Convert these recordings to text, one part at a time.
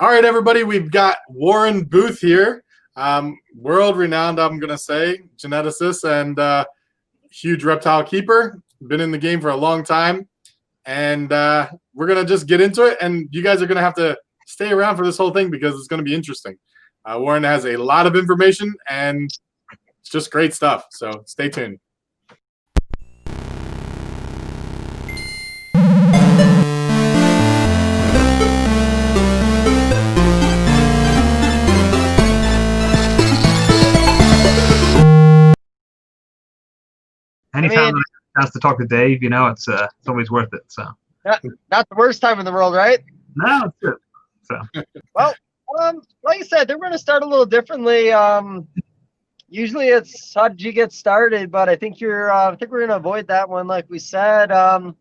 All right, everybody, we've got Warren Booth here, world-renowned, I'm going to say, geneticist and huge reptile keeper. Been in the game for a long time, and we're going to just get into it, and you guys are going to have to stay around for this whole thing because it's going to be interesting. Warren has a lot of information, and it's just great stuff, so stay tuned. Anytime I get a chance to talk to Dave, you know, it's always worth it. So not the worst time in the world, right? No, it's good. So well, like I said, they're going to start a little differently. Usually it's how did you get started, but I think we're going to avoid that one, like we said. How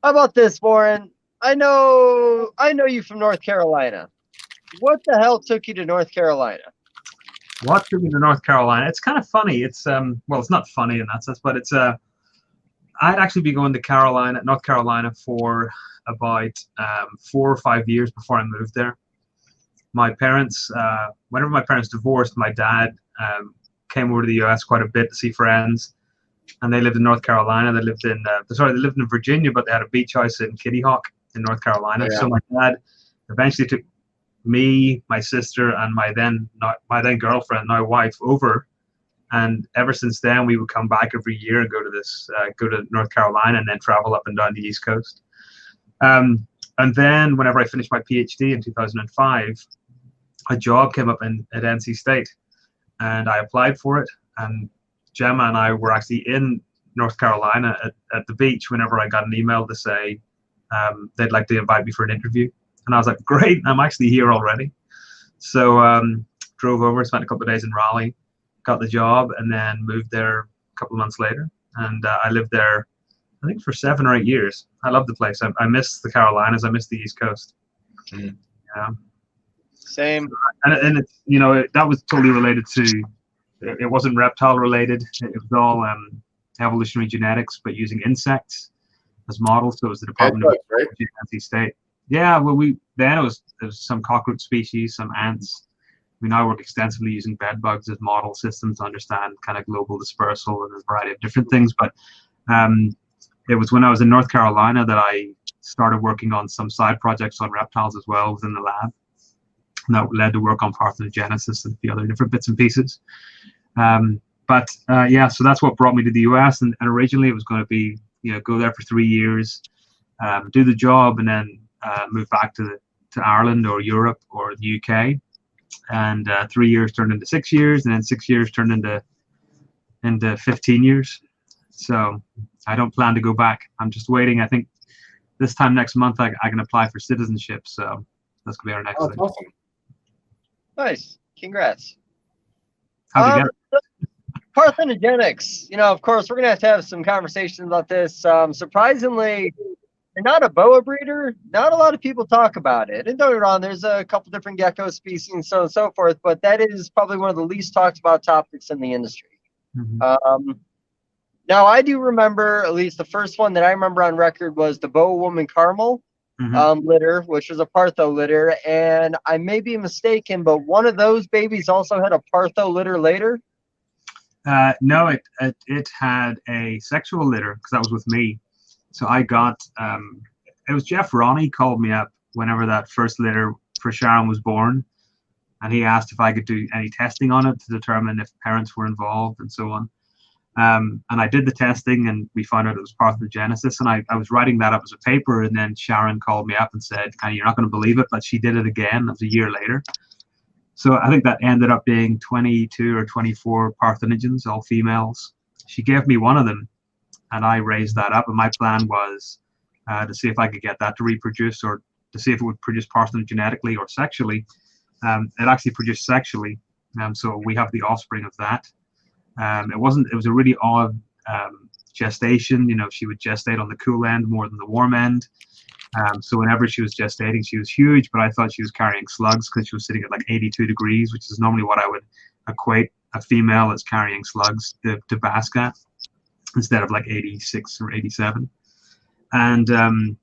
about this, Warren? I know you from North Carolina. What the hell took you to North Carolina? What took me to North Carolina? It's kind of funny. It's well, it's not funny in that sense, but it's I'd actually been going to North Carolina for about 4 or 5 years before I moved there. My parents, whenever my parents divorced, my dad came over to the US quite a bit to see friends, and they lived in North Carolina. They lived in they lived in Virginia, but they had a beach house in Kitty Hawk in North Carolina. Oh, yeah. So my dad eventually took me, my sister, and my then girlfriend, now wife, over, and ever since then we would come back every year and go to North Carolina and then travel up and down the East Coast. And then whenever I finished my PhD in 2005, a job came up at NC State, and I applied for it. And Gemma and I were actually in North Carolina at the beach whenever I got an email to say they'd like to invite me for an interview. And I was like, great, I'm actually here already. So drove over, spent a couple of days in Raleigh, got the job, and then moved there a couple of months later. And I lived there, I think, for 7 or 8 years. I love the place. I miss the Carolinas. I miss the East Coast. Mm. Yeah. Same. And it's, you know, that was totally related to, it wasn't reptile related. It was all evolutionary genetics, but using insects as models. So it was the Department of right? NC State. Yeah, well, then it was some cockroach species, some ants. We now work extensively using bed bugs as model systems to understand kind of global dispersal and a variety of different things. But it was when I was in North Carolina that I started working on some side projects on reptiles as well within the lab. And that led to work on Parthenogenesis and a few other different bits and pieces. Yeah, so that's what brought me to the US. And originally it was going to be, you know, go there for 3 years, do the job, and then move back to Ireland or Europe or the UK, and 3 years turned into 6 years, and then 6 years turned into 15 years. So I don't plan to go back. I'm just waiting. I think this time next month I can apply for citizenship. So that's gonna be our next thing. Awesome. Nice. Congrats. How'd you get it? Parthenogenics. You know, of course, we're gonna have some conversations about this. Surprisingly, you're not a boa breeder. Not a lot of people talk about it. And don't get me wrong, there's a couple different gecko species and so on and so forth, but that is probably one of the least talked about topics in the industry. Mm-hmm. Now, I do remember, at least the first one that I remember on record was the Boa woman caramel litter, which was a Partho litter. And I may be mistaken, but one of those babies also had a Partho litter later. No, it had a sexual litter because that was with me. So I got, it was Jeff Ronnie called me up whenever that first litter for Sharon was born. And he asked if I could do any testing on it to determine if parents were involved and so on. And I did the testing, and we found out it was Parthenogenesis. And I was writing that up as a paper, and then Sharon called me up and said, you're not going to believe it, but she did it again. That was a year later. So I think that ended up being 22 or 24 parthenogens, all females. She gave me one of them, and I raised that up. And my plan was to see if I could get that to reproduce, or to see if it would produce parthenogenetically or sexually. It actually produced sexually. So we have the offspring of that. It was a really odd gestation. You know, she would gestate on the cool end more than the warm end. So whenever she was gestating, she was huge, but I thought she was carrying slugs because she was sitting at like 82 degrees, which is normally what I would equate a female that's carrying slugs to bask at, instead of like 86 or 87. And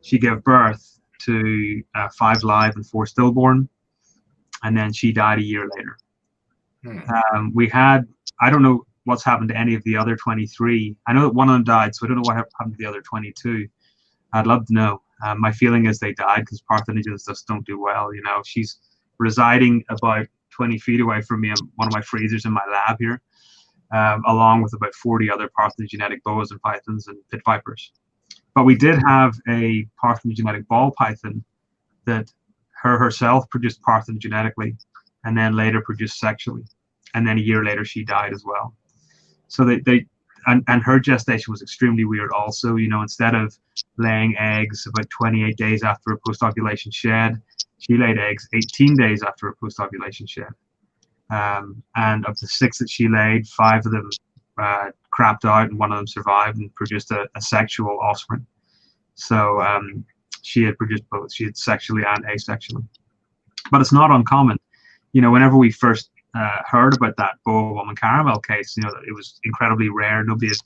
she gave birth to 5 live and 4 stillborn, and then she died a year later. We had, I don't know what's happened to any of the other 23. I know that one of them died, so I don't know what happened to the other 22. I'd love to know. My feeling is they died because parthenogenesis just don't do well. You know, she's residing about 20 feet away from me in one of my freezers in my lab here, along with about 40 other parthenogenetic boas and pythons and pit vipers. But we did have a parthenogenetic ball python that herself produced parthenogenetically and then later produced sexually. And then a year later, she died as well. So and her gestation was extremely weird also. You know, instead of laying eggs about 28 days after a post-ovulation shed, she laid eggs 18 days after a post-ovulation shed. And of the 6 that she laid, 5 of them crapped out and one of them survived and produced a sexual offspring. So she had produced both. She had sexually and asexually. But it's not uncommon. You know, whenever we first heard about that Boa woman caramel case, you know, it was incredibly rare. Nobody had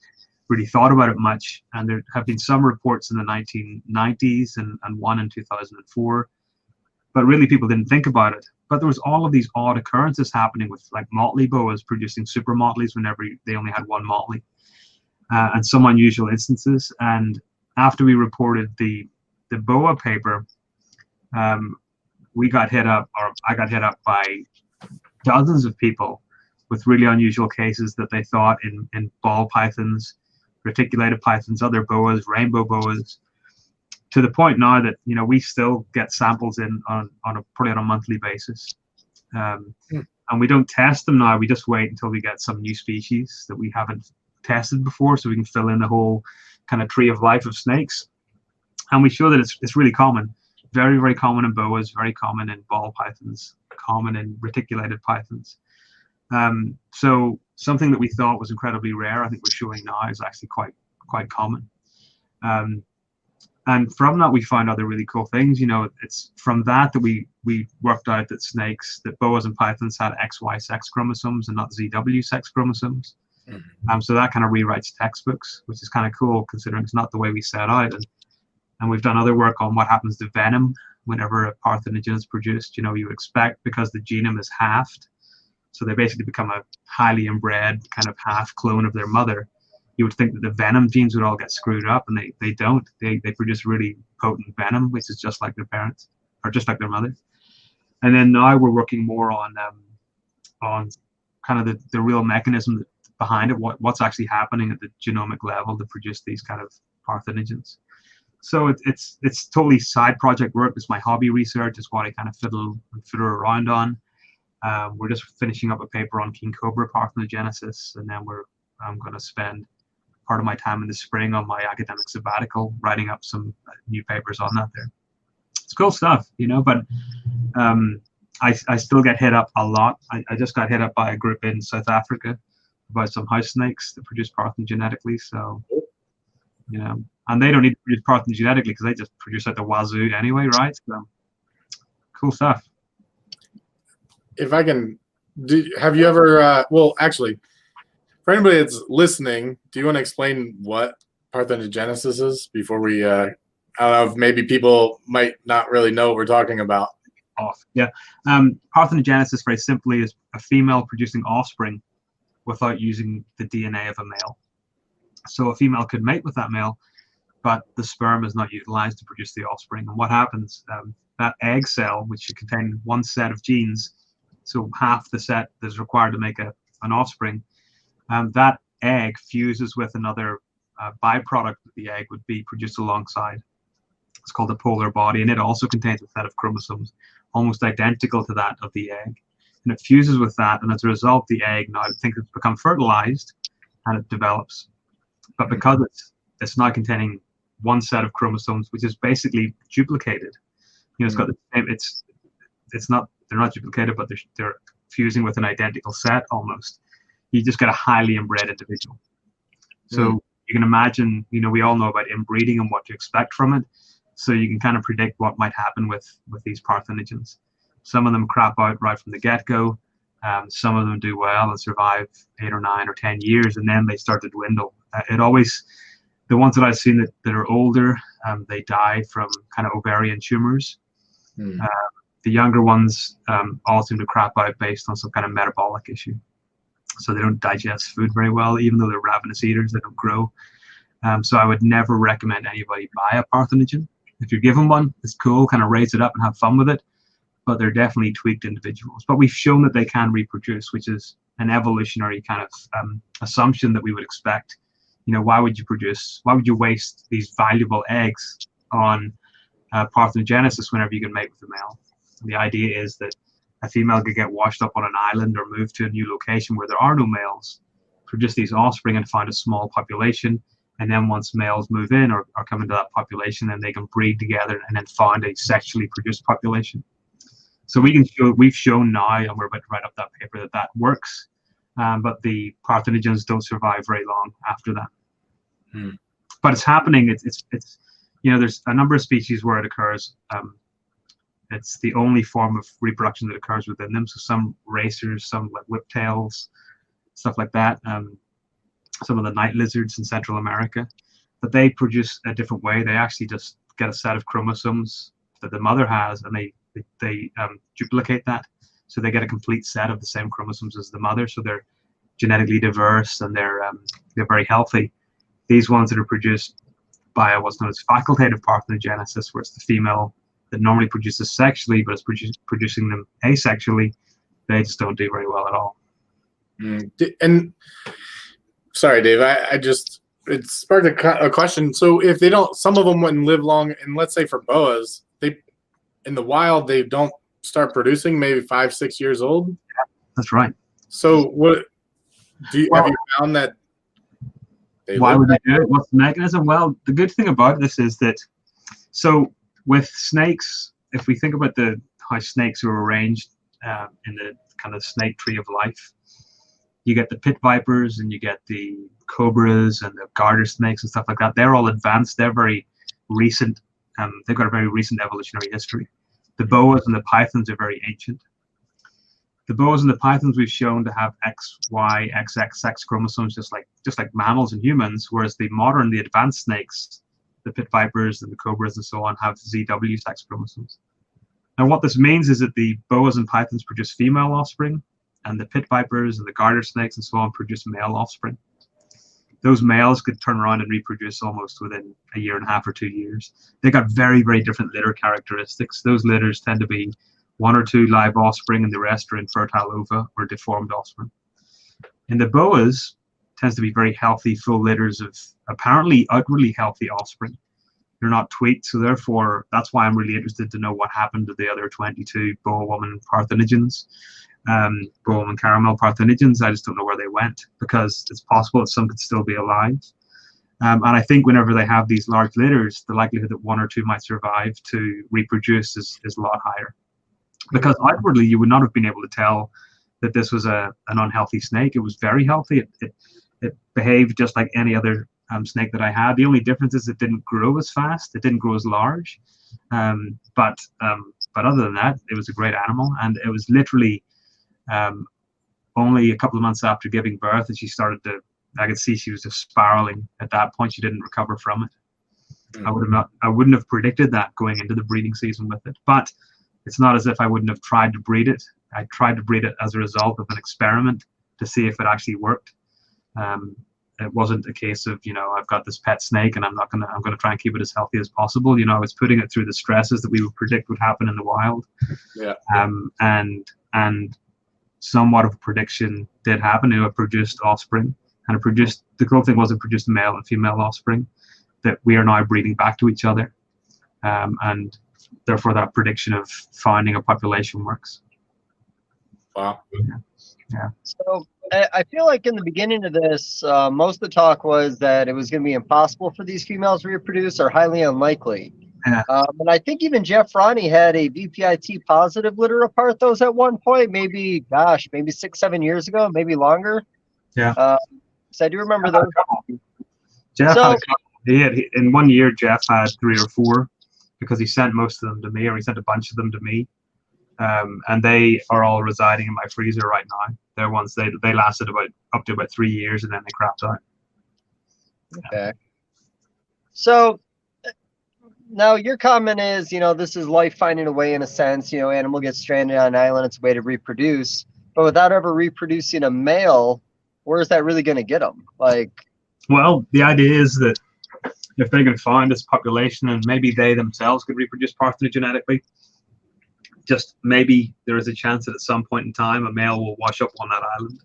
really thought about it much. And there have been some reports in the 1990s and one in 2004. But really people didn't think about it. But there was all of these odd occurrences happening with like motley boas producing super motleys whenever they only had one motley, and some unusual instances. And after we reported the boa paper, we got hit up, or I got hit up by dozens of people with really unusual cases that they thought in ball pythons, reticulated pythons, other boas, rainbow boas, to the point now that, you know, we still get samples in probably on a monthly basis. And we don't test them now. We just wait until we get some new species that we haven't tested before, so we can fill in the whole kind of tree of life of snakes. And we show that it's really common, very, very common in boas, very common in ball pythons, common in reticulated pythons. So something that we thought was incredibly rare, I think we're showing now, is actually quite common. And from that, we found other really cool things. You know, it's from that we worked out that boas and pythons had XY sex chromosomes and not ZW sex chromosomes. So that kind of rewrites textbooks, which is kind of cool considering it's not the way we set out. And we've done other work on what happens to venom whenever a parthenogen is produced. You know, you expect, because the genome is halved, so they basically become a highly inbred kind of half clone of their mother. You would think that the venom genes would all get screwed up, and they don't. They produce really potent venom, which is just like their parents, or just like their mother. And then now we're working more on kind of the real mechanism behind it, what's actually happening at the genomic level to produce these kind of parthenogens. So it's totally side project work. It's my hobby research. It's what I kind of fiddle around on. We're just finishing up a paper on king cobra parthenogenesis, and then I'm going to spend part of my time in the spring on my academic sabbatical writing up some new papers on that there. It's cool stuff, you know, but I still get hit up a lot. I just got hit up by a group in South Africa about some house snakes that produce parthenogenetically. So, you know, and they don't need to produce parthenogenetically because they just produce at the wazoo anyway, right? So, cool stuff. If I can, have you ever, well, actually, for anybody that's listening, do you want to explain what parthenogenesis is before we, I don't know if maybe people might not really know what we're talking about. Yeah. Parthenogenesis, very simply, is a female producing offspring without using the DNA of a male. So a female could mate with that male, but the sperm is not utilized to produce the offspring. And what happens, that egg cell, which should contain one set of genes, so half the set that's required to make an offspring, that egg fuses with another byproduct that the egg would be produced alongside. It's called the polar body, and it also contains a set of chromosomes almost identical to that of the egg. And it fuses with that, and as a result, the egg now thinks it's become fertilized, and it develops. But because it's now containing one set of chromosomes, which is basically duplicated, you know, it's got the same. It's not. They're not duplicated, but they're fusing with an identical set almost. You just get a highly inbred individual. So you can imagine, you know, we all know about inbreeding and what to expect from it. So you can kind of predict what might happen with these parthenogens. Some of them crap out right from the get-go. Some of them do well and survive 8 or 9 or 10 years, and then they start to dwindle. The ones that I've seen that are older, they die from kind of ovarian tumors. Hmm. The younger ones all seem to crap out based on some kind of metabolic issue. So they don't digest food very well, even though they're ravenous eaters, they don't grow. So I would never recommend anybody buy a parthenogen. If you're given one, it's cool, kind of raise it up and have fun with it, but they're definitely tweaked individuals. But we've shown that they can reproduce, which is an evolutionary kind of assumption that we would expect. You know, why would you waste these valuable eggs on parthenogenesis whenever you can mate with a male? And the idea is that a female could get washed up on an island or move to a new location where there are no males, produce these offspring and find a small population. And then once males move in or come into that population, then they can breed together and then find a sexually produced population. So we've shown now, and we're about to write up that paper, that works. But the parthenogens don't survive very long after that. Hmm. But it's happening. It's you know, there's a number of species where it occurs. It's the only form of reproduction that occurs within them. So some racers, some like whiptails, stuff like that. Some of the night lizards in Central America, but they produce a different way. They actually just get a set of chromosomes that the mother has, and they duplicate that, so they get a complete set of the same chromosomes as the mother. So they're genetically diverse and they're very healthy. These ones that are produced by what's known as facultative parthenogenesis, where it's the female that normally produces sexually but is producing them asexually, they just don't do very well at all. And sorry, Dave, it sparked a question. So if they don't, some of them wouldn't live long, and let's say for boas, in the wild, they don't start producing maybe 5-6 years old. Yeah, that's right. So what have you found that why would they do it? What's the mechanism? Well, the good thing about this is that, so with snakes, if we think about how snakes are arranged in the kind of snake tree of life, you get the pit vipers and you get the cobras and the garter snakes and stuff like that. They're all advanced. They're very recent. They've got a very recent evolutionary history. The boas and the pythons are very ancient. The boas and the pythons we've shown to have X, Y, XX sex chromosomes, just like mammals and humans, whereas the advanced snakes, the pit vipers and the cobras and so on, have ZW sex chromosomes. Now what this means is that the boas and pythons produce female offspring, and the pit vipers and the garter snakes and so on produce male offspring. Those males could turn around and reproduce almost within a year and a half or 2 years. They got very, very different litter characteristics. Those litters tend to be 1 or 2 live offspring, and the rest are infertile ova or deformed offspring. In the boas, tends to be very healthy, full litters of apparently outwardly healthy offspring. They're not tweaked, so therefore that's why I'm really interested to know what happened to the other 22 boa woman parthenogens. Boa woman caramel parthenogens, I just don't know where they went, because it's possible that some could still be alive. And I think whenever they have these large litters, the likelihood that 1 or 2 might survive to reproduce is a lot higher. Because outwardly, you would not have been able to tell that this was an unhealthy snake. It was very healthy. It behaved just like any other snake that I had. The only difference is it didn't grow as fast. It didn't grow as large. But other than that, it was a great animal. And it was literally only a couple of months after giving birth that she started to, I could see she was just spiraling. At that point, she didn't recover from it. I wouldn't have predicted that going into the breeding season with it. But it's not as if I wouldn't have tried to breed it. I tried to breed it as a result of an experiment to see if it actually worked. It wasn't a case of, I've got this pet snake and I'm going to try and keep it as healthy as possible. I was putting it through the stresses that we would predict would happen in the wild. Yeah. And somewhat of a prediction did happen. It produced offspring, and the cool thing was it produced male and female offspring that we are now breeding back to each other. And therefore that prediction of finding a population works. Wow. Yeah. So I feel like in the beginning of this, most of the talk was that it was going to be impossible for these females to reproduce or highly unlikely. Yeah. And I think even Jeff Ronnie had a VPIT positive litter of Parthos at one point, maybe 6-7 years ago, maybe longer. Yeah. So I do remember those. Jeff had a couple. In 1 year, Jeff had 3 or 4 because he sent most of them to me, or he sent a bunch of them to me. And they are all residing in my freezer right now. They're ones they lasted up to about 3 years, and then they crapped out. Okay. So Now your comment is, this is life finding a way in a sense. Animal gets stranded on an island, it's a way to reproduce, but without ever reproducing a male, where is that really going to get them? Like, well, the idea is that if they can find this population and maybe they themselves could reproduce parthenogenetically, just maybe there is a chance that at some point in time a male will wash up on that island,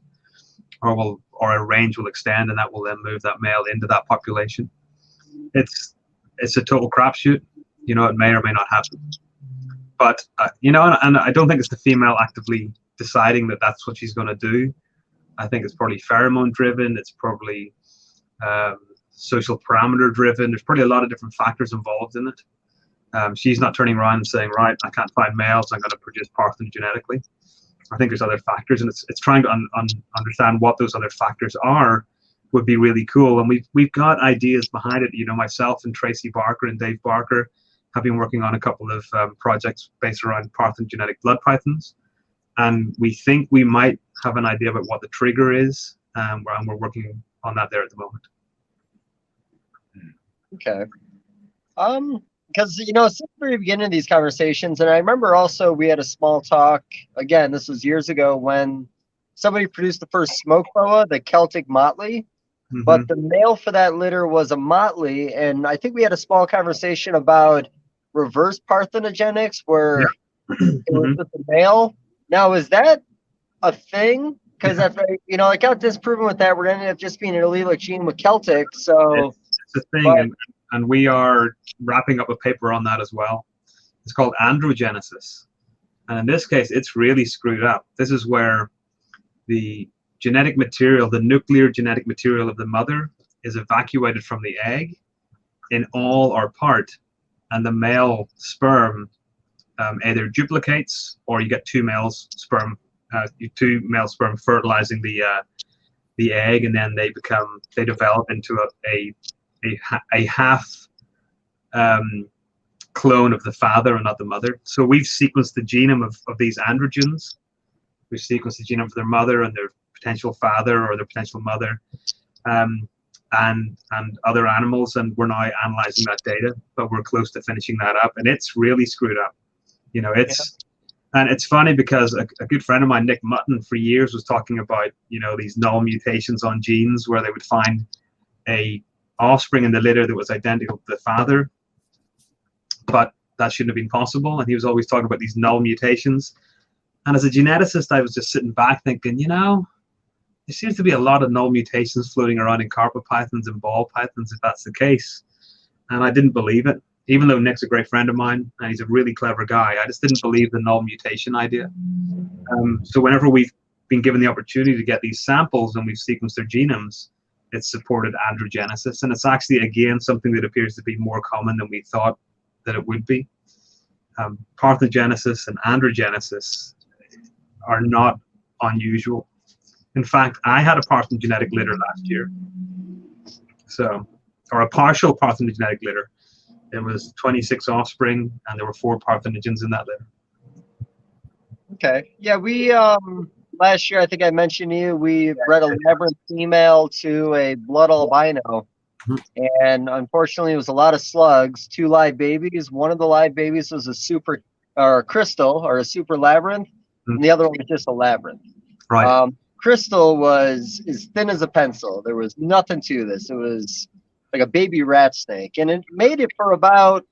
or a range will extend, and that will then move that male into that population. It's a total crapshoot. It may or may not happen. But and I don't think it's the female actively deciding that that's what she's going to do. I think it's probably pheromone driven. It's probably social parameter driven. There's probably a lot of different factors involved in it. She's not turning around and saying, right, I can't find males, I'm going to produce parthenogenetically. I think there's other factors, and it's trying to understand what those other factors are would be really cool. And we've got ideas behind it. Myself and Tracy Barker and Dave Barker have been working on a couple of projects based around parthenogenetic blood pythons, and we think we might have an idea about what the trigger is, and we're working on that there at the moment. Okay. Because, since the very beginning of these conversations, and I remember also we had a small talk, again, this was years ago, when somebody produced the first smoke boa, the Celtic motley, but the male for that litter was a motley, and I think we had a small conversation about reverse parthenogenics, where it was with the male. Now, is that a thing? Because I got disproven with that. We're going to end up just being an allelic gene with Celtic, so... It's a thing, and we are wrapping up a paper on that as well. It's called androgenesis, and in this case it's really screwed up. This is where the genetic material, the nuclear genetic material of the mother, is evacuated from the egg in all or part, and the male sperm either duplicates, or you get two male sperm fertilizing the egg, and then they develop into a half clone of the father and not the mother. So we've sequenced the genome of these androgens. We've sequenced the genome of their mother and their potential father or their potential mother, and other animals, and we're now analyzing that data, but we're close to finishing that up, and it's really screwed up. And it's funny because a good friend of mine, Nick Mutton, for years was talking about these null mutations on genes where they would find a offspring in the litter that was identical to the father, but that shouldn't have been possible, and he was always talking about these null mutations. And as a geneticist, I was just sitting back thinking, there seems to be a lot of null mutations floating around in carpet pythons and ball pythons if that's the case. And I didn't believe it, even though Nick's a great friend of mine and he's a really clever guy. I just didn't believe the null mutation idea. So whenever we've been given the opportunity to get these samples and we've sequenced their genomes, it's supported androgenesis, and it's actually, again, something that appears to be more common than we thought that it would be. Parthenogenesis and androgenesis are not unusual. In fact, I had a parthenogenetic litter last year, or a partial parthenogenetic litter. It was 26 offspring, and there were 4 parthenogens in that litter. Okay. Yeah, we last year, I think I mentioned to you, we bred a labyrinth female to a blood albino, and unfortunately, it was a lot of slugs. 2 live babies. One of the live babies was a super crystal or a super labyrinth, and the other one was just a labyrinth. Right. Crystal was as thin as a pencil. There was nothing to this. It was like a baby rat snake, and it made it for about,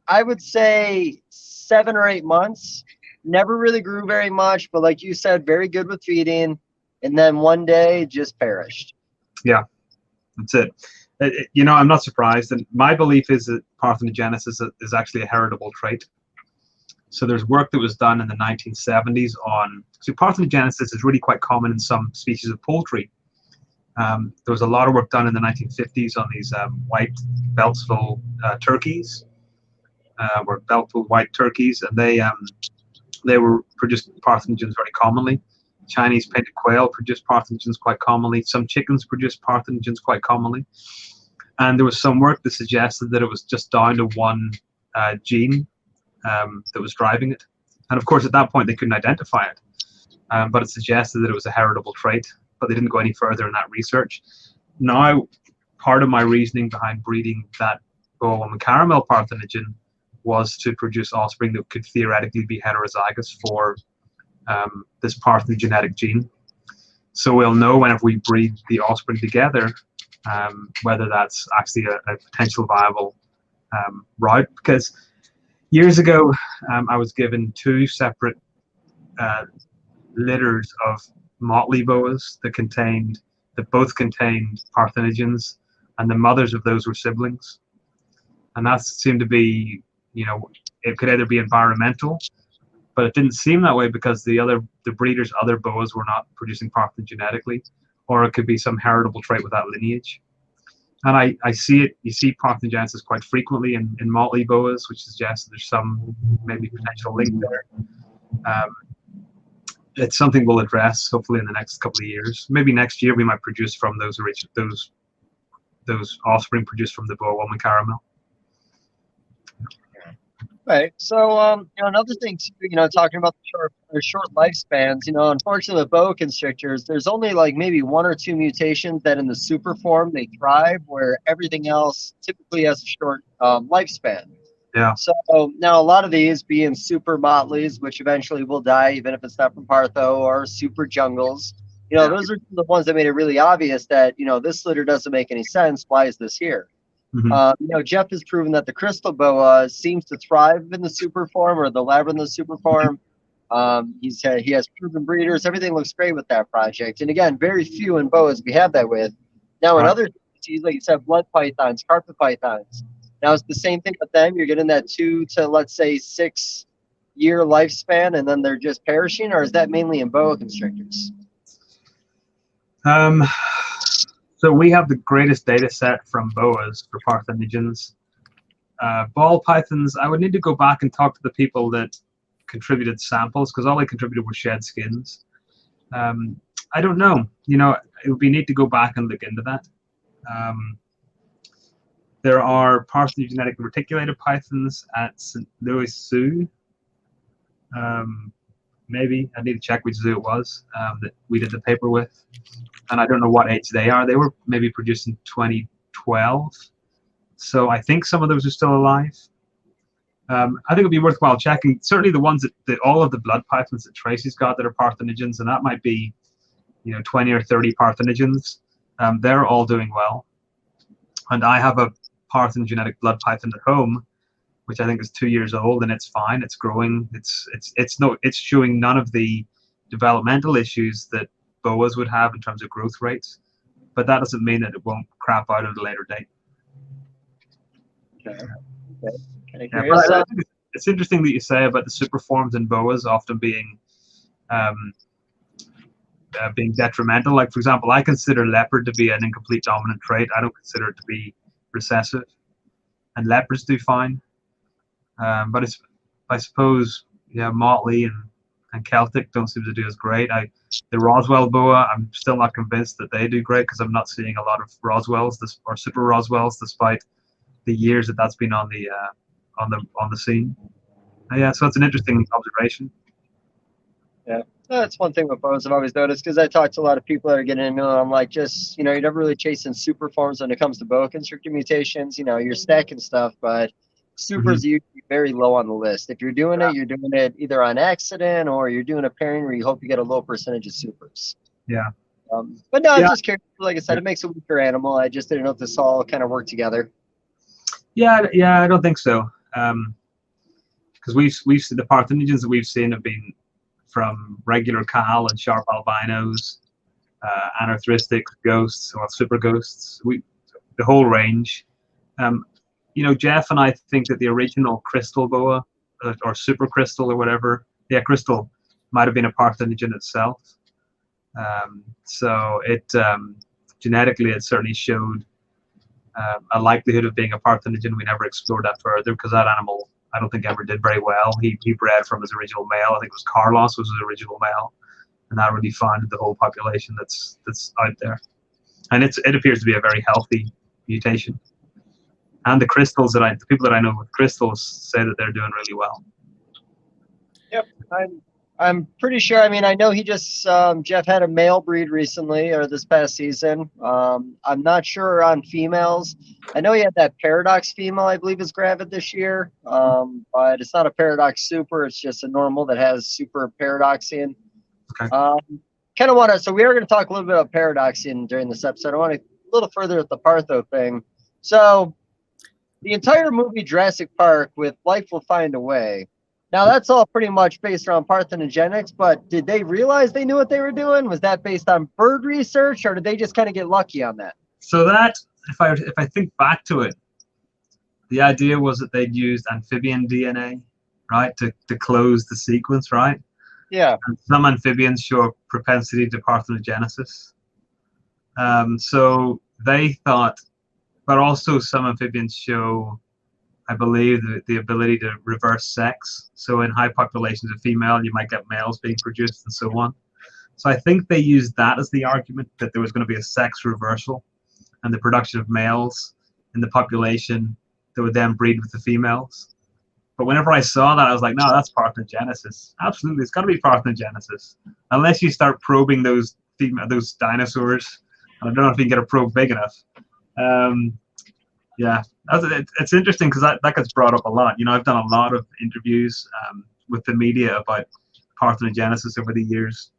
I would say, 7 or 8 months. Never really grew very much, but like you said, very good with feeding, and then one day just perished. Yeah, that's it. I'm not surprised, and my belief is that parthenogenesis is actually a heritable trait. So there's work that was done in the 1970s on, so parthenogenesis is really quite common in some species of poultry. There was a lot of work done in the 1950s on these white Beltsville turkeys, were Beltsville white turkeys, and they were produced parthenogens very commonly. Chinese painted quail produced parthenogens quite commonly. Some chickens produced parthenogens quite commonly. And there was some work that suggested that it was just down to one gene that was driving it. And of course, at that point, they couldn't identify it. But it suggested that it was a heritable trait, but they didn't go any further in that research. Now, part of my reasoning behind breeding that Boa woman caramel parthenogen was to produce offspring that could theoretically be heterozygous for this parthenogenetic gene. So we'll know whenever we breed the offspring together whether that's actually a potential viable route. Because years ago, I was given 2 separate litters of motley boas that both contained parthenogens, and the mothers of those were siblings. And that seemed to be, it could either be environmental, but it didn't seem that way because the breeder's other boas were not producing parthenogenetically, or it could be some heritable trait with that lineage. And I see it. You see parthenogenesis quite frequently in motley boas, which suggests that there's some maybe potential link there. It's something we'll address hopefully in the next couple of years. Maybe next year we might produce from those offspring produced from the Boa woman caramel. Right. So, another thing too, talking about the short lifespans, unfortunately with boa constrictors, there's only like maybe 1 or 2 mutations that in the super form they thrive, where everything else typically has a short lifespan. Yeah. So now a lot of these being super motleys, which eventually will die, even if it's not from Partho, or super jungles, those are the ones that made it really obvious that, this litter doesn't make any sense. Why is this here? Mm-hmm. Jeff has proven that the crystal boa seems to thrive in the super form, or the labyrinth super form. He has proven breeders. Everything looks great with that project. And again, very few in boas we have that with. Now in other species, like you said, blood pythons, carpet pythons. Now it's the same thing with them. You're getting that 2 to, let's say, 6 year lifespan, and then they're just perishing, or is that mainly in boa constrictors? So we have the greatest data set from boas for parthenogens. Ball pythons, I would need to go back and talk to the people that contributed samples, because all they contributed were shed skins. I don't know. It would be neat to go back and look into that. There are parthenogenetic reticulated pythons at St. Louis Zoo. Maybe I need to check which zoo it was that we did the paper with, and I don't know what age they are. They were maybe produced in 2012, so I think some of those are still alive. I think it'd be worthwhile checking. Certainly the ones that all of the blood pythons that Tracy's got that are parthenogens, and that might be 20 or 30 parthenogens. They're all doing well, and I have a parthenogenetic blood python at home, which I think is 2 years old, and it's fine. It's growing. It's showing none of the developmental issues that boas would have in terms of growth rates, but that doesn't mean that it won't crap out at a later date. Okay. Yeah, it's interesting that you say about the superforms in boas often being detrimental. Like, for example, I consider leopard to be an incomplete dominant trait. I don't consider it to be recessive, and leopards do fine. But I suppose, motley and Celtic don't seem to do as great. The Roswell boa, I'm still not convinced that they do great, because I'm not seeing a lot of Roswells or super Roswells, despite the years that's been on the scene. So it's an interesting observation. Yeah, that's one thing with boas I've always noticed, because I talk to a lot of people that are getting into it. I'm like, just you're never really chasing super forms when it comes to boa constrictor mutations. You're stacking stuff, but supers are usually very low on the list. If you're doing it, you're doing it either on accident, or you're doing a pairing where you hope you get a low percentage of supers. Yeah. But no, I'm just curious. Like I said, it makes a weaker animal. I just didn't know if this all kind of worked together. Yeah, I don't think so. Because we've seen the parthenogens that we've seen have been from regular cal and sharp albinos, anarthristics, ghosts, or super ghosts. The whole range. Jeff and I think that the original crystal boa, or super crystal or whatever, crystal, might have been a parthenogen itself. So it genetically, it certainly showed a likelihood of being a parthenogen. We never explored that further, because that animal, I don't think, ever did very well. He bred from his original male. I think it was Carlos was his original male, and that really founded the whole population that's out there. And it appears to be a very healthy mutation. And the crystals the people that I know with crystals say that they're doing really well. Yep, I'm pretty sure. I mean, I know he just Jeff had a male breed recently or this past season. I'm not sure on females. I know he had that Paradox female, I believe, is gravid this year. But it's not a Paradox Super. It's just a normal that has Super Paradoxian. Okay. Kind of want to. So we are going to talk a little bit about Paradoxian during this episode. I want to a little further at the Partho thing. So the entire movie Jurassic Park with Life Will Find a Way. Now, that's all pretty much based around Parthenogenesis, but did they realize they knew what they were doing? Was that based on bird research, or did they just kind of get lucky on that? So that, if I think back to it, the idea was that they'd used amphibian DNA, right, to close the sequence, right? Yeah. And some amphibians show a propensity to parthenogenesis. So they thought, but also some amphibians show, I believe, the ability to reverse sex. So in high populations of female, you might get males being produced and so on. So I think they used that as the argument, that there was going to be a sex reversal and the production of males in the population that would then breed with the females. But whenever I saw that, I was like, no, that's parthenogenesis. Absolutely, it's got to be parthenogenesis. Unless you start probing those dinosaurs, and I don't know if you can get a probe big enough. Yeah, it's interesting because that gets brought up a lot. You know, I've done a lot of interviews with the media about parthenogenesis over the years,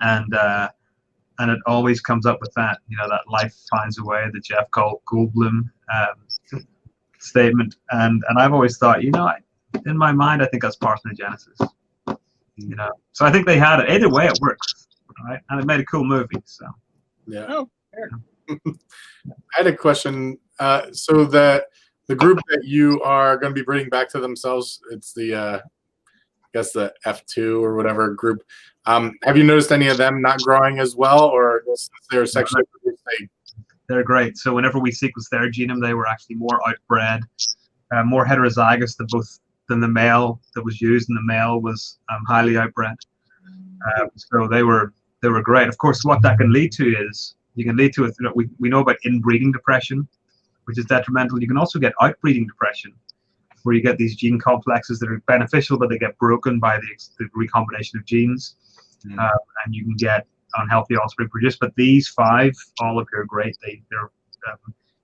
and it always comes up with that, you know, that life finds a way, the Jeff Goldblum statement, and I've always thought, you know, in my mind, I think that's parthenogenesis. You know, so I think they had it. Either way, it works, right? And it made a cool movie. So yeah. Oh, fair. I had a question. So the group that you are going to be bringing back to themselves, it's the I guess the F2 or whatever group. Have you noticed any of them not growing as well, or since they're sexually produced, they're great. So whenever we sequenced their genome, they were actually more outbred, more heterozygous than the male that was used, and the male was highly outbred. So they were great. Of course, what that can lead to is we know about inbreeding depression, which is detrimental. You can also get outbreeding depression, where you get these gene complexes that are beneficial, but they get broken by the recombination of genes, and you can get unhealthy offspring produced. But these 5 all appear great. They're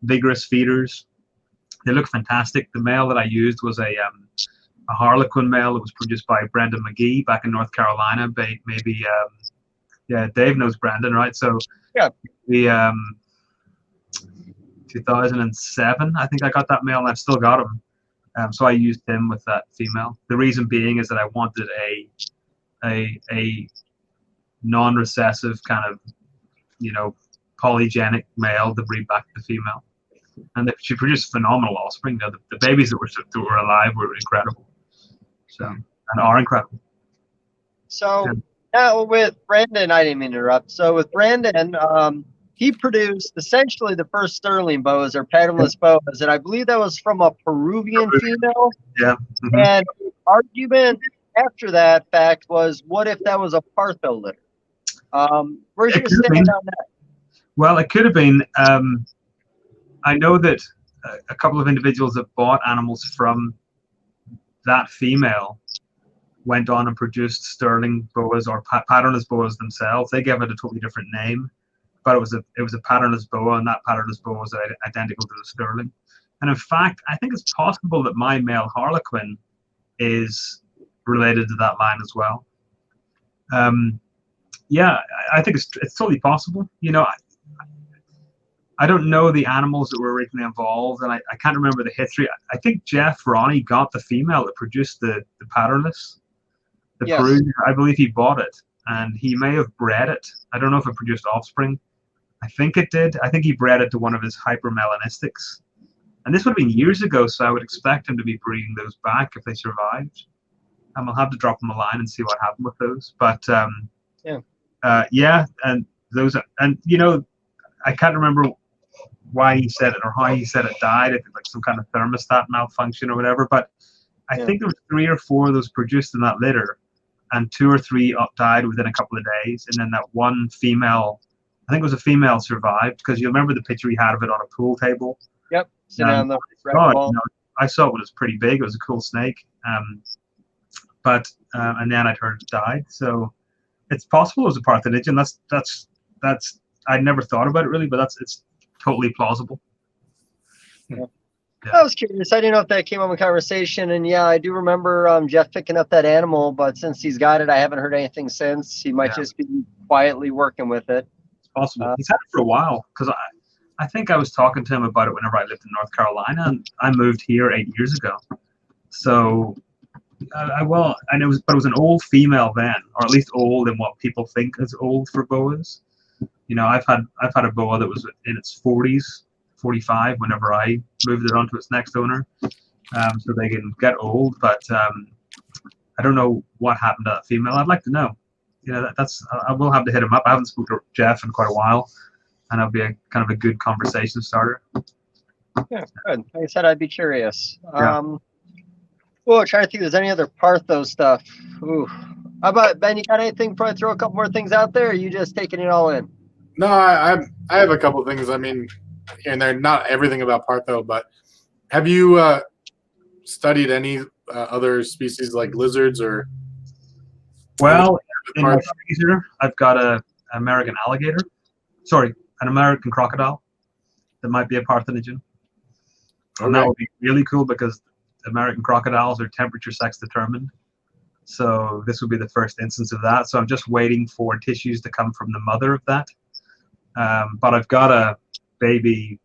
vigorous feeders. They look fantastic. The male that I used was a Harlequin male that was produced by Brendan McGee back in North Carolina. Maybe Dave knows Brendan, right? So yeah, the 2007, I think I got that male, and I've still got him. So I used him with that female. The reason being is that I wanted a non-recessive kind of, you know, polygenic male to breed back the female, and she produced phenomenal offspring. You know, the babies that were alive were incredible. So, and are incredible. So now with Brandon, I didn't mean to interrupt. So with Brandon, he produced essentially the first sterling boas or patternless boas, and I believe that was from a Peruvian female. Yeah. Mm-hmm. And the argument after that fact was, what if that was a Partho litter? Where's your stand on that? Well, it could have been. I know that a couple of individuals that bought animals from that female went on and produced sterling boas or patternless boas themselves. They gave it a totally different name, but it was a patternless boa, and that patternless boa was identical to the sterling. And in fact, I think it's possible that my male Harlequin is related to that line as well. Yeah, I think it's totally possible. You know, I don't know the animals that were originally involved, and I can't remember the history. I think Jeff Ronnie got the female that produced the patternless. The yes. Peruvian, I believe he bought it, and he may have bred it. I don't know if it produced offspring. I think it did. I think he bred it to one of his hypermelanistics. And this would have been years ago, so I would expect him to be breeding those back if they survived. And we'll have to drop him a line and see what happened with those. But yeah, and those, and you know, I can't remember why he said it or how he said it died. I think like some kind of thermostat malfunction or whatever. But I think there was 3 or 4 of those produced in that litter, and 2 or 3 died within a couple of days. And then that one female, I think it was a female, survived, because you remember the picture he had of it on a pool table. Yep, sitting on the red God, ball. you know, I saw it was pretty big. It was a cool snake. but and then I'd heard it died. So it's possible it was a parthenogen. That's I'd never thought about it really, but it's totally plausible. Yeah. I was curious. I didn't know if that came up in conversation, and yeah, I do remember Jeff picking up that animal, but since he's got it, I haven't heard anything since. He might just be quietly working with it. It's possible. He's had it for a while, because I think I was talking to him about it whenever I lived in North Carolina, and I moved here 8 years ago. So, and it was an old female then, or at least old in what people think is old for boas. You know, I've had a boa that was in its 40s. 45 whenever I moved it on to its next owner, so they can get old. But I don't know what happened to that female. I'd like to know. You know, I will have to hit him up. I haven't spoken to Jeff in quite a while, and it'll be a kind of a good conversation starter. Yeah, good. Like I said, I'd be curious. Yeah. Well, trying to think if there's any other Partho stuff. Ooh. How about Ben? You got anything? Probably throw a couple more things out there. Or are you just taking it all in? No, I have a couple things. I mean, and they're not everything about Partho, but have you studied any other species like lizards or? Well, in my freezer, I've got an American alligator. Sorry, an American crocodile that might be a parthenogen. And that would be really cool because American crocodiles are temperature sex determined. So this would be the first instance of that. So I'm just waiting for tissues to come from the mother of that. But I've got a baby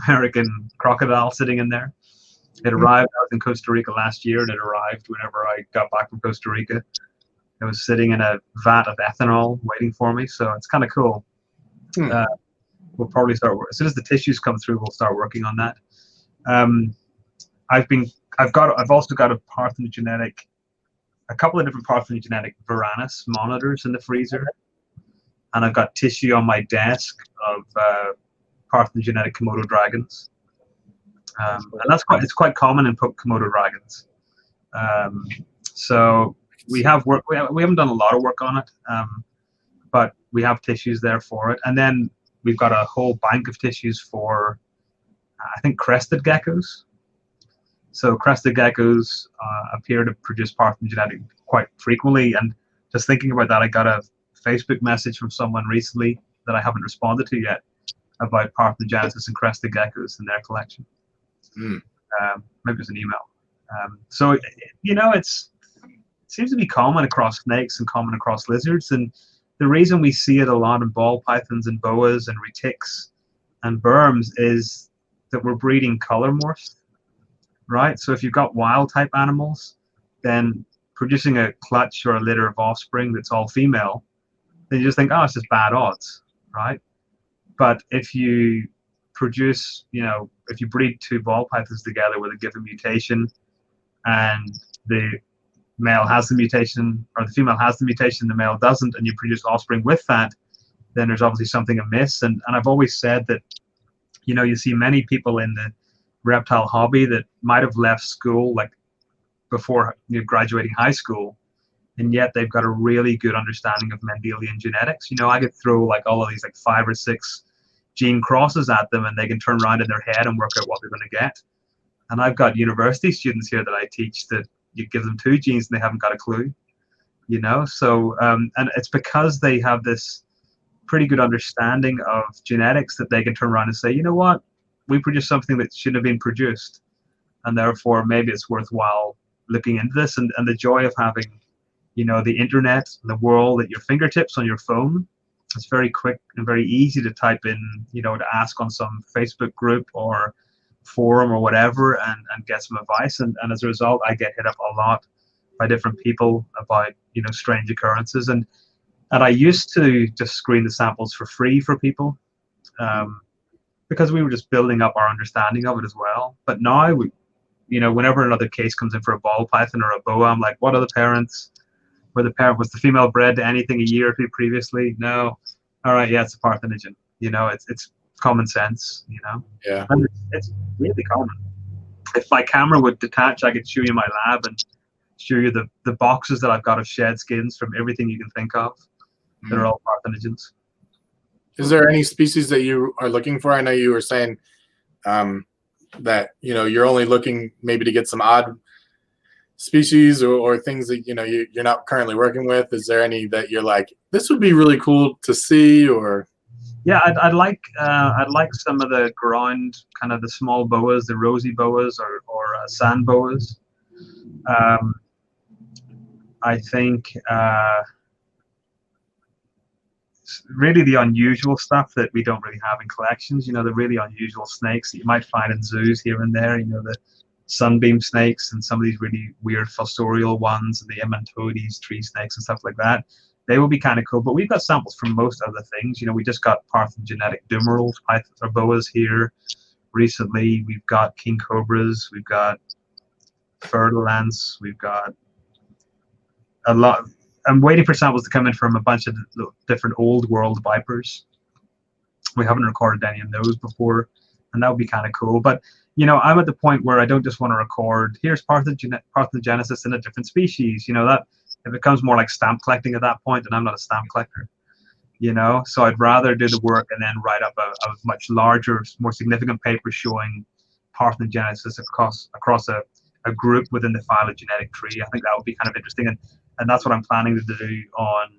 American crocodile sitting in there. It arrived out in Costa Rica last year, and it arrived whenever I got back from Costa Rica. It was sitting in a vat of ethanol waiting for me, so it's kind of cool. We'll probably start as soon as the tissues come through. We'll start working on that. I've also got a couple of different parthenogenetic Varanus monitors in the freezer, and I've got tissue on my desk of parthenogenetic Komodo dragons, and it's quite common in Komodo dragons. So we haven't done a lot of work on it, but we have tissues there for it, and then we've got a whole bank of tissues for I think crested geckos. So crested geckos appear to produce parthenogenetic quite frequently, and just thinking about that, I got a Facebook message from someone recently that I haven't responded to yet about parthenogenesis and crested geckos in their collection. Maybe it was an email. So you know, it seems to be common across snakes and common across lizards, and the reason we see it a lot in ball pythons and boas and retics and berms is that we're breeding color morphs, right? So if you've got wild type animals, then producing a clutch or a litter of offspring that's all female, then you just think, oh, it's just bad odds, right? But if you produce, you know, if you breed two ball pythons together with a given mutation, and the male has the mutation, or the female has the mutation, the male doesn't, and you produce offspring with that, then there's obviously something amiss. And I've always said that, you know, you see many people in the reptile hobby that might have left school like before graduating high school, and yet they've got a really good understanding of Mendelian genetics. You know, I could throw like all of these like 5 or 6 gene crosses at them, and they can turn around in their head and work out what they're going to get. And I've got university students here that I teach that you give them 2 genes and they haven't got a clue, you know. So and it's because they have this pretty good understanding of genetics that they can turn around and say, you know what, we produced something that shouldn't have been produced, and therefore maybe it's worthwhile looking into this. And the joy of having, you know, the internet, the world at your fingertips on your phone. It's very quick and very easy to type in, you know, to ask on some Facebook group or forum or whatever, and get some advice. And as a result, I get hit up a lot by different people about, you know, strange occurrences. And I used to just screen the samples for free for people, because we were just building up our understanding of it as well. But now, you know, whenever another case comes in for a ball python or a boa, I'm like, what are the parents? Was the female bred to anything a year or 2 previously? No. All right, yeah, it's a parthenogen. You know, it's common sense, you know. Yeah. And it's really common. If my camera would detach, I could show you my lab and show you the boxes that I've got of shed skins from everything you can think of that are all parthenogens. Is there any species that you are looking for? I know you were saying that, you know, you're only looking maybe to get some odd species or things that you're not currently working with? Is there any that you're like, this would be really cool to see? Or Yeah, I'd like some of the ground, kind of the small boas, the rosy boas or sand boas. I think really the unusual stuff that we don't really have in collections. The really unusual snakes that you might find in zoos here and there. The sunbeam snakes and some of these really weird fossorial ones, and the emantodes, tree snakes, and stuff like that. They will be kind of cool. But we've got samples from most other things. We just got Parthenogenetic dumerals, or boas here recently. We've got king cobras. We've got fer-de-lance. We've got a lot. I'm waiting for samples to come in from a bunch of different old world vipers. We haven't recorded any of those before, and that would be kind of cool. But I'm at the point where I don't just want to record, here's Parthenogenesis in a different species. That it becomes more like stamp collecting at that point, and I'm not a stamp collector. So I'd rather do the work and then write up a much larger, more significant paper showing Parthenogenesis across a group within the phylogenetic tree. I think that would be kind of interesting, and that's what I'm planning to do on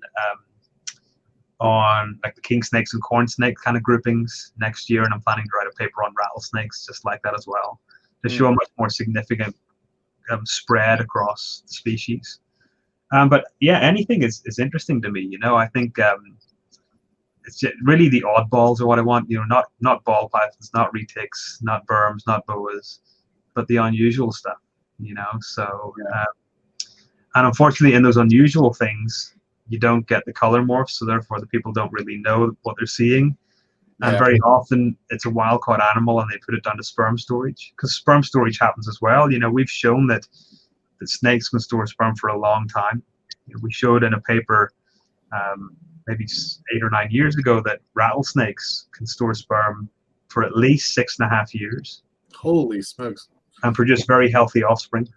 like the king snakes and corn snake kind of groupings next year, and I'm planning to write a paper on rattlesnakes just like that as well, to show a much more significant spread across species. But yeah, anything is interesting to me. I think it's just really the oddballs are what I want. Not ball pythons, not retics, not berms, not boas, but the unusual stuff. So and unfortunately, in those unusual things, you don't get the color morphs, so therefore the people don't really know what they're seeing. And very often it's a wild caught animal, and they put it down to sperm storage, because sperm storage happens as well. We've shown that snakes can store sperm for a long time. We showed in a paper maybe 8 or 9 years ago that rattlesnakes can store sperm for at least 6.5 years. Holy smokes. And produce very healthy offspring.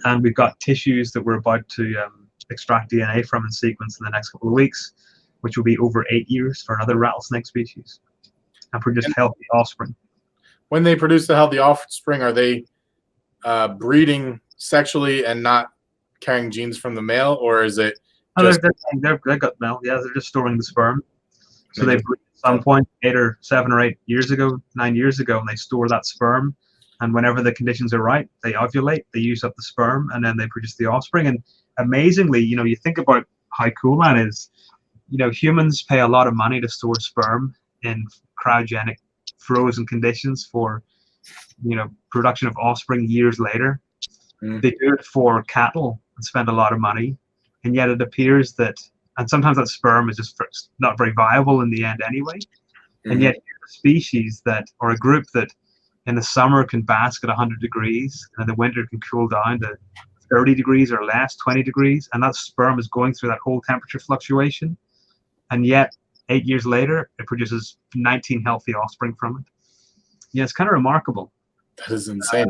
And we've got tissues that we're about to extract DNA from and sequence in the next couple of weeks, which will be over 8 years for another rattlesnake species, and produce healthy offspring. When they produce the healthy offspring, are they breeding sexually and not carrying genes from the male, or is it just... They've got male. Yeah, they're just storing the sperm. So they breed at some point 7 or 8 years ago, 9 years ago, and they store that sperm. And whenever the conditions are right, they ovulate, they use up the sperm, and then they produce the offspring. And amazingly, you think about how cool that is. Humans pay a lot of money to store sperm in cryogenic frozen conditions for, production of offspring years later. They do it for cattle and spend a lot of money. And yet it appears that, and sometimes that sperm is just not very viable in the end anyway. And yet a species that, or a group that in the summer can bask at 100 degrees, and in the winter can cool down to 30 degrees or less, 20 degrees, and that sperm is going through that whole temperature fluctuation. And yet 8 years later, it produces 19 healthy offspring from it. Yeah, it's kind of remarkable. That is insane.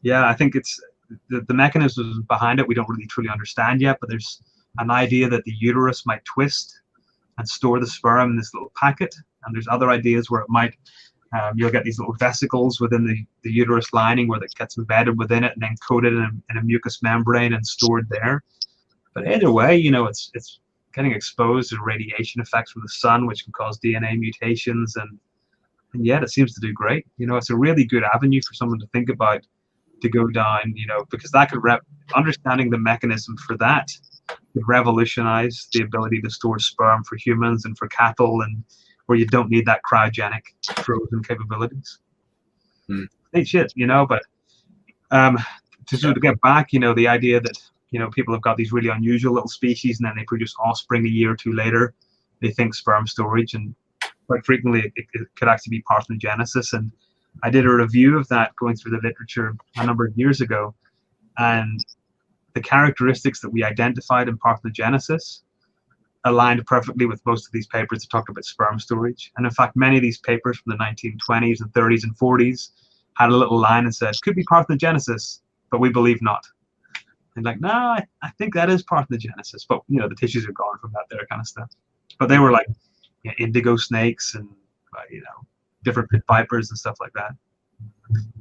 Yeah, I think it's the mechanisms behind it we don't really truly understand yet, but there's an idea that the uterus might twist and store the sperm in this little packet, and there's other ideas where it might you'll get these little vesicles within the uterus lining where it gets embedded within it and then coated in a mucous membrane and stored there. But either way, it's getting exposed to radiation effects from the sun, which can cause DNA mutations, and yet it seems to do great. It's a really good avenue for someone to think about, to go down, because that could understanding the mechanism for that could revolutionize the ability to store sperm for humans and for cattle, and where you don't need that cryogenic frozen capabilities. Hey, shit, but to sort of get back, the idea that, people have got these really unusual little species and then they produce offspring a year or two later, they think sperm storage, and quite frequently it could actually be parthenogenesis. And I did a review of that going through the literature a number of years ago, and the characteristics that we identified in parthenogenesis aligned perfectly with most of these papers that talked about sperm storage. And in fact, many of these papers from the 1920s and 30s and 40s had a little line and said, could be parthenogenesis, but we believe not. And like, no, I think that is parthenogenesis, but the tissues are gone from that there kind of stuff. But they were like indigo snakes and different pit vipers and stuff like that.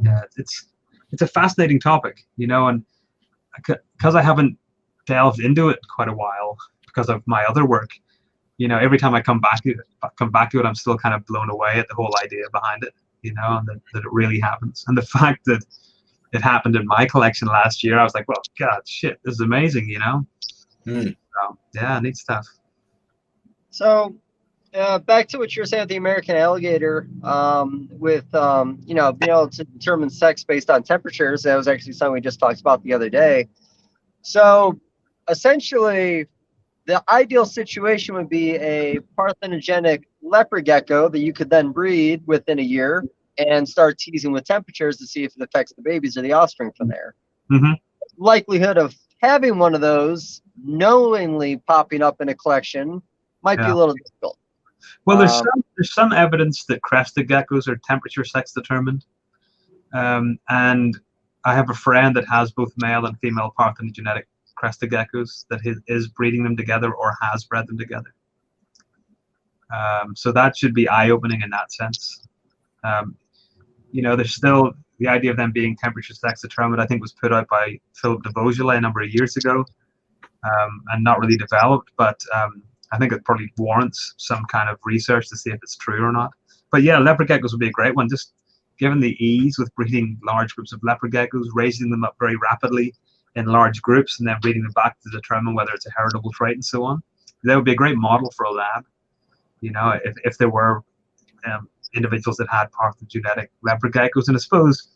Yeah, it's a fascinating topic, and because I haven't delved into it quite a while because of my other work, every time I come back to it, I'm still kind of blown away at the whole idea behind it, and that it really happens. And the fact that it happened in my collection last year, I was like, well, God, shit, this is amazing, Mm. So, yeah, neat stuff. So, back to what you were saying with the American alligator, with being able to determine sex based on temperatures. That was actually something we just talked about the other day. So, essentially, the ideal situation would be a parthenogenic leopard gecko that you could then breed within a year and start teasing with temperatures to see if it affects the babies or the offspring from there. Mm-hmm. Likelihood of having one of those knowingly popping up in a collection might be a little difficult. Well, there's some evidence that crested geckos are temperature sex determined, and I have a friend that has both male and female parthenogenic crested geckos that is breeding them together or has bred them together. So that should be eye-opening in that sense. There's still the idea of them being temperature sex determined, I think, was put out by Philip de Beaujolais a number of years ago, and not really developed, but I think it probably warrants some kind of research to see if it's true or not. But yeah, leopard geckos would be a great one, just given the ease with breeding large groups of leopard geckos, raising them up very rapidly in large groups, and then breeding them back to determine whether it's a heritable trait and so on. That would be a great model for a lab, if there were individuals that had parthenogenetic leopard geckos. And I suppose,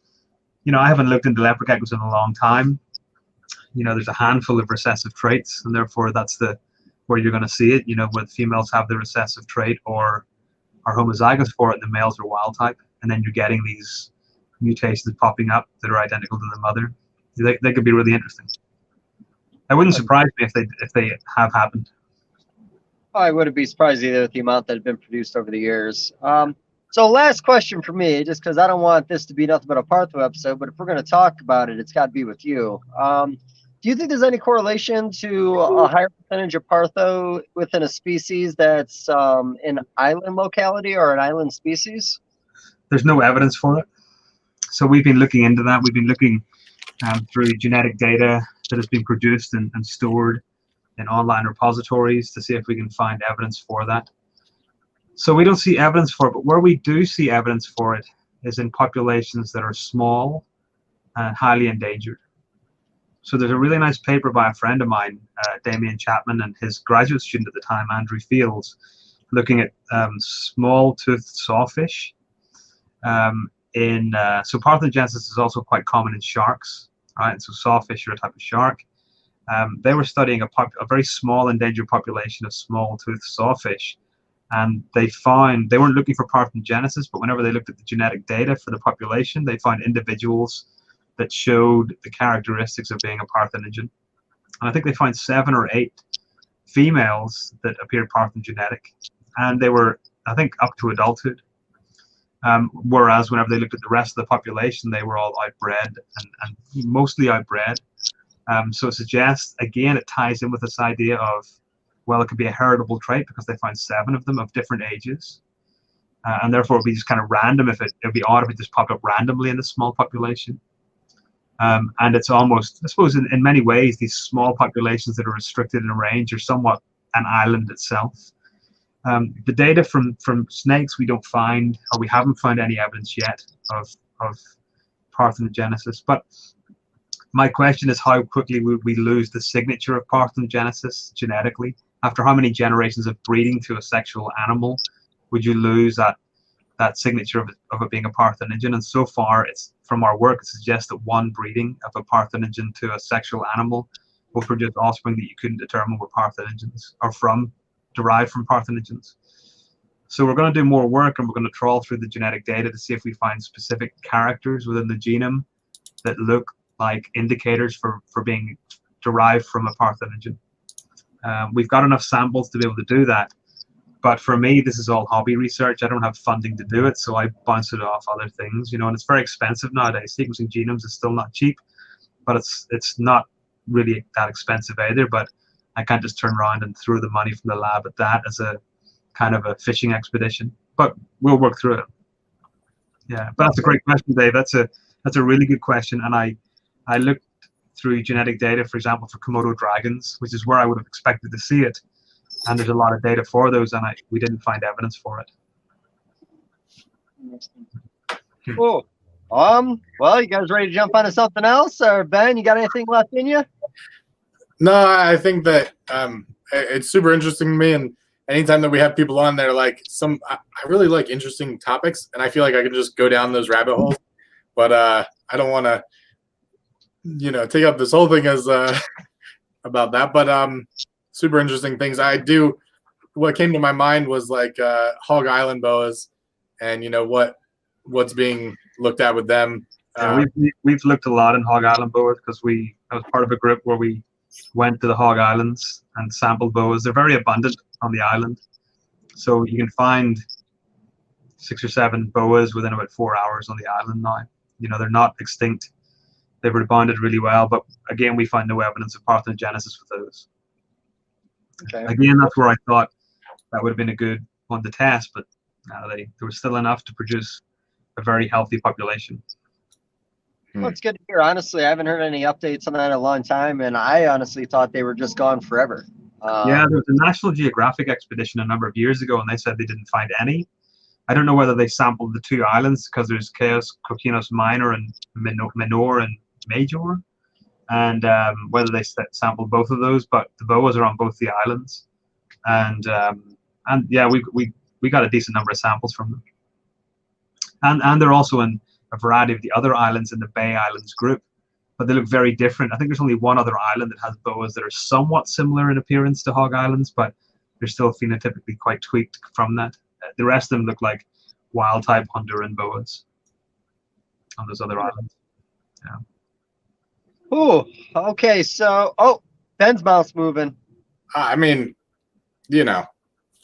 I haven't looked into leopard geckos in a long time. There's a handful of recessive traits, and therefore that's where you're going to see it, where the females have the recessive trait or are homozygous for it, and the males are wild type, and then you're getting these mutations popping up that are identical to the mother. They could be really interesting. It wouldn't surprise me if they have happened. I wouldn't be surprised either with the amount that had been produced over the years. So last question for me, just because I don't want this to be nothing but a Partho episode, but if we're going to talk about it, it's got to be with you. Do you think there's any correlation to a higher percentage of Partho within a species that's an island locality or an island species? There's no evidence for it. So we've been looking into that. We've been looking through genetic data that has been produced and stored in online repositories to see if we can find evidence for that. So we don't see evidence for it, but where we do see evidence for it is in populations that are small and highly endangered. So there's a really nice paper by a friend of mine, Damien Chapman, and his graduate student at the time, Andrew Fields, looking at small-toothed sawfish. So parthenogenesis is also quite common in sharks, right? So sawfish are a type of shark. They were studying a very small endangered population of small-toothed sawfish, and they weren't looking for parthenogenesis, but whenever they looked at the genetic data for the population, they found individuals that showed the characteristics of being a parthenogen. And I think they found 7 or 8 females that appeared parthenogenetic, and they were, I think, up to adulthood. Whereas whenever they looked at the rest of the population, they were all outbred and mostly outbred. So it suggests, again, it ties in with this idea of, well, it could be a heritable trait because they found 7 of them of different ages. And therefore, it would be just kind of random it would be odd if it just popped up randomly in a small population. And it's almost, I suppose, in many ways, these small populations that are restricted in range are somewhat an island itself. The data from snakes we don't find, or we haven't found any evidence yet of parthenogenesis. But my question is, how quickly would we lose the signature of parthenogenesis genetically? After how many generations of breeding to a sexual animal would you lose that signature of it being a parthenogen? And so far, it's from our work, it suggests that one breeding of a parthenogen to a sexual animal will produce offspring that you couldn't determine were parthenogens or derived from parthenogens. So we're going to do more work, and we're going to trawl through the genetic data to see if we find specific characters within the genome that look like indicators for being derived from a parthenogen. We've got enough samples to be able to do that. But for me, this is all hobby research. I don't have funding to do it, so I bounce it off other things, and it's very expensive nowadays. Sequencing genomes is still not cheap, but it's not really that expensive either. But I can't just turn around and throw the money from the lab at that as a kind of a fishing expedition. But we'll work through it. Yeah, but that's a great question, Dave. That's a really good question, and I looked through genetic data, for example, for Komodo dragons, which is where I would have expected to see it. And there's a lot of data for those, and we didn't find evidence for it. Cool. Well, you guys ready to jump onto something else? Or Ben, you got anything left in you? No, I think that it's super interesting to me, and anytime that we have people on there, like I really like interesting topics, and I feel like I can just go down those rabbit holes. But I don't want to, take up this whole thing as about that. But super interesting things. What came to my mind was like Hog Island Boas, and what's being looked at with them. Yeah, we've looked a lot in Hog Island Boa because I was part of a group where we went to the Hog Islands and sampled boas. They're very abundant on the island, so you can find 6 or 7 boas within about 4 hours on the island now. They're not extinct. They've rebounded really well, but again, we find no evidence of parthenogenesis with those. Okay. Again, that's where I thought that would have been a good one to test, but there was still enough to produce a very healthy population. Well, it's good to hear. Honestly, I haven't heard any updates on that in a long time, and I honestly thought they were just gone forever. Yeah, there was a National Geographic expedition a number of years ago, and they said they didn't find any. I don't know whether they sampled the 2 islands, because there's Chaos Coquinos Minor and Minor and Major, and whether they sampled both of those, but the boas are on both the islands, and yeah, we got a decent number of samples from them, and they're also in a variety of the other islands in the Bay Islands group, but they look very different. I think there's only one other island that has boas that are somewhat similar in appearance to Hog Islands, but they're still phenotypically quite tweaked from that. The rest of them look like wild type Honduran boas on those other islands. Yeah. Oh, okay. So, Ben's mouth's moving. I mean, I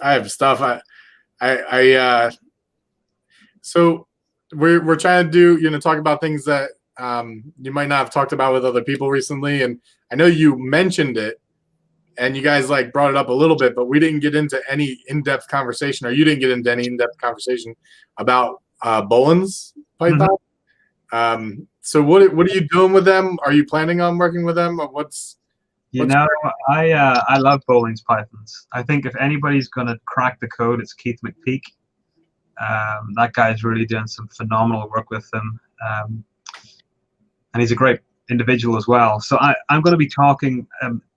have stuff. So we're trying to do, talk about things that you might not have talked about with other people recently. And I know you mentioned it, and you guys like brought it up a little bit, but we didn't get into any in-depth conversation, or you didn't get into any in-depth conversation about Boelen's python. Mm-hmm. So what are you doing with them? Are you planning on working with them? Or I love Boelen's pythons. I think if anybody's going to crack the code, it's Keith McPeak. That guy's really doing some phenomenal work with them. And he's a great individual as well. So I'm going to be talking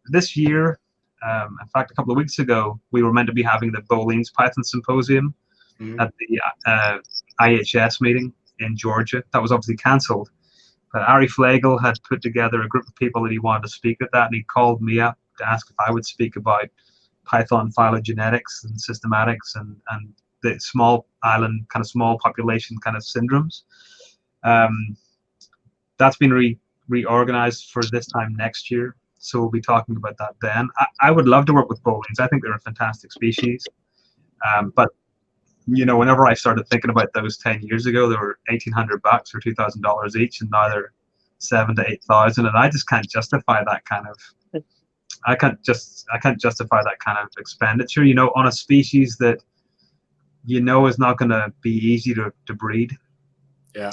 this year. In fact, a couple of weeks ago, we were meant to be having the Boelen's Python Symposium at the IHS meeting in Georgia. That was obviously cancelled. But Ari Flegel had put together a group of people that he wanted to speak at that, and he called me up to ask if I would speak about Python phylogenetics and systematics and the small island, kind of small population kind of syndromes. That's been reorganized for this time next year. So we'll be talking about that then. I would love to work with Boelen's. I think they're a fantastic species. But, whenever I started thinking about those 10 years ago, they were $1,800 or $2,000 each, and now they're $7,000 to $8,000. And I just can't justify that kind of, I can't justify that kind of expenditure, on a species that, is not going to be easy to breed. Yeah.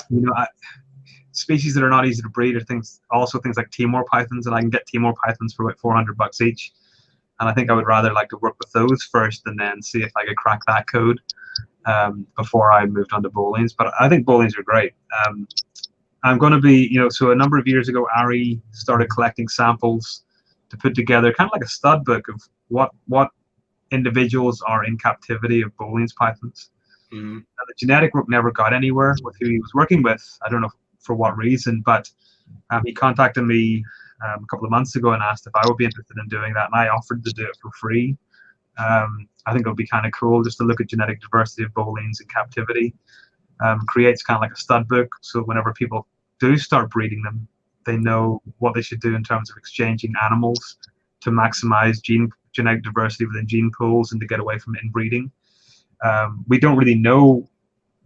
Species that are not easy to breed are things like Timor pythons, and I can get Timor pythons for about $400 each. And I think I would rather like to work with those first and then see if I could crack that code before I moved on to Boelen's. But I think Boelen's are great. I'm going to be, so a number of years ago, Ari started collecting samples to put together kind of like a stud book of what individuals are in captivity of Boelen's pythons. Mm-hmm. Now, the genetic work never got anywhere with who he was working with. I don't know for what reason, but he contacted me a couple of months ago and asked if I would be interested in doing that, and I offered to do it for free. I think it would be kind of cool just to look at genetic diversity of Boelen's in captivity. Creates kind of like a stud book, so whenever people do start breeding them, they know what they should do in terms of exchanging animals to maximize genetic diversity within gene pools and to get away from inbreeding. We don't really know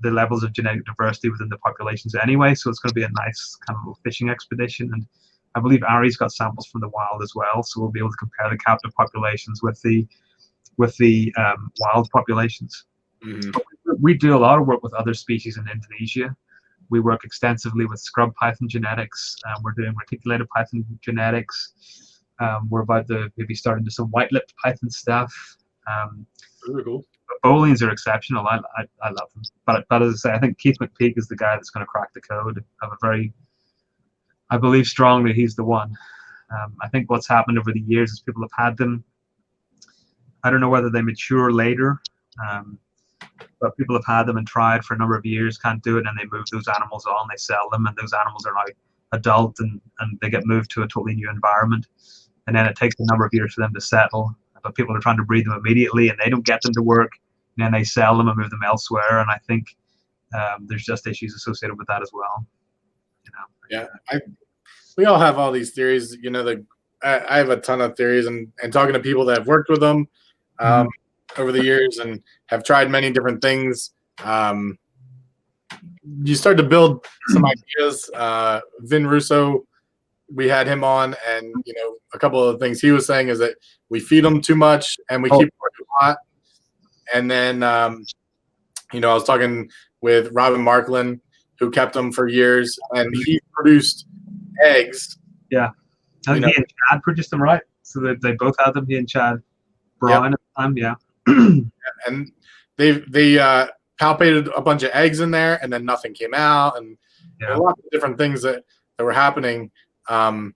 the levels of genetic diversity within the populations anyway, so it's going to be a nice kind of little fishing expedition. And I believe Ari's got samples from the wild as well, so we'll be able to compare the captive populations with the wild populations. Mm-hmm. We do a lot of work with other species in Indonesia, We work extensively with scrub python genetics. We're doing reticulated python genetics. We're about to maybe start into some white-lipped python stuff. Really cool. Bowlings are exceptional. I love them. But as I say, I think Keith McPeak is the guy that's going to crack the code. I believe strongly he's the one. I think what's happened over the years is people have had them. I don't know whether they mature later, but people have had them and tried for a number of years, can't do it, and they move those animals on, they sell them, and those animals are now adult and they get moved to a totally new environment. And then it takes a number of years for them to settle. But people are trying to breed them immediately, and they don't get them to work. And then they sell them and move them elsewhere. And I think there's just issues associated with that as well. Yeah, we all have all these theories. I have a ton of theories, and talking to people that have worked with them over the years and have tried many different things, you start to build some ideas. Vin Russo, we had him on, and a couple of the things he was saying is that we feed them too much and we keep them too hot. And then I was talking with Robin Markland, who kept them for years, and he produced eggs. Yeah, I think he and Chad produced them, right? So that they both had them. He and Chad Brown at the time. Yeah. And they palpated a bunch of eggs in there, and then nothing came out, and a lot of different things that were happening. And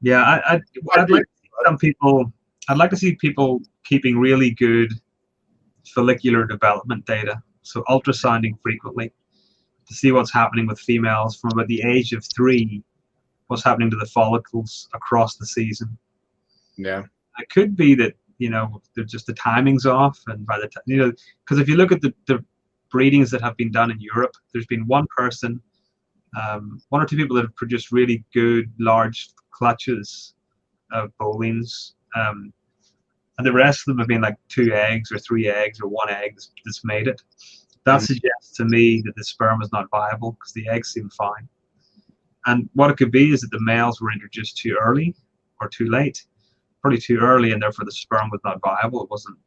yeah, I'd like to see some people. I'd like to see people keeping really good follicular development data, so ultrasounding frequently to see what's happening with females from about the age of 3, what's happening to the follicles across the season. Yeah, it could be that they're just the timing's off, and by the time because if you look at the breedings that have been done in Europe, there's been one person. 1 or 2 people that have produced really good large clutches of bowlings, and the rest of them have been like 2 eggs or 3 eggs or 1 egg that's made it. That suggests to me that the sperm is not viable because the eggs seem fine. And what it could be is that the males were introduced too early or too late, probably too early, and therefore the sperm was not viable. It wasn't,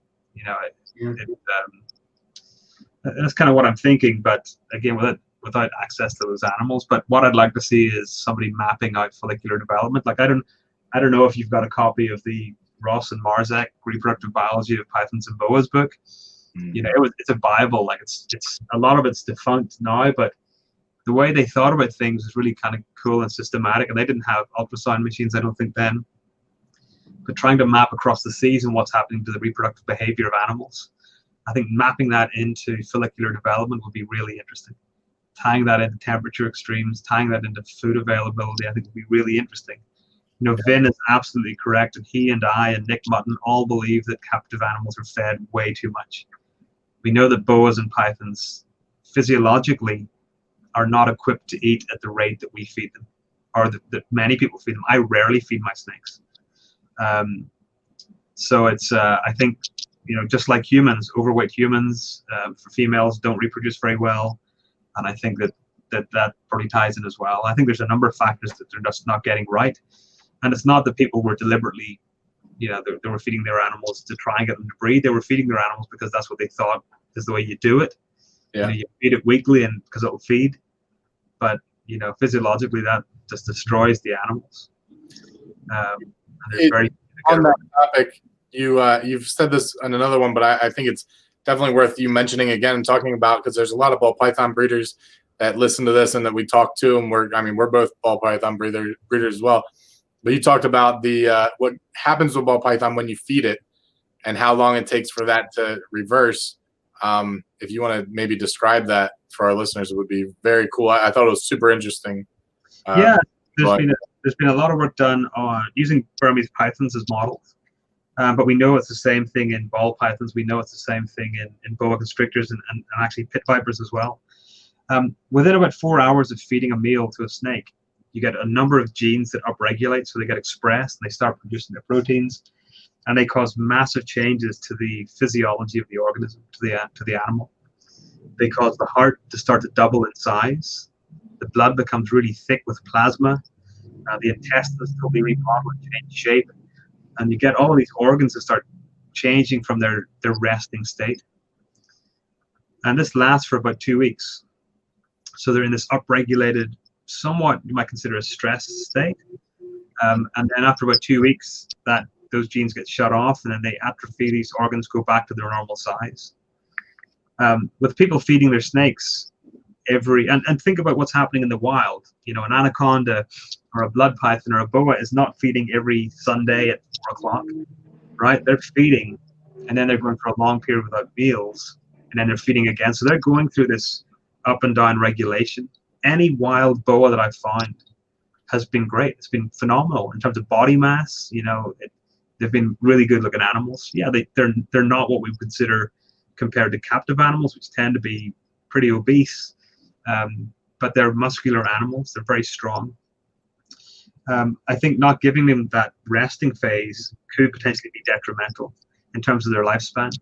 that's kind of what I'm thinking. But again, without access to those animals. But what I'd like to see is somebody mapping out follicular development. Like I don't know if you've got a copy of the Ross and Marzek Reproductive Biology of Pythons and Boas book. It's a Bible. Like it's a lot of it's defunct now, but the way they thought about things is really kind of cool and systematic. And they didn't have ultrasound machines, I don't think, then. But trying to map across the season what's happening to the reproductive behavior of animals, I think mapping that into follicular development would be really interesting. Tying that into temperature extremes, tying that into food availability, I think would be really interesting. Vin is absolutely correct, and he and I and Nick Mutton all believe that captive animals are fed way too much. We know that boas and pythons physiologically are not equipped to eat at the rate that we feed them, or that many people feed them. I rarely feed my snakes. So it's, I think, just like humans, overweight humans for females don't reproduce very well. And I think that probably ties in as well. I think there's a number of factors that they're just not getting right. And it's not that people were deliberately, they were feeding their animals to try and get them to breed. They were feeding their animals because that's what they thought is the way you do it. Yeah. You feed it weekly and because it'll feed. But, physiologically, that just destroys the animals. On that topic, you've said this on another one, but I think it's definitely worth you mentioning again and talking about, because there's a lot of ball python breeders that listen to this and that we talk to, and we're both ball python breeders as well. But you talked about the what happens with ball python when you feed it and how long it takes for that to reverse. If you want to maybe describe that for our listeners, it would be very cool. I thought it was super interesting. There's been a lot of work done on using Burmese pythons as models. But we know it's the same thing in ball pythons. We know it's the same thing in boa constrictors and actually pit vipers as well. Within about 4 hours of feeding a meal to a snake, you get a number of genes that upregulate, so they get expressed and they start producing their proteins, and they cause massive changes to the physiology of the organism, to the animal. They cause the heart to start to double in size. The blood becomes really thick with plasma. The intestines totally remodel and change shape. And you get all of these organs that start changing from their resting state. And this lasts for about 2 weeks. So they're in this upregulated, somewhat you might consider a stressed state. And then after about 2 weeks, those genes get shut off, and then they atrophy. These organs go back to their normal size. With people feeding their snakes and think about what's happening in the wild. You know, an anaconda or a blood python or a boa is not feeding every Sunday at 4 o'clock, right? They're feeding, and then they're going for a long period without meals, and then they're feeding again. So they're going through this up and down regulation. Any wild boa that I've found has been great. It's been phenomenal in terms of body mass. You know, they've been really good looking animals. Yeah, they're not what we would consider compared to captive animals, which tend to be pretty obese. But they're muscular animals. They're very strong. I think not giving them that resting phase could potentially be detrimental in terms of their lifespan.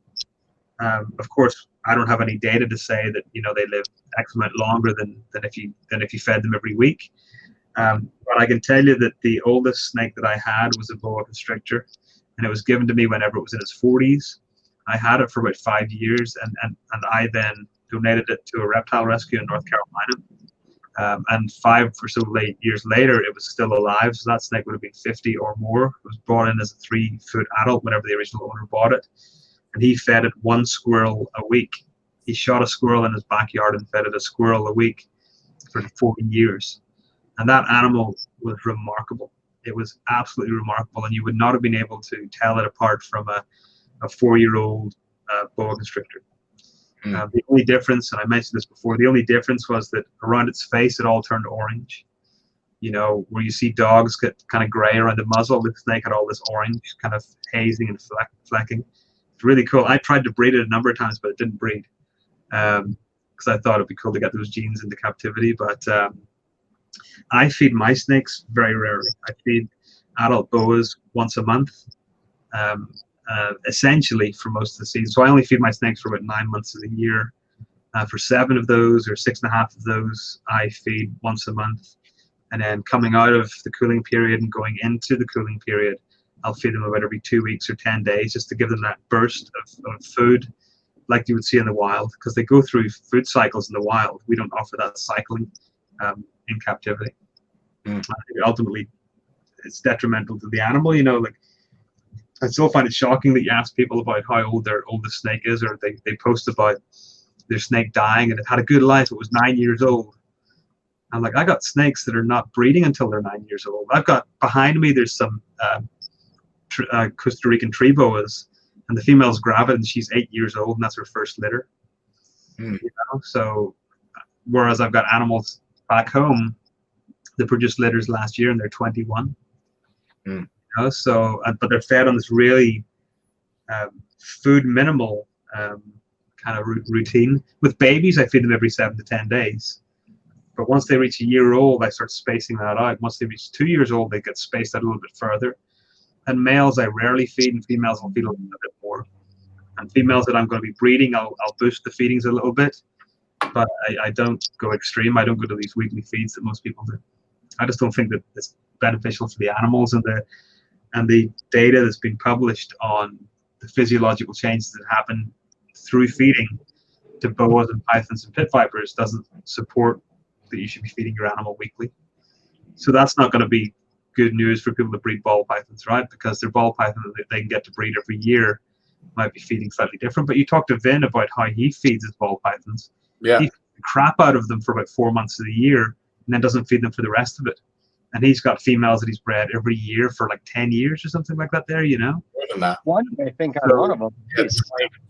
Of course, I don't have any data to say that, you know, they live X amount longer than if you fed them every week. But I can tell you that the oldest snake that I had was a boa constrictor, and it was given to me whenever it was in its 40s. I had it for about 5 years, and I then donated it to a reptile rescue in North Carolina. And 5 or so years later, it was still alive. So that snake would have been 50 or more. It was brought in as a 3-foot adult whenever the original owner bought it. And he fed it 1 squirrel a week. He shot a squirrel in his backyard and fed it a squirrel a week for 40 years. And that animal was remarkable. It was absolutely remarkable. And you would not have been able to tell it apart from a 4-year-old boa constrictor. The only difference, and I mentioned this before, the only difference was that around its face, it all turned orange. You know, where you see dogs get kind of gray around the muzzle, the snake had all this orange kind of hazing and flecking. It's really cool. I tried to breed it a number of times, but it didn't breed because I thought it'd be cool to get those genes into captivity. But I feed my snakes very rarely. I feed adult boas once a month. Essentially for most of the season. So I only feed my snakes for about 9 months of the year. For 7 of those or 6.5 of those, I feed once a month. And then coming out of the cooling period and going into the cooling period, I'll feed them about every 2 weeks or 10 days just to give them that burst of food like you would see in the wild, because they go through food cycles in the wild. We don't offer that cycling in captivity. Ultimately, it's detrimental to the animal. You know, like, I still find it shocking that you ask people about how old their oldest snake is, or they post about their snake dying and it had a good life. It was 9 years old. I'm like, I got snakes that are not breeding until they're 9 years old. I've got behind me, there's some Costa Rican tree boas, and the female's gravid and she's 8 years old, and that's her first litter. You know? So, whereas I've got animals back home that produced litters last year and they're 21. You know? So, but they're fed on this really food minimal kind of routine. With babies, I feed them every 7 to 10 days. But once they reach a year old, I start spacing that out. Once they reach 2 years old, they get spaced out a little bit further. And males I rarely feed, and females I'll feed a little bit more. And females that I'm going to be breeding, I'll boost the feedings a little bit. But I don't go extreme. I don't go to these weekly feeds that most people do. I just don't think that it's beneficial for the animals, and the data that's been published on the physiological changes that happen through feeding to boas and pythons and pit vipers doesn't support that you should be feeding your animal weekly. So that's not going to be good news for people that breed ball pythons, right? Because their ball python that they can get to breed every year might be feeding slightly different. But you talked to Vin about how he feeds his ball pythons. Yeah. He feeds the crap out of them for about 4 months of the year and then doesn't feed them for the rest of it. And he's got females that he's bred every year for like 10 years or something like that there, you know? More than that. One, I think, on one of them. Yeah,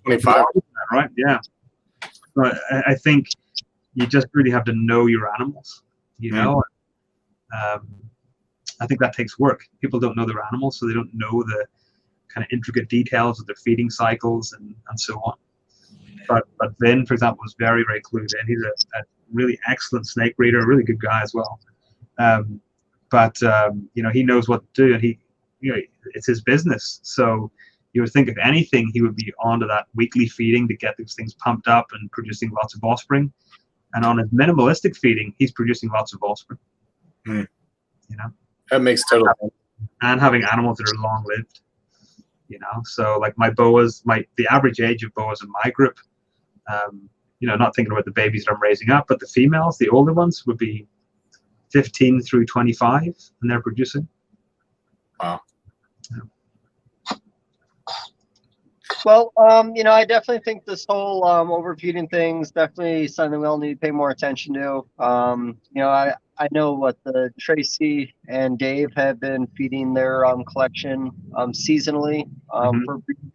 25. Right, yeah. But I think you just really have to know your animals, you know? I think that takes work. People don't know their animals, so they don't know the kind of intricate details of their feeding cycles and so on. But Vin, for example, was very, very clued in. He's a really excellent snake breeder, a really good guy as well. But you know, he knows what to do, and it's his business. So you would think, if anything, he would be onto that weekly feeding to get these things pumped up and producing lots of offspring. And on his minimalistic feeding, he's producing lots of offspring. You know, that makes total sense. And having animals that are long lived. You know, so like my boas, the average age of boas in my group, not thinking about the babies that I'm raising up, but the females, the older ones, would be 15 through 25, and they're producing. Wow. Yeah. Well, I definitely think this whole overfeeding thing's definitely something we'll need to pay more attention to. I know what the Tracy and Dave have been feeding their collection seasonally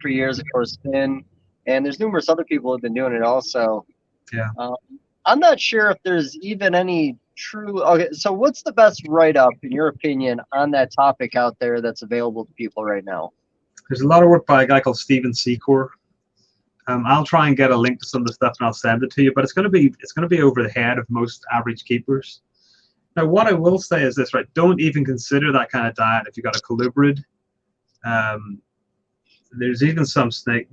for years, of course, Finn, and there's numerous other people who have been doing it also. Yeah. I'm not sure if there's even any true. Okay, so what's the best write-up, in your opinion, on that topic out there that's available to people right now? There's a lot of work by a guy called Stephen Secor. I'll try and get a link to some of the stuff and I'll send it to you, but it's going to be over the head of most average keepers. Now, what I will say is this, right? Don't even consider that kind of diet if you've got a colubrid. There's even some snake,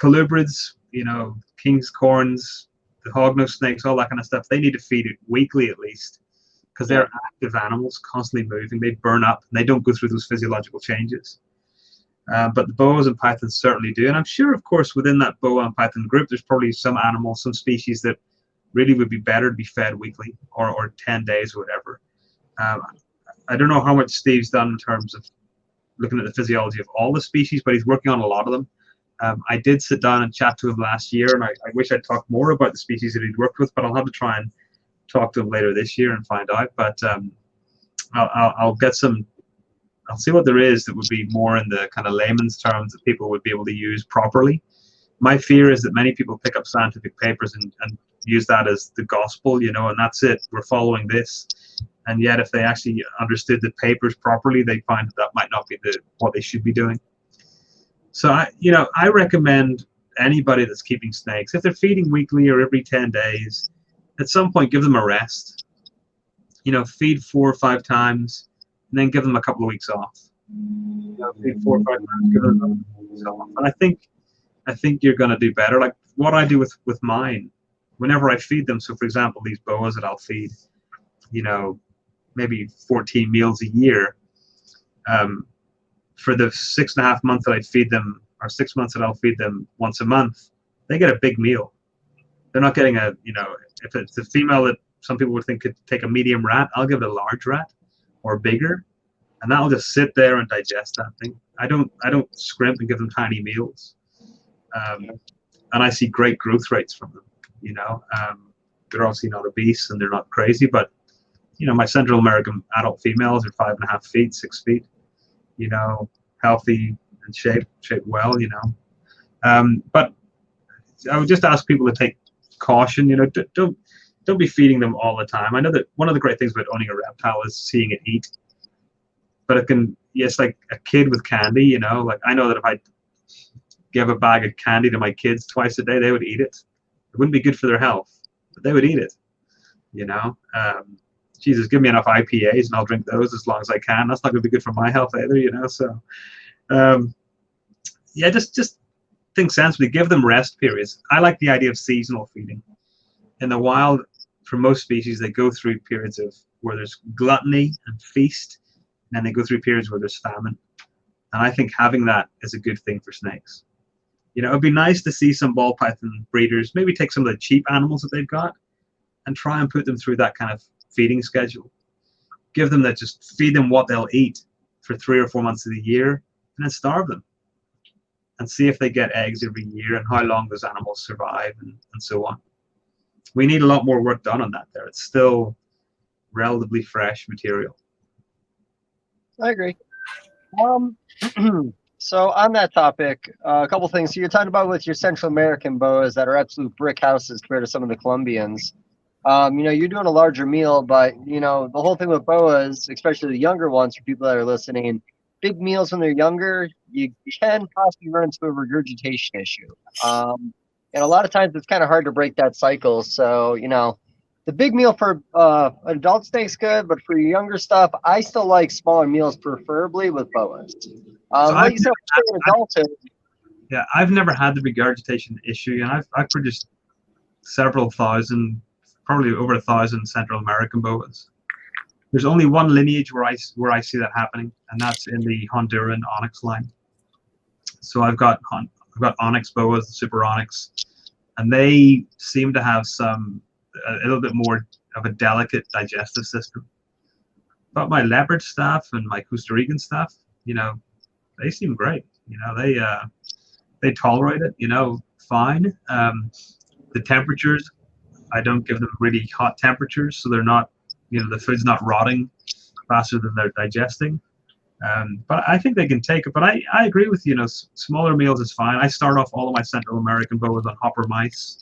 colubrids, king's corns, the hognose snakes, all that kind of stuff. They need to feed it weekly at least, because they're active animals, constantly moving. They burn up and they don't go through those physiological changes. But the boas and pythons certainly do. And I'm sure, of course, within that boa and python group, there's probably some animals, some species that really would be better to be fed weekly or 10 days or whatever. I don't know how much Steve's done in terms of looking at the physiology of all the species, but he's working on a lot of them. I did sit down and chat to him last year, and I wish I'd talked more about the species that he'd worked with, but I'll have to try and talk to him later this year and find out. But I'll get some. I'll see what there is that would be more in the kind of layman's terms that people would be able to use properly. My fear is that many people pick up scientific papers and use that as the gospel, and that's it. We're following this. And yet, if they actually understood the papers properly, they find that might not be what they should be doing. So, I recommend anybody that's keeping snakes, if they're feeding weekly or every 10 days, at some point, give them a rest. Feed 4 or 5 times, and then give them a couple of weeks off. Feed 4 or 5 times, give them a couple of weeks off. And I think you're going to do better. Like what I do with mine, whenever I feed them. So, for example, these boas that I'll feed, maybe 14 meals a year. For the 6.5 months that I feed them, or 6 months that I'll feed them once a month, they get a big meal. They're not getting if it's a female that some people would think could take a medium rat, I'll give it a large rat or bigger, and that'll just sit there and digest that thing. I don't scrimp and give them tiny meals. And I see great growth rates from them. They're obviously not obese and they're not crazy, but my Central American adult females are 5.5 feet, 6 feet, healthy and shaped well, but I would just ask people to take caution. Don't be feeding them all the time. I know that one of the great things about owning a reptile is seeing it eat, but it's like a kid with candy. Like I know that if I give a bag of candy to my kids twice a day, they would eat it. It wouldn't be good for their health, but they would eat it. Jesus, give me enough IPAs and I'll drink those as long as I can. That's not going to be good for my health either, So, just think sensibly. Give them rest periods. I like the idea of seasonal feeding. In the wild, for most species, they go through periods where there's gluttony and feast, and then they go through periods where there's famine. And I think having that is a good thing for snakes. It'd be nice to see some ball python breeders maybe take some of the cheap animals that they've got and try and put them through that kind of feeding schedule. Give them that, just feed them what they'll eat for 3 or 4 months of the year, and then starve them and see if they get eggs every year and how long those animals survive and so on. We need a lot more work done on that there. It's still relatively fresh material. I agree. So on that topic, a couple things. So you're talking about with your Central American boas that are absolute brick houses compared to some of the Colombians. You're doing a larger meal, but the whole thing with boas, especially the younger ones, for people that are listening, big meals when they're younger, you can possibly run into a regurgitation issue. And a lot of times it's kind of hard to break that cycle. So, the big meal for adult snake's good, but for your younger stuff, I still like smaller meals, preferably with boas. Like you said, adulthood. Yeah, I've never had the regurgitation issue, and I've produced several thousand, probably over 1,000 Central American boas. There's only one lineage where I see that happening, and that's in the Honduran onyx line. So I've got onyx boas, super onyx, and they seem to have a little bit more of a delicate digestive system. But my leopard staff and my Costa Rican staff, they seem great. They tolerate it, fine. The temperatures, I don't give them really hot temperatures, so they're not, the food's not rotting faster than they're digesting. But I think they can take it. But I agree with you. Smaller meals is fine. I start off all of my Central American boas on hopper mice,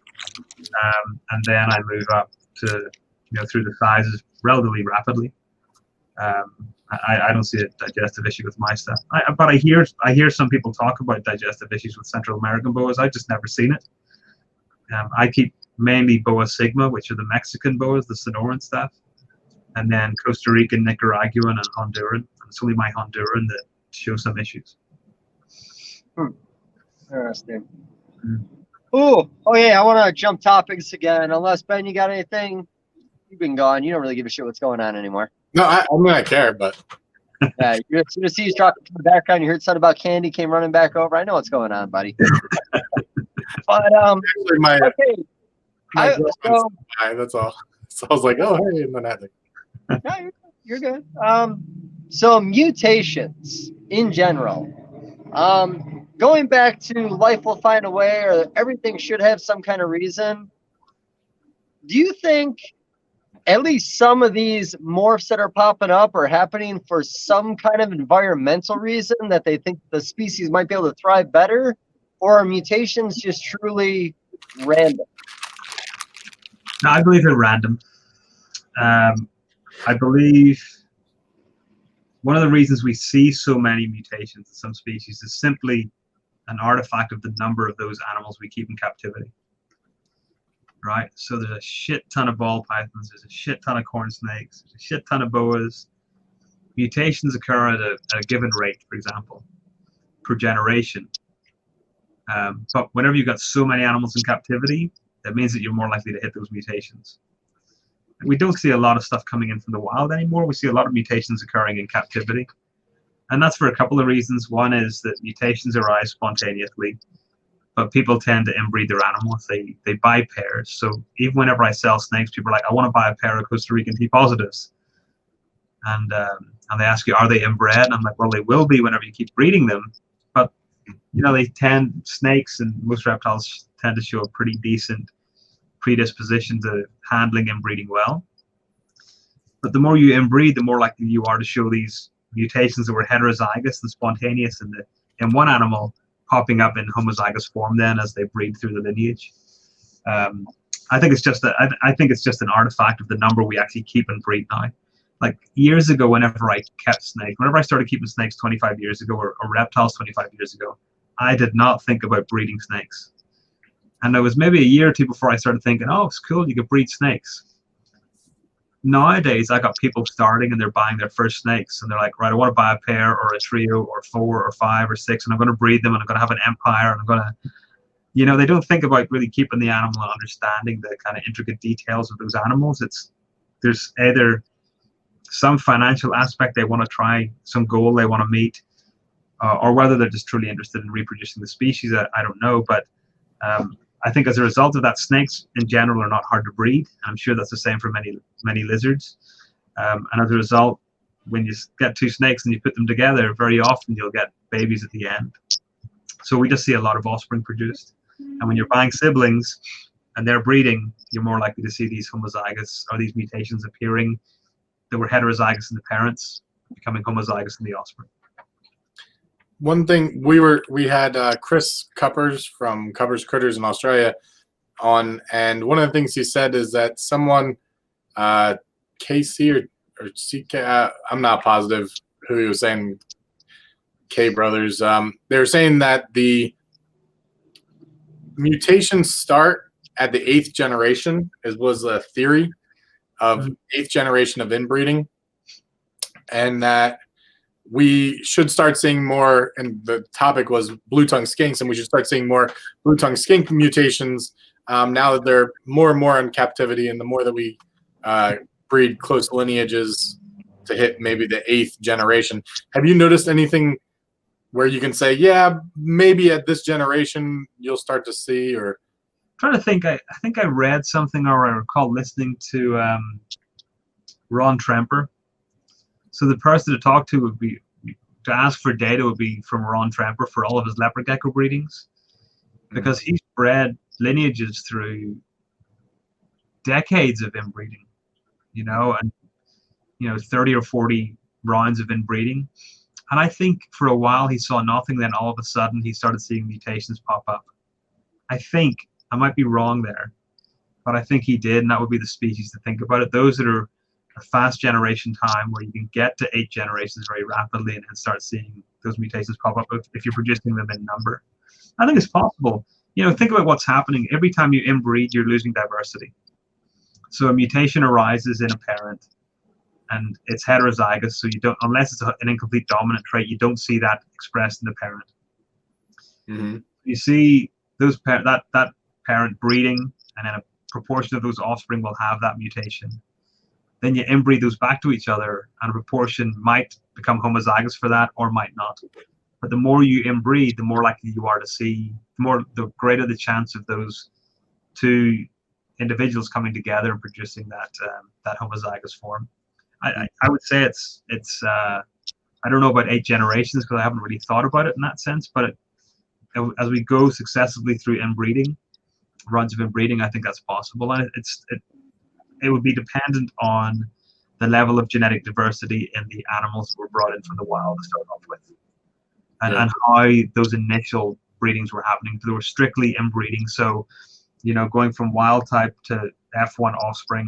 and then I move up to through the sizes relatively rapidly. I don't see a digestive issue with my stuff. But I hear some people talk about digestive issues with Central American boas. I've just never seen it. I keep mainly Boa Sigma, which are the Mexican boas, the Sonoran stuff, and then Costa Rican, Nicaraguan, and Honduran. It's only my Honduran that shows some issues. Interesting. Oh yeah, I want to jump topics again. Unless Ben, you got anything? You've been gone. You don't really give a shit what's going on anymore. No, I care, but yeah, as soon as he's talking to the background, you heard something about Candy, came running back over. I know what's going on, buddy. But actually, okay. That's all. So I was like, oh hey, and then I had to. No, you're good. So mutations in general. Going back to life will find a way, or everything should have some kind of reason. Do you think at least some of these morphs that are popping up are happening for some kind of environmental reason, that they think the species might be able to thrive better, or are mutations just truly random? No, I believe they're random. I believe one of the reasons we see so many mutations in some species is simply an artifact of the number of those animals we keep in captivity. Right? So there's a shit ton of ball pythons, there's a shit ton of corn snakes, there's a shit ton of boas. Mutations occur at a given rate, for example, per generation. But whenever you've got so many animals in captivity, that means that you're more likely to hit those mutations. We don't see a lot of stuff coming in from the wild anymore. We see a lot of mutations occurring in captivity. And that's for a couple of reasons. One is that mutations arise spontaneously, but people tend to inbreed their animals. They buy pairs. So even whenever I sell snakes, people are like, I want to buy a pair of Costa Rican T positives. And they ask you, are they inbred? And I'm like, well, they will be whenever you keep breeding them. But, snakes and most reptiles tend to show a pretty decent predisposition to handling and breeding well. But the more you inbreed, the more likely you are to show these mutations that were heterozygous and spontaneous in one animal popping up in homozygous form then as they breed through the lineage. I think it's just an artifact of the number we actually keep and breed now. Like years ago, whenever I started keeping snakes 25 years ago or reptiles 25 years ago, I did not think about breeding snakes. And it was maybe a year or two before I started thinking, oh, it's cool, you could breed snakes. Nowadays, I got people starting and they're buying their first snakes. And they're like, right, I want to buy a pair or a trio or 4 or 5 or 6, and I'm going to breed them and I'm going to have an empire. And I'm going to, they don't think about really keeping the animal and understanding the kind of intricate details of those animals. There's either some financial aspect they want to try, some goal they want to meet, or whether they're just truly interested in reproducing the species. I don't know. But I think as a result of that, snakes in general are not hard to breed. I'm sure that's the same for many lizards. And as a result, when you get 2 snakes and you put them together, very often you'll get babies at the end. So we just see a lot of offspring produced. And when you're buying siblings and they're breeding, you're more likely to see these homozygous or these mutations appearing that were heterozygous in the parents, becoming homozygous in the offspring. One thing we had Chris Cuppers from Cuppers Critters in Australia on, and one of the things he said is that someone, KC or CK, I'm not positive who he was saying, K brothers, they were saying that the mutations start at the 8th generation, was a theory of 8th generation of inbreeding, and that we should start seeing more, and the topic was blue-tongued skinks, and we should start seeing more blue-tongued skink mutations now that they're more and more in captivity, and the more that we breed close lineages to hit maybe the 8th generation. Have you noticed anything where you can say, yeah, maybe at this generation you'll start to see, or trying to think. I think I read something, or I recall listening to Ron Tremper. So the person to talk to would be to ask for data would be from Ron Tremper for all of his leopard gecko breedings, because he's bred lineages through decades of inbreeding, and 30 or 40 rounds of inbreeding. And I think for a while he saw nothing, then all of a sudden he started seeing mutations pop up. I think, I might be wrong there, but I think he did, and that would be the species to think about it. Those that are a fast generation time, where you can get to 8 generations very rapidly and start seeing those mutations pop up if you're producing them in number. I think it's possible. Think about what's happening. Every time you inbreed, you're losing diversity. So a mutation arises in a parent, and it's heterozygous, so you don't, unless it's an incomplete dominant trait, you don't see that expressed in the parent. Mm-hmm. You see that parent breeding, and then a proportion of those offspring will have that mutation. Then you inbreed those back to each other, and a proportion might become homozygous for that or might not. But the more you inbreed, the more likely you are to see, the greater the chance of those two individuals coming together and producing that homozygous form. I would say it's I don't know about 8 generations, because I haven't really thought about it in that sense, but as we go successively through inbreeding, runs of inbreeding, I think that's possible, and it would be dependent on the level of genetic diversity in the animals that were brought in from the wild to start off with, and how those initial breedings were happening. They were strictly inbreeding, so going from wild type to F1 offspring,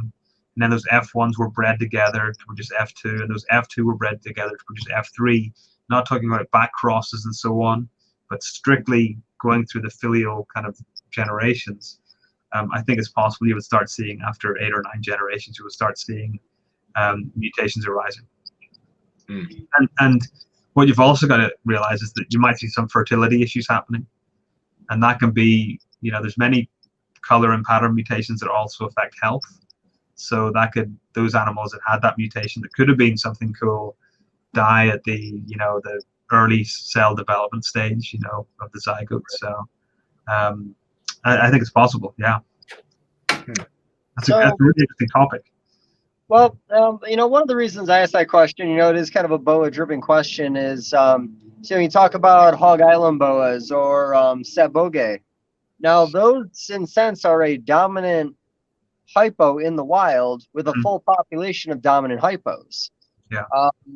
and then those F1s were bred together to produce F2, and those F2 were bred together to produce F3. Not talking about back crosses and so on, but strictly going through the filial kind of generations. I think it's possible you would start seeing, after 8 or 9 generations, you would start seeing mutations arising. And what you've also got to realize is that you might see some fertility issues happening, and that can be, there's many color and pattern mutations that also affect health. So those animals that had that mutation that could have been something cool die at the the early cell development stage of the zygote. So I think it's possible. Yeah. That's a really interesting topic. Well, one of the reasons I asked that question, it is kind of a boa-driven question, is so you talk about Hog Island Boas or Saboge. Now, those, in a sense, are a dominant hypo in the wild with a full population of dominant hypos. Yeah.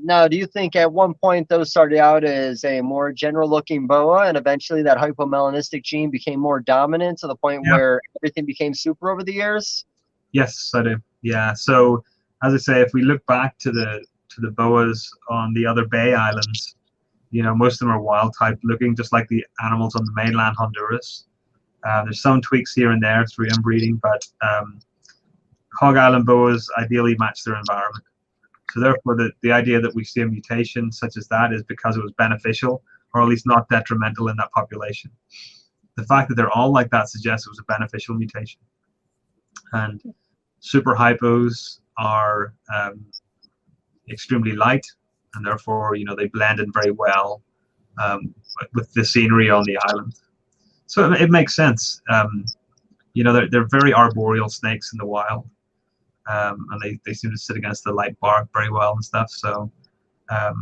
Now, do you think at one point those started out as a more general-looking boa, and eventually that hypomelanistic gene became more dominant to the point where everything became super over the years? Yes, I do. Yeah. So, as I say, if we look back to the boas on the other Bay Islands, most of them are wild type looking, just like the animals on the mainland Honduras. There's some tweaks here and there through inbreeding, but Hog Island Boas ideally match their environment. So therefore, the idea that we see a mutation such as that is because it was beneficial, or at least not detrimental in that population. The fact that they're all like that suggests it was a beneficial mutation. And super hypos are extremely light, and therefore, they blend in very well with the scenery on the island. So it makes sense. They're very arboreal snakes in the wild. And they seem to sit against the light bark very well and stuff. So, I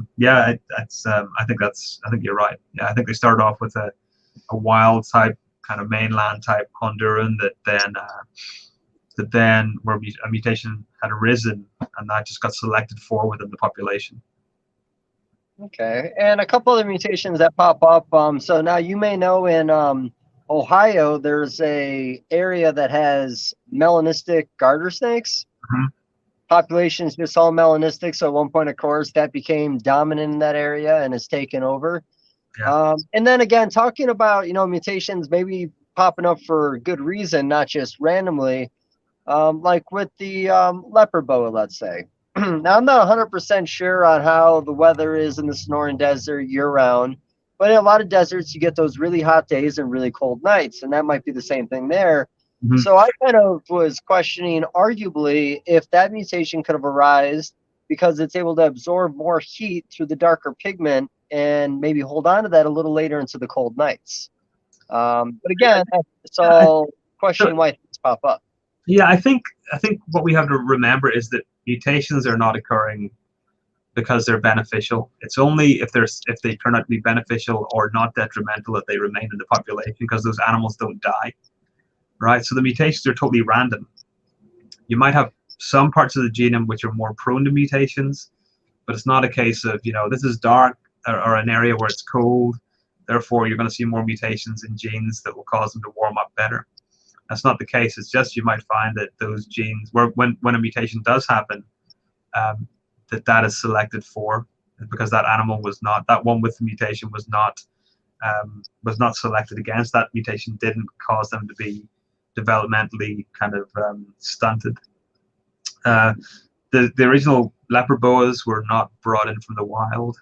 think you're right. Yeah, I think they started off with a wild type, kind of mainland type Honduran that then where a mutation had arisen, and that just got selected for within the population. Okay, and a couple other mutations that pop up. So now you may know in Ohio, there's a area that has melanistic garter snakes. Population's just all melanistic, so at one point, of course, that became dominant in that area and has taken over. And then again, talking about mutations maybe popping up for good reason, not just randomly, like with the leopard boa, let's say. Now, I'm not 100% sure on how the weather is in the Sonoran Desert year-round, but in a lot of deserts, you get those really hot days and really cold nights, and that might be the same thing there. So I kind of was questioning, arguably, if that mutation could have arisen because it's able to absorb more heat through the darker pigment and maybe hold on to that a little later into the cold nights. But again, it's all question why things pop up. Yeah, I think what we have to remember is that mutations are not occurring because they're beneficial. It's only if they turn out to be beneficial or not detrimental that they remain in the population, because those animals don't die, right? So the mutations are totally random. You might have some parts of the genome which are more prone to mutations, but it's not a case of, this is dark or an area where it's cold, therefore you're going to see more mutations in genes that will cause them to warm up better. That's not the case. It's just you might find that those genes, when a mutation does happen, that is selected for, because that animal was not, that one with the mutation was not selected against. That mutation didn't cause them to be developmentally kind of stunted. The original leopard boas were not brought in from the wild.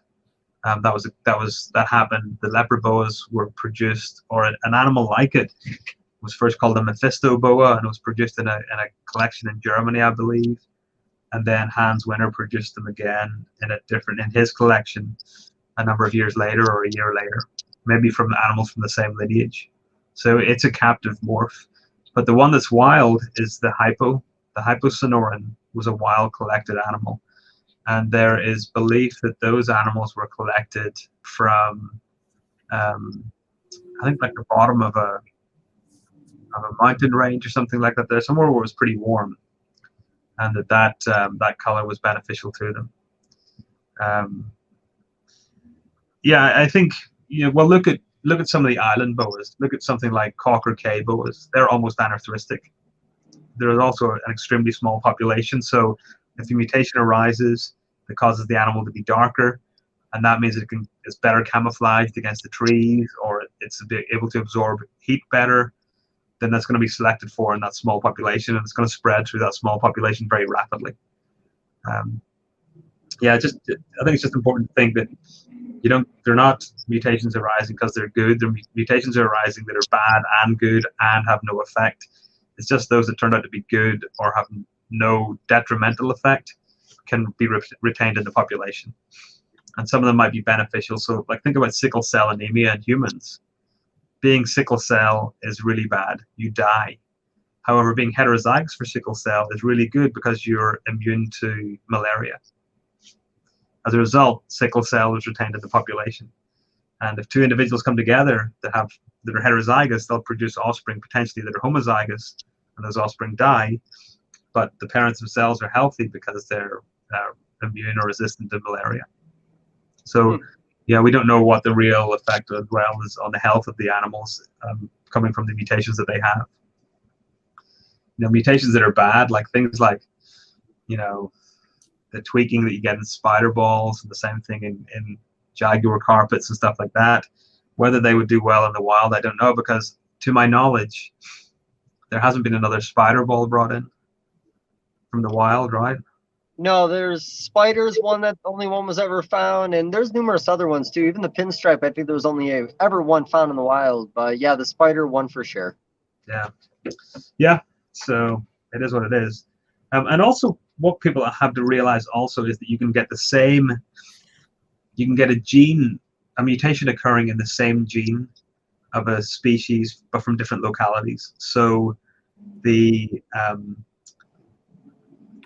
That happened. The leopard boas were produced, or an animal like it was first called a Mephisto boa, and it was produced in a collection in Germany, I believe. And then Hans Winter produced them again in his collection a number of years later, or a year later, maybe from animals from the same lineage. So it's a captive morph. But the one that's wild is the hypo. The Hyposonoran was a wild collected animal. And there is belief that those animals were collected from, I think, like the bottom of a mountain range or something like that. There's somewhere where it was pretty warm, and that color was beneficial to them. Yeah, I think, well, look at some of the island boas. Look at something like Cocker K boas. They're almost anearthristic. There is also an extremely small population. So if the mutation arises that causes the animal to be darker, and that means it's better camouflaged against the trees, or it's able to absorb heat better, then that's going to be selected for in that small population, and it's going to spread through that small population very rapidly. I think it's just important to think that they're not mutations arising because they're good. They're mutations are arising that are bad and good and have no effect. It's just those that turn out to be good or have no detrimental effect can be retained in the population. And some of them might be beneficial. So, like, think about sickle cell anemia in humans. Being sickle cell is really bad. You die. However, being heterozygous for sickle cell is really good because you're immune to malaria. As a result, sickle cell is retained in the population. And if two individuals come together that are heterozygous, they'll produce offspring potentially that are homozygous, and those offspring die. But the parents themselves are healthy because they're immune or resistant to malaria. So, yeah, we don't know what the real effect as well is on the health of the animals coming from the mutations that they have. Mutations that are bad, like things like, the tweaking that you get in spider balls, and the same thing in jaguar carpets and stuff like that. Whether they would do well in the wild, I don't know, because to my knowledge, there hasn't been another spider ball brought in from the wild, right? No, there's spiders, only one was ever found, and there's numerous other ones too. Even the pinstripe, I think there was only ever one found in the wild. But yeah, the spider one for sure. Yeah. So it is what it is. And also, what people have to realize also is that you can get a mutation occurring in the same gene of a species, but from different localities. So the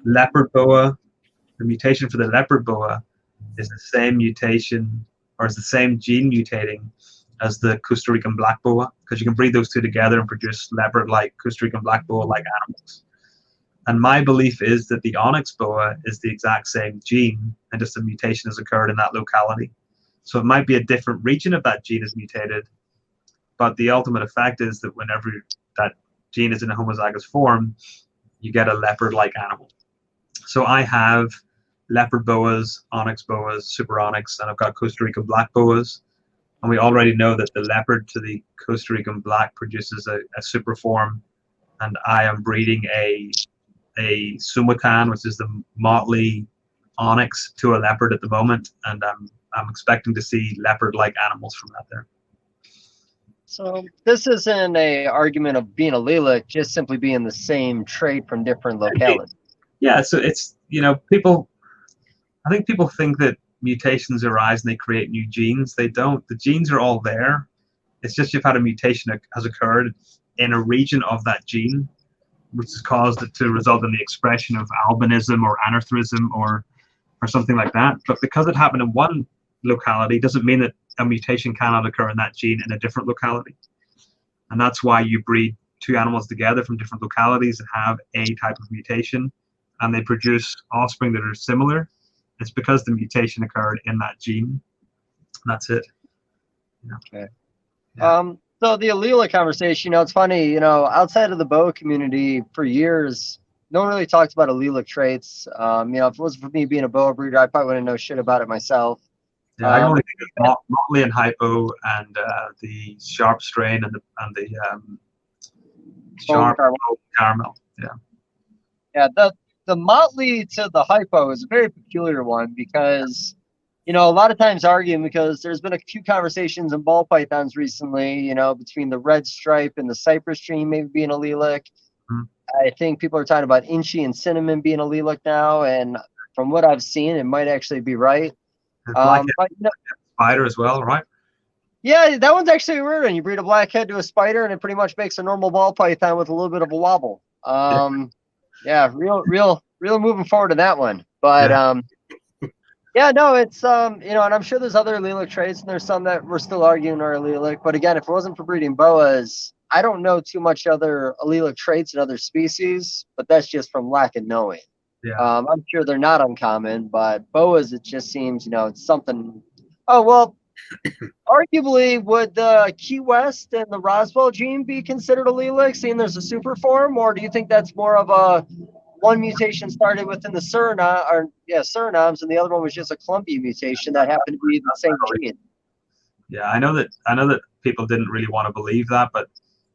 leopard boa, the mutation for the leopard boa is the same mutation, or is the same gene mutating as the Costa Rican black boa, because you can breed those two together and produce leopard-like, Costa Rican black boa-like animals. And my belief is that the onyx boa is the exact same gene, and just a mutation has occurred in that locality. So it might be a different region of that gene is mutated, but the ultimate effect is that whenever that gene is in a homozygous form, you get a leopard-like animal. So I have leopard boas, onyx boas, super onyx, and I've got Costa Rican black boas. And we already know that the leopard to the Costa Rican black produces a super form, and I am breeding a sumacan, which is the motley onyx, to a leopard at the moment, and I'm expecting to see leopard-like animals from that there. So this isn't an argument of being allelic, just simply being the same trait from different localities. Yeah, so it's, I think people think that mutations arise and they create new genes. They don't. The genes are all there. It's just you've had a mutation that has occurred in a region of that gene, which has caused it to result in the expression of albinism or aneurysm or something like that. But because it happened in one locality doesn't mean that a mutation cannot occur in that gene in a different locality. And that's why you breed two animals together from different localities that have a type of mutation, and they produce offspring that are similar. It's because the mutation occurred in that gene. That's it. Okay. Yeah. So the allelic conversation, it's funny, outside of the Boa community for years, no one really talks about allelic traits. If it wasn't for me being a Boa breeder, I probably wouldn't know shit about it myself. Yeah, I can only think of Motley and Hypo and the Sharp strain and the Sharp Caramel. Yeah. Yeah, the Motley to the Hypo is a very peculiar one because, a lot of times arguing because there's been a few conversations in ball pythons recently, between the red stripe and the cypress gene maybe being allelic. Mm-hmm. I think people are talking about Inchy and Cinnamon being allelic now, and from what I've seen, it might actually be right. Blackhead spider as well, right? Yeah, that one's actually a weird one. You breed a blackhead to a spider, and it pretty much makes a normal ball python with a little bit of a wobble. Yeah, real moving forward in that one. But yeah, no, it's and I'm sure there's other allelic traits, and there's some that we're still arguing are allelic. But again, if it wasn't for breeding boas, I don't know too much other allelic traits in other species, but that's just from lack of knowing. Yeah. I'm sure they're not uncommon, but boas, it just seems, it's something. Oh, well, arguably, would the Key West and the Roswell gene be considered allelic, seeing there's a super form, or do you think that's more of a one mutation started within the Surinoms, and the other one was just a clumpy mutation that happened to be the same gene? Yeah, I know that people didn't really want to believe that, but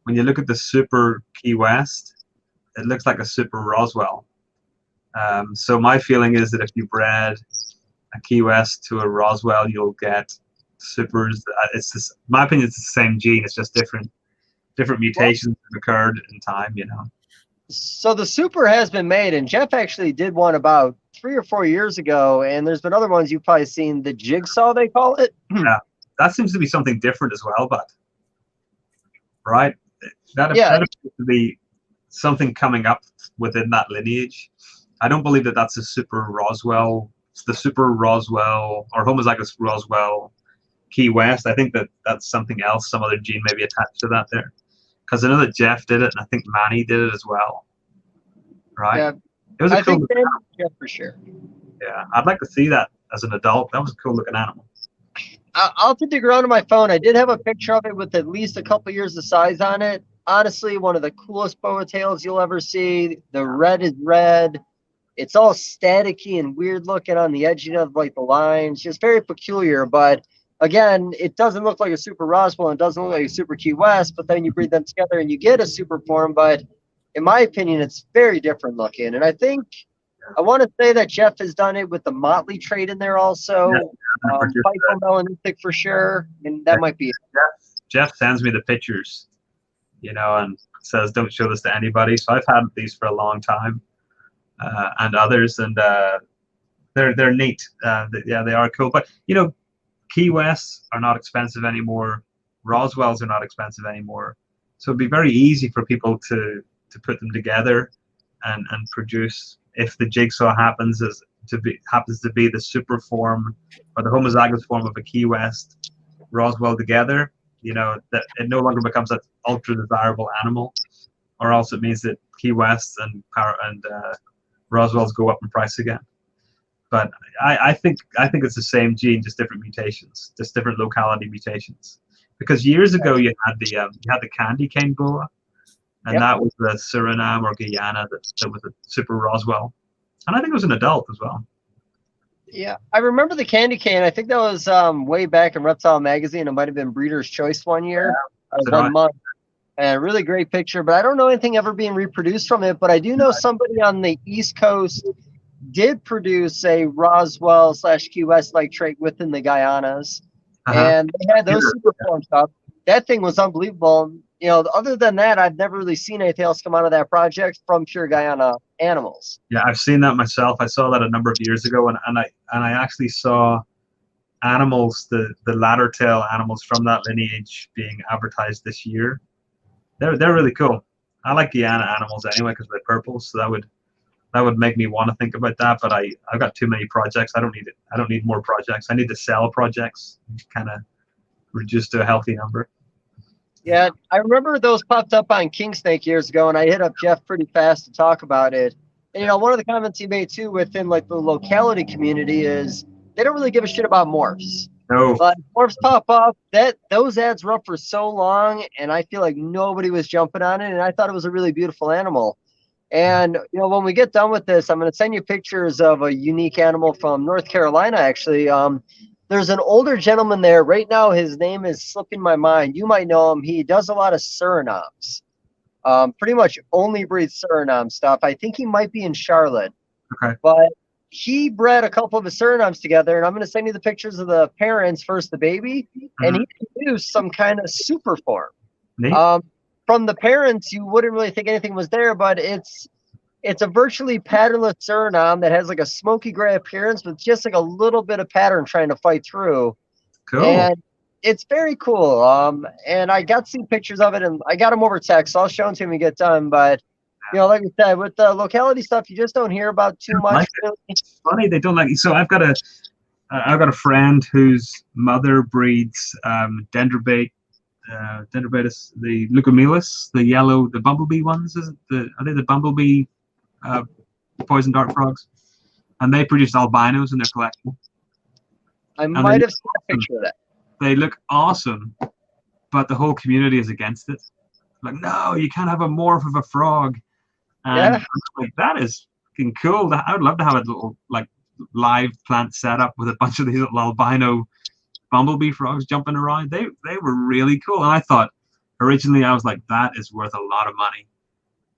when you look at the super Key West, it looks like a super Roswell. So my feeling is that if you bred a Key West to a Roswell, you'll get supers. My opinion, it's the same gene. It's just different mutations have occurred in time. So the super has been made, and Jeff actually did one about 3 or 4 years ago, and there's been other ones you've probably seen, the jigsaw, they call it. Yeah, that seems to be something different as well, but right? That appears to be something coming up within that lineage. I don't believe that that's a super Roswell. It's the super Roswell or homozygous Roswell Key West. I think that that's something else, some other gene maybe attached to that there. Because I know that Jeff did it, and I think Manny did it as well. Right? Yeah, it was a cool looking animal. Jeff for sure. Yeah, I'd like to see that as an adult. That was a cool looking animal. I'll have to dig around on my phone. I did have a picture of it with at least a couple years of size on it. Honestly, one of the coolest boa tails you'll ever see. The red is red. It's all staticky and weird looking on the edge of like the lines. Just very peculiar. But again, it doesn't look like a super Roswell and it doesn't look like a super Key West. But then you breed them together and you get a super form. But in my opinion, it's very different looking. And I think I want to say that Jeff has done it with the Motley trait in there also. Phycomelanistic for sure. And that might be it. Jeff sends me the pictures, and says, don't show this to anybody. So I've had these for a long time. And others, and they're neat. They are cool. But Key Wests are not expensive anymore. Roswells are not expensive anymore. So it'd be very easy for people to put them together and produce. If the jigsaw happens to be the super form or the homozygous form of a Key West Roswell together, that it no longer becomes an ultra desirable animal, or else it means that Key Wests and Roswells go up in price again. But I think it's the same gene, just different mutations, just different locality mutations. Because years ago you had the candy cane boa, and that was the Suriname or Guyana that was a super Roswell, and I think it was an adult as well. Yeah, I remember the candy cane. I think that was way back in Reptile Magazine. It might have been Breeder's Choice one year, 1 month. And a really great picture, but I don't know anything ever being reproduced from it. But I do know somebody on the East Coast did produce a Roswell / Key West like trait within the Guyanas, and they had those super forms up. That thing was unbelievable. Other than that, I've never really seen anything else come out of that project from pure Guyana animals. Yeah, I've seen that myself. I saw that a number of years ago, and I actually saw animals, the ladder tail animals from that lineage being advertised this year. they're really cool. I like Guyana animals anyway because they're purple, so that would make me want to think about that. But I've got too many projects. I don't need it. I don't need more projects. I need to sell projects, kind of reduce to a healthy number. Yeah, I remember those popped up on King Snake years ago, and I hit up Jeff pretty fast to talk about it. And you know, one of the comments he made too within like the locality community is they don't really give a shit about morphs. No. But morphs pop up. Those ads were up for so long, and I feel like nobody was jumping on it. And I thought it was a really beautiful animal. And you know, when we get done with this, I'm going to send you pictures of a unique animal from North Carolina. Actually, there's an older gentleman there right now. His name is slipping my mind. You might know him. He does a lot of Surinames. Pretty much only breeds Suriname stuff. I think he might be in Charlotte. Okay. But he bred a couple of his Surinames together, and I'm going to send you the pictures of the parents versus the baby, and he produced some kind of super form. Neat. From the parents, you wouldn't really think anything was there, but it's a virtually patternless Suriname that has like a smoky gray appearance with just like a little bit of pattern trying to fight through. Cool. And it's very cool. And I got to see pictures of it, and I got them over text, so I'll show them to him when we get done. But you know, like I said, with the locality stuff, you just don't hear about too much. Like it. It's funny they don't like. So I've got a friend whose mother breeds dendrobatus, the leucomelis, the bumblebee ones. Are they the bumblebee poison dart frogs? And they produce albinos in their collection. I might have seen a picture of that. They look awesome, but the whole community is against it. Like, no, you can't have a morph of a frog. And Yeah. I'm like, that is fucking cool. I would love to have a little like live plant setup with a bunch of these little albino bumblebee frogs jumping around. They were really cool. And I thought originally I was like, that is worth a lot of money.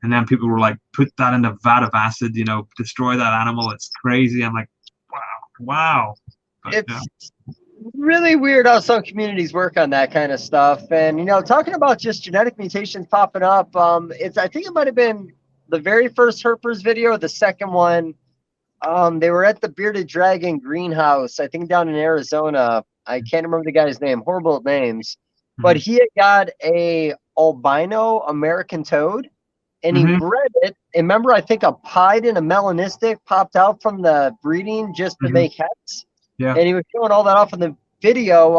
And then people were like, put that in a vat of acid, you know, destroy that animal. It's crazy. I'm like, wow. But, It's really weird how some communities work on that kind of stuff. And you know, talking about just genetic mutations popping up, I think it might have been the very first Herpers video, or the second one. They were at the Bearded Dragon greenhouse, I think down in Arizona. I can't remember the guy's name, horrible names, but he had got a albino American toad, and he bred it. And remember, I think a pied and a melanistic popped out from the breeding just to make heads. Yeah. And he was showing all that off in the video.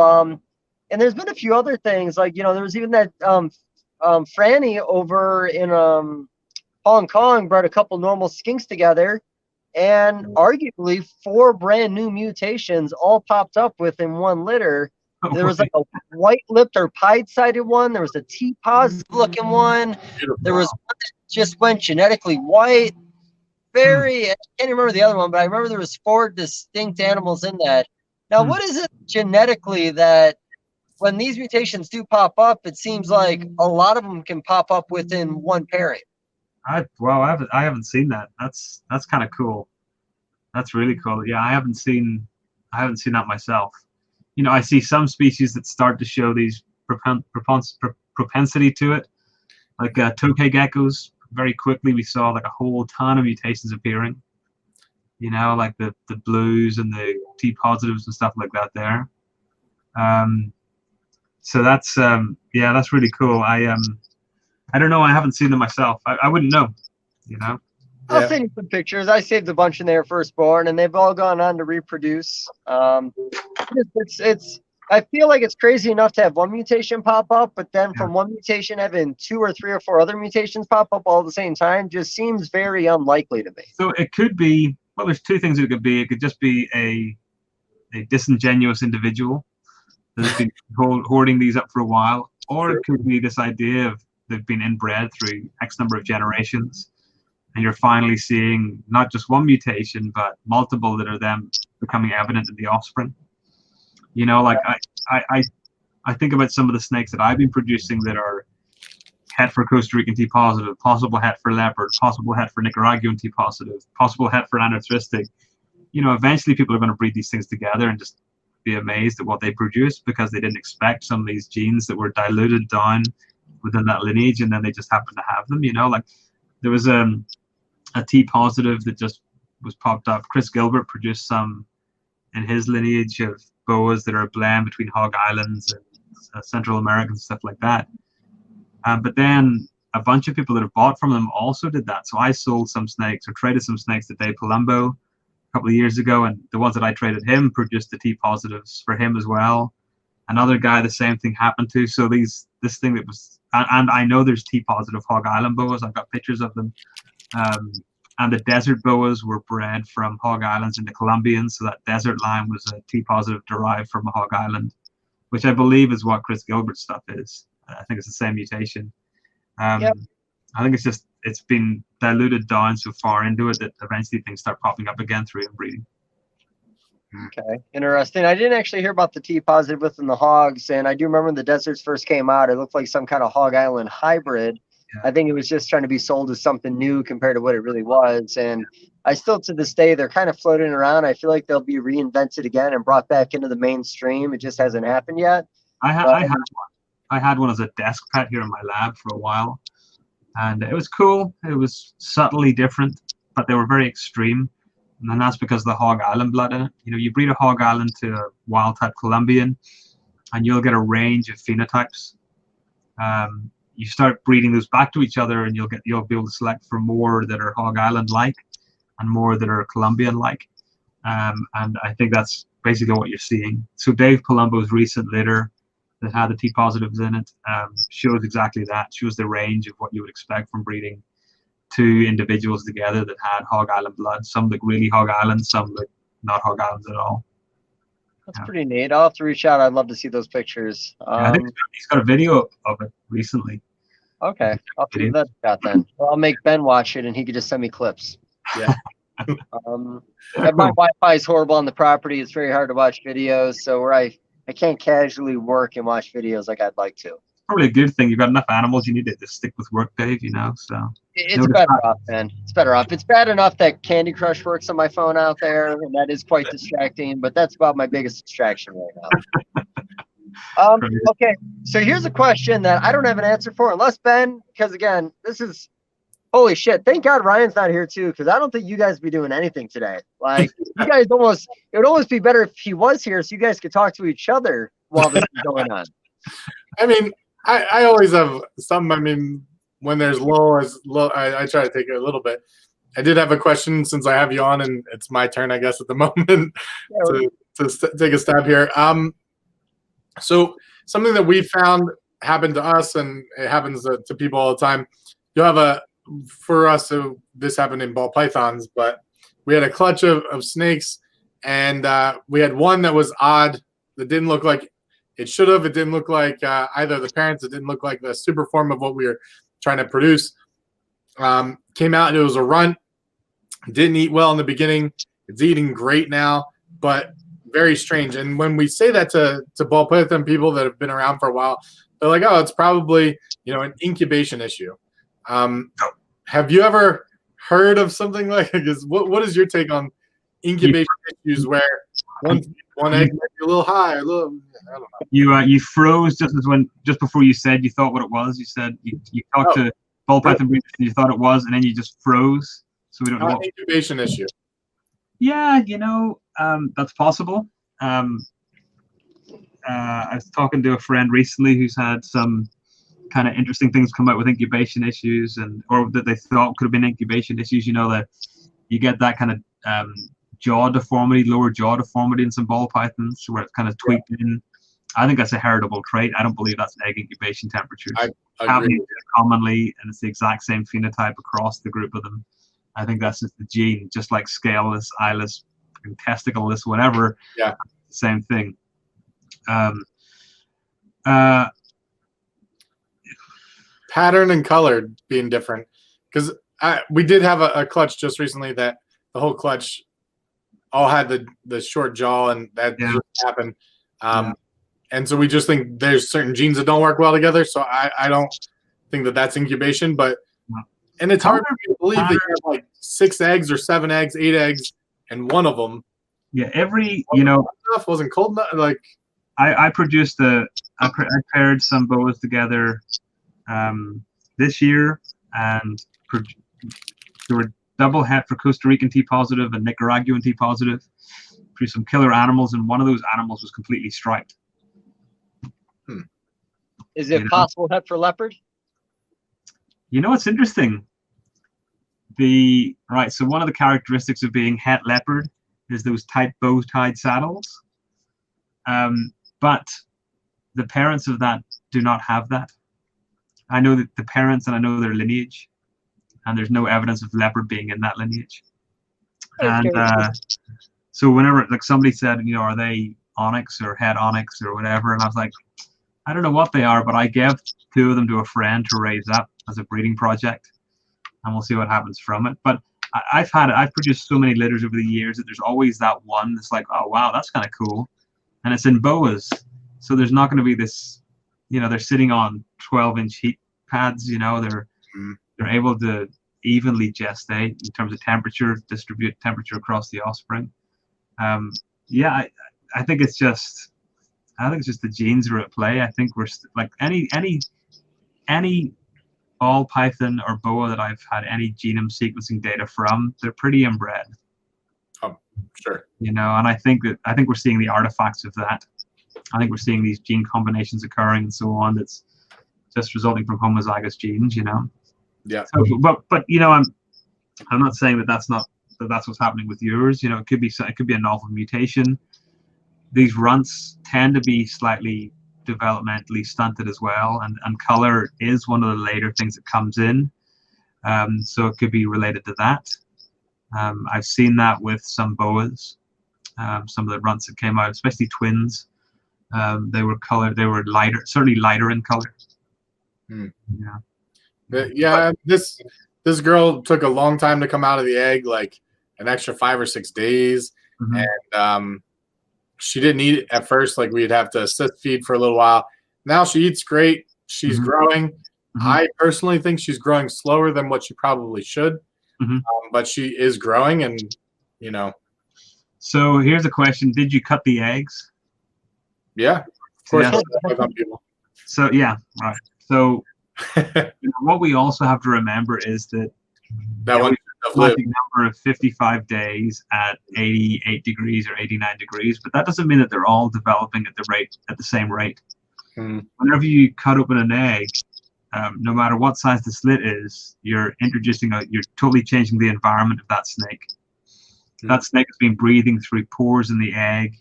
And there's been a few other things, like, you know, there was even that Franny over in Hong Kong brought a couple normal skinks together, and arguably 4 brand new mutations all popped up within one litter. There was like a white-lipped or pied-sided one. There was a T-positive looking one. There was one that just went genetically white. I can't remember the other one, but I remember there was 4 distinct animals in that. Now, what is it genetically that when these mutations do pop up, it seems like a lot of them can pop up within one pairing? I haven't seen that. That's kind of cool. That's really cool. Yeah, I haven't seen that myself. You know, I see some species that start to show these propensity to it, like tokay geckos. Very quickly, we saw like a whole ton of mutations appearing. You know, like the blues and the T positives and stuff like that there. So that's that's really cool. I don't know. I haven't seen them myself. I wouldn't know. You know. I'll send you some pictures. I saved a bunch in there firstborn, and they've all gone on to reproduce. I feel like it's crazy enough to have one mutation pop up, but then from one mutation having 2 or 3 or 4 other mutations pop up all at the same time just seems very unlikely to me. So it could be, well, there's 2 things it could be. It could just be a disingenuous individual that's been hoarding these up for a while, or it could be this idea of they've been inbred through X number of generations, and you're finally seeing not just one mutation, but multiple that are then becoming evident in the offspring. You know, like I think about some of the snakes that I've been producing that are het for Costa Rican T positive, possible het for leopard, possible het for Nicaraguan T positive, possible het for anarthristic. You know, eventually people are going to breed these things together and just be amazed at what they produce because they didn't expect some of these genes that were diluted down within that lineage, and then they just happen to have them. You know, like there was a T positive that just was popped up. Chris Gilbert produced some in his lineage of Boas that are a blend between Hog Islands and Central America and stuff like that. But then a bunch of people that have bought from them also did that. So I sold some snakes or traded some snakes to Dave Palumbo a couple of years ago, and the ones that I traded him produced the T positives for him as well. Another guy, the same thing happened to. So this thing that was, and I know there's T positive Hog Island Boas. I've got pictures of them. And the desert boas were bred from Hog Islands into Colombians. So that desert line was a T positive derived from a Hog Island, which I believe is what Chris Gilbert's stuff is. I think it's the same mutation. Yep. I think it's been diluted down so far into it that eventually things start popping up again through inbreeding. Okay, interesting. I didn't actually hear about the T positive within the hogs, and I do remember when the deserts first came out, it looked like some kind of Hog Island hybrid. Yeah. I think it was just trying to be sold as something new compared to what it really was. And I still, to this day, they're kind of floating around. I feel like they'll be reinvented again and brought back into the mainstream. It just hasn't happened yet. I had one as a desk pet here in my lab for a while, and it was cool. It was subtly different, but they were very extreme. And that's because of the Hog Island blood in it. You know, you breed a Hog Island to a wild type Colombian, and you'll get a range of phenotypes. You start breeding those back to each other, and you'll be able to select for more that are Hog Island like, and more that are Colombian like. And I think that's basically what you're seeing. So Dave Palumbo's recent litter that had the T positives in it shows exactly that. Shows the range of what you would expect from breeding two individuals together that had Hog Island blood. Some look really Hog Island, some look not Hog Islands at all. That's pretty neat. I'll have to reach out. I'd love to see those pictures. I think he's got a video of it recently. Okay, I'll give that a shot then. Well, I'll make Ben watch it, and he could just send me clips. Yeah. My Wi-Fi is horrible on the property. It's very hard to watch videos, so where I can't casually work and watch videos like I'd like to. Probably a good thing. You've got enough animals. You need to just stick with work, Dave. You know, so it's better off, man. It's better off. It's bad enough that Candy Crush works on my phone out there, and that is quite distracting. But that's about my biggest distraction right now. Okay, so here's a question that I don't have an answer for, unless Ben, because again, this is holy shit. Thank God Ryan's not here too, because I don't think you guys would be doing anything today. Like, you guys it would almost be better if he was here, so you guys could talk to each other while this is going on. I mean, I always have some. I mean, when there's I try to take it a little bit. I did have a question since I have you on, and it's my turn, I guess, at the moment to take a stab here. So something that we found happened to us, and it happens to people all the time. You'll have for us, so this happened in ball pythons, but we had a clutch of snakes, and we had one that was odd, that didn't look like it should have. It didn't look like either the parents. It didn't look like the super form of what we were trying to produce. Came out and it was a runt. Didn't eat well in the beginning. It's eating great now, but very strange. And when we say that to ball python people that have been around for a while, they're like, oh, it's probably, an incubation issue. Have you ever heard of something like this? What is your take on incubation issues where one egg might be a little high, or a little, I don't know. You froze just before you said you thought what it was. You said you talked to ball python breeders and you thought it was, and then you just froze. So we don't know. Incubation issue. Yeah, that's possible. I was talking to a friend recently who's had some kind of interesting things come out with incubation issues, or that they thought could have been incubation issues. That you get that kind of jaw deformity, lower jaw deformity in some ball pythons where it's kind of tweaked in. I think that's a heritable trait. I don't believe that's egg incubation temperatures. I agree. Commonly, and it's the exact same phenotype across the group of them. I think that's just the gene, just like scaleless, eyeless, and testicleless, whatever. Yeah. Same thing. Pattern and color being different, because we did have a clutch just recently that the whole clutch all had the short jaw, and that just happened. And so we just think there's certain genes that don't work well together. So I don't think that's incubation, and it's hard to believe that you have like 6 eggs or 7 eggs, 8 eggs, and one of them. Yeah, stuff wasn't cold enough. Like I paired some boas together this year, and there were double het for Costa Rican T positive and Nicaraguan T positive. Produced some killer animals, and one of those animals was completely striped. Is it possible het for leopard? You know what's interesting? So one of the characteristics of being het leopard is those tight bow-tied saddles. But the parents of that do not have that. I know that the parents, and I know their lineage, and there's no evidence of leopard being in that lineage. And so whenever like somebody said, you know, are they onyx or het onyx or whatever, and I was like, I don't know what they are, but I gave 2 of them to a friend to raise up as a breeding project, and we'll see what happens from it. But I've produced so many litters over the years that there's always that one that's like, oh wow, that's kind of cool, and it's in boas, so there's not going to be this, you know, they're sitting on 12-inch heat pads, you know, they're able to evenly gestate in terms of temperature, distribute temperature across the offspring. Yeah, I think it's just the genes are at play. I think we're like any ball python or boa that I've had any genome sequencing data from, they're pretty inbred. Oh, sure. You know, and I think we're seeing the artifacts of that. I think we're seeing these gene combinations occurring and so on. That's just resulting from homozygous genes. You know. Yeah. So, but you know, I'm not saying that's what's happening with yours. You know, it could be a novel mutation. These runts tend to be slightly developmentally stunted as well, and color is one of the later things that comes in. So it could be related to that. I've seen that with some boas, some of the runts that came out, especially twins. They were lighter, certainly lighter in color. Yeah. This girl took a long time to come out of the egg, like an extra 5 or 6 days, and she didn't eat it at first. Like we'd have to assist feed for a little while. Now she eats great. She's growing. I personally think she's growing slower than what she probably should, but she is growing, and you know. So here's a question: did you cut the eggs? Yeah, of course. Yeah. So yeah, right. So you know, what we also have to remember is that one number of 55 days at 88 degrees or 89 degrees, but that doesn't mean that they're all developing at the same rate. Whenever you cut open an egg, no matter what size the slit is, you're totally changing the environment of that snake. That snake has been breathing through pores in the egg,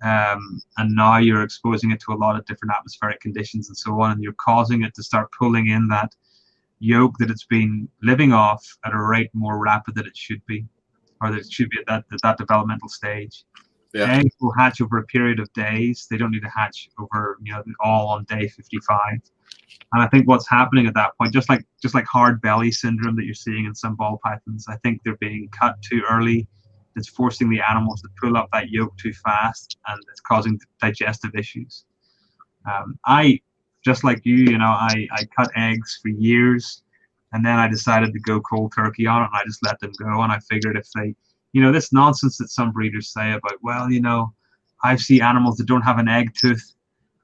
and now you're exposing it to a lot of different atmospheric conditions and so on, and you're causing it to start pulling in that yolk that it's been living off at a rate more rapid than it should be, or that it should be at that developmental stage. Yeah. Eggs will hatch over a period of days. They don't need to hatch over, you know, all on day 55. And I think what's happening at that point, just like hard belly syndrome that you're seeing in some ball pythons, I think they're being cut too early. It's forcing the animals to pull up that yolk too fast, and it's causing digestive issues. I, just like you know, I cut eggs for years, and then I decided to go cold turkey on it, and I just let them go. And I figured if they, you know, this nonsense that some breeders say about, well, you know, I see animals that don't have an egg tooth,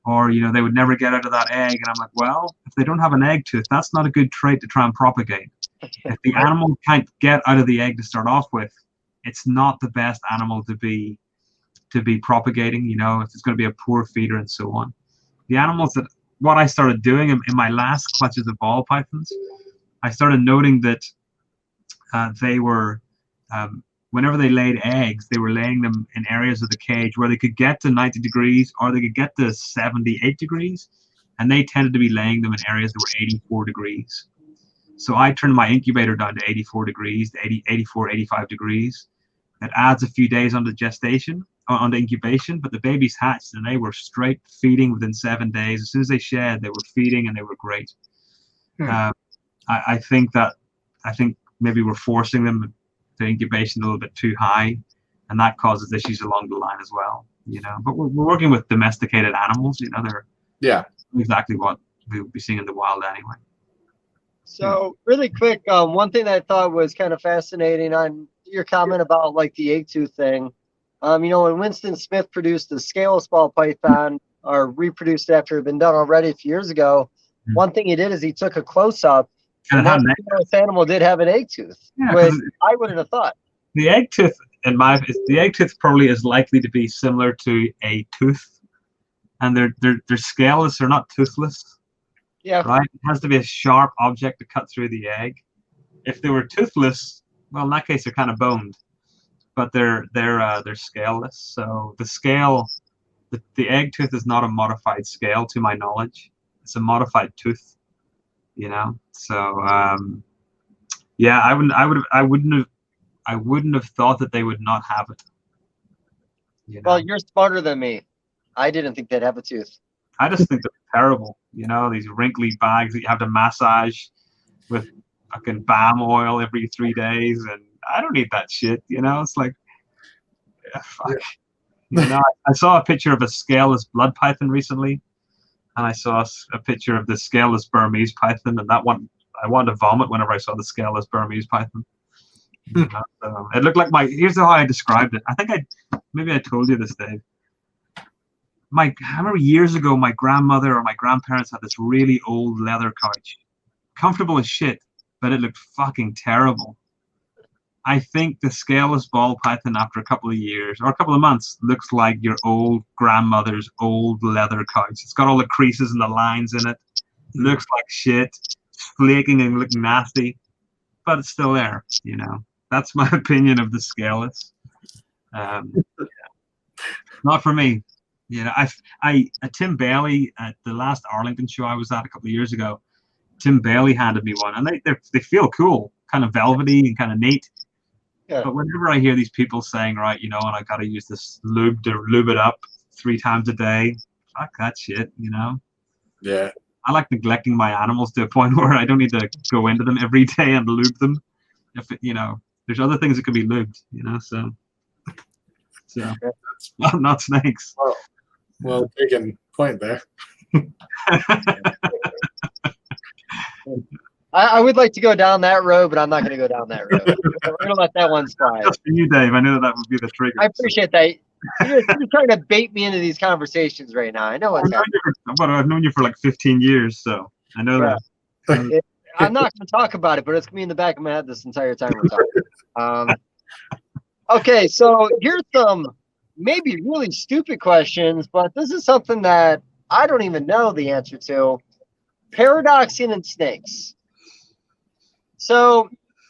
or, you know, they would never get out of that egg. And I'm like, well, if they don't have an egg tooth, that's not a good trait to try and propagate. If the animal can't get out of the egg to start off with, it's not the best animal to be propagating, you know, if it's going to be a poor feeder and so on. The animals that, what I started doing in my last clutches of ball pythons, I started noting that they were, whenever they laid eggs, they were laying them in areas of the cage where they could get to 90 degrees or they could get to 78 degrees, and they tended to be laying them in areas that were 84 degrees. So I turned my incubator down to 84 degrees, 84, 85 degrees. It adds a few days onto gestation, on the incubation, but the babies hatched and they were straight feeding within 7 days. As soon as they shed, they were feeding and they were great. I think maybe we're forcing them to incubation a little bit too high, and that causes issues along the line as well. You know, but we're working with domesticated animals. You know, they're exactly what we would be seeing in the wild anyway. So really quick, one thing that I thought was kind of fascinating on your comment about like the egg tooth thing. You know, when Winston Smith produced the scaleless ball python, or reproduced after it had been done already a few years ago, one thing he did is he took a close-up, and this animal did have an egg tooth, which I wouldn't have thought. The egg tooth, the egg tooth probably is likely to be similar to a tooth, and they're scaleless, they're not toothless. Yeah. right? It has to be a sharp object to cut through the egg. If they were toothless, well, in that case, they're kind of boned, but they're scaleless. So the scale, the egg tooth is not a modified scale, to my knowledge. It's a modified tooth, you know. So yeah, I wouldn't have thought that they would not have it. You know? Well, you're smarter than me. I didn't think they'd have a tooth. I just think they're terrible. You know, these wrinkly bags that you have to massage with fucking balm oil every 3 days, and I don't need that shit. You know, it's like, fuck. Yeah. You know, I saw a picture of a scaleless blood python recently, and I saw a picture of the scaleless Burmese python, and that one, I wanted to vomit whenever I saw the scaleless Burmese python. You know, so it looked like here's how I described it. I think maybe I told you this, Dave. I remember years ago, my grandmother or my grandparents had this really old leather couch, comfortable as shit, but it looked fucking terrible. I think the scaleless ball python, after a couple of years or a couple of months, looks like your old grandmother's old leather couch. It's got all the creases and the lines in it. Looks like shit, it's flaking and looking nasty, but it's still there. You know, that's my opinion of the scaleless. Yeah. Not for me. You know, Tim Bailey at the last Arlington show I was at a couple of years ago, Tim Bailey handed me one, and they feel cool, kind of velvety and kind of neat. Yeah. But whenever I hear these people saying, right, you know, and I got to use this lube to lube it up 3 times a day, fuck that shit, you know. Yeah. I like neglecting my animals to a point where I don't need to go into them every day and lube them. If you know, there's other things that can be lubed, you know. So not snakes. Well taken point there. I would like to go down that road, but I'm not going to go down that road. We're going to let that one slide. Just for you, Dave. I knew that would be the trigger. I appreciate that. You're trying to bait me into these conversations right now. I know what's happening. I've known you for like 15 years, so I know that. I'm not going to talk about it, but it's going to be in the back of my head this entire time we're talking. Okay, so here's some maybe really stupid questions, but this is something that I don't even know the answer to. Paradoxing in snakes. So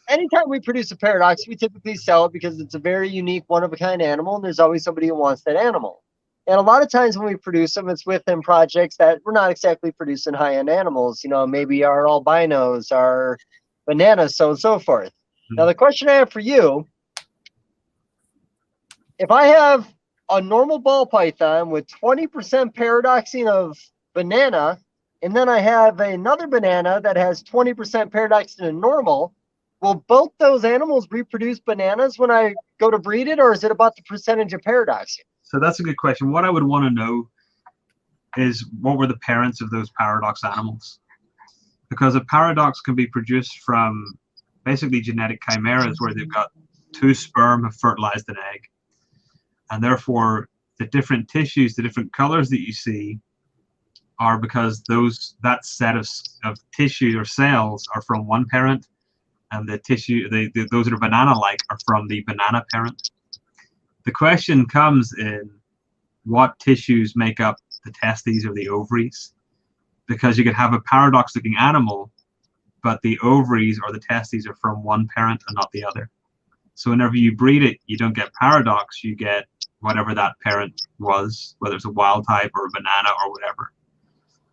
anytime we produce a paradox, we typically sell it because it's a very unique, one-of-a-kind animal, and there's always somebody who wants that animal. And a lot of times when we produce them, it's within projects that we're not exactly producing high-end animals. You know, maybe our albinos, our bananas, so on and so forth. Now, the question I have for you, if I have a normal ball python with 20% paradoxing of banana, and then I have another banana that has 20% paradoxing of normal, will both those animals reproduce bananas when I go to breed it, or is it about the percentage of paradoxing? So that's a good question. What I would want to know is what were the parents of those paradox animals? Because a paradox can be produced from basically genetic chimeras where they've got 2 sperm have fertilized an egg. And therefore, the different tissues, the different colors that you see are because that set of tissue or cells are from one parent, and the tissue, those that are banana-like are from the banana parent. The question comes in what tissues make up the testes or the ovaries, because you could have a paradox-looking animal, but the ovaries or the testes are from one parent and not the other. So whenever you breed it, you don't get paradox, you get whatever that parent was, whether it's a wild type or a banana or whatever.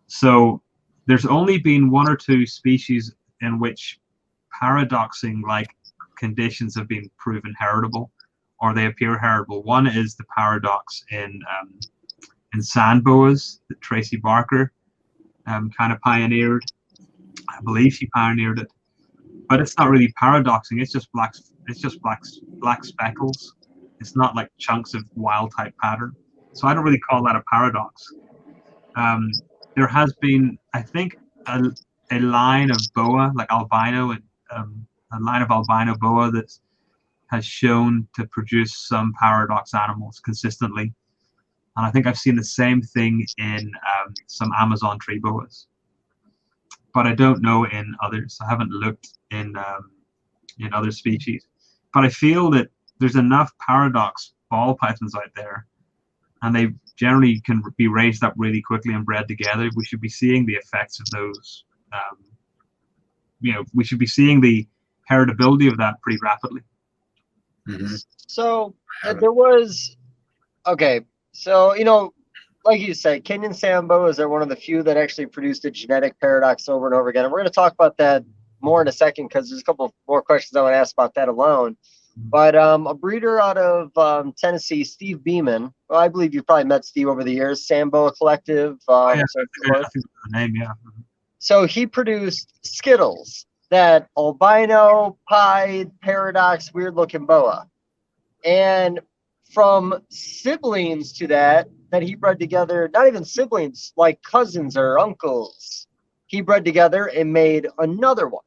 So there's only been 1 or 2 species in which paradoxing-like conditions have been proven heritable, or they appear heritable. One is the paradox in sand boas that Tracy Barker kind of pioneered. I believe she pioneered it, but it's not really paradoxing. It's just black speckles. It's not like chunks of wild type pattern. So I don't really call that a paradox. There has been, I think, a line of boa, like albino, a line of albino boa that has shown to produce some paradox animals consistently. And I think I've seen the same thing in some Amazon tree boas. But I don't know in others. I haven't looked in other species. But I feel that there's enough paradox ball pythons out there, and generally can be raised up really quickly and bred together. We should be seeing the effects of those. We should be seeing the heritability of that pretty rapidly. Mhm. So there was, okay, so, like you said, Kenyan Sambos are one of the few that actually produced a genetic paradox over and over again. And we're going to talk about that more in a second because there's a couple more questions I want to ask about that alone. But a breeder out of Tennessee, Steve Beeman, well, I believe you've probably met Steve over the years, Samboa Collective. I think that's the name, yeah. So he produced Skittles, that albino, pied, paradox, weird-looking boa. And from siblings to that he bred together, not even siblings, like cousins or uncles, he bred together and made another one.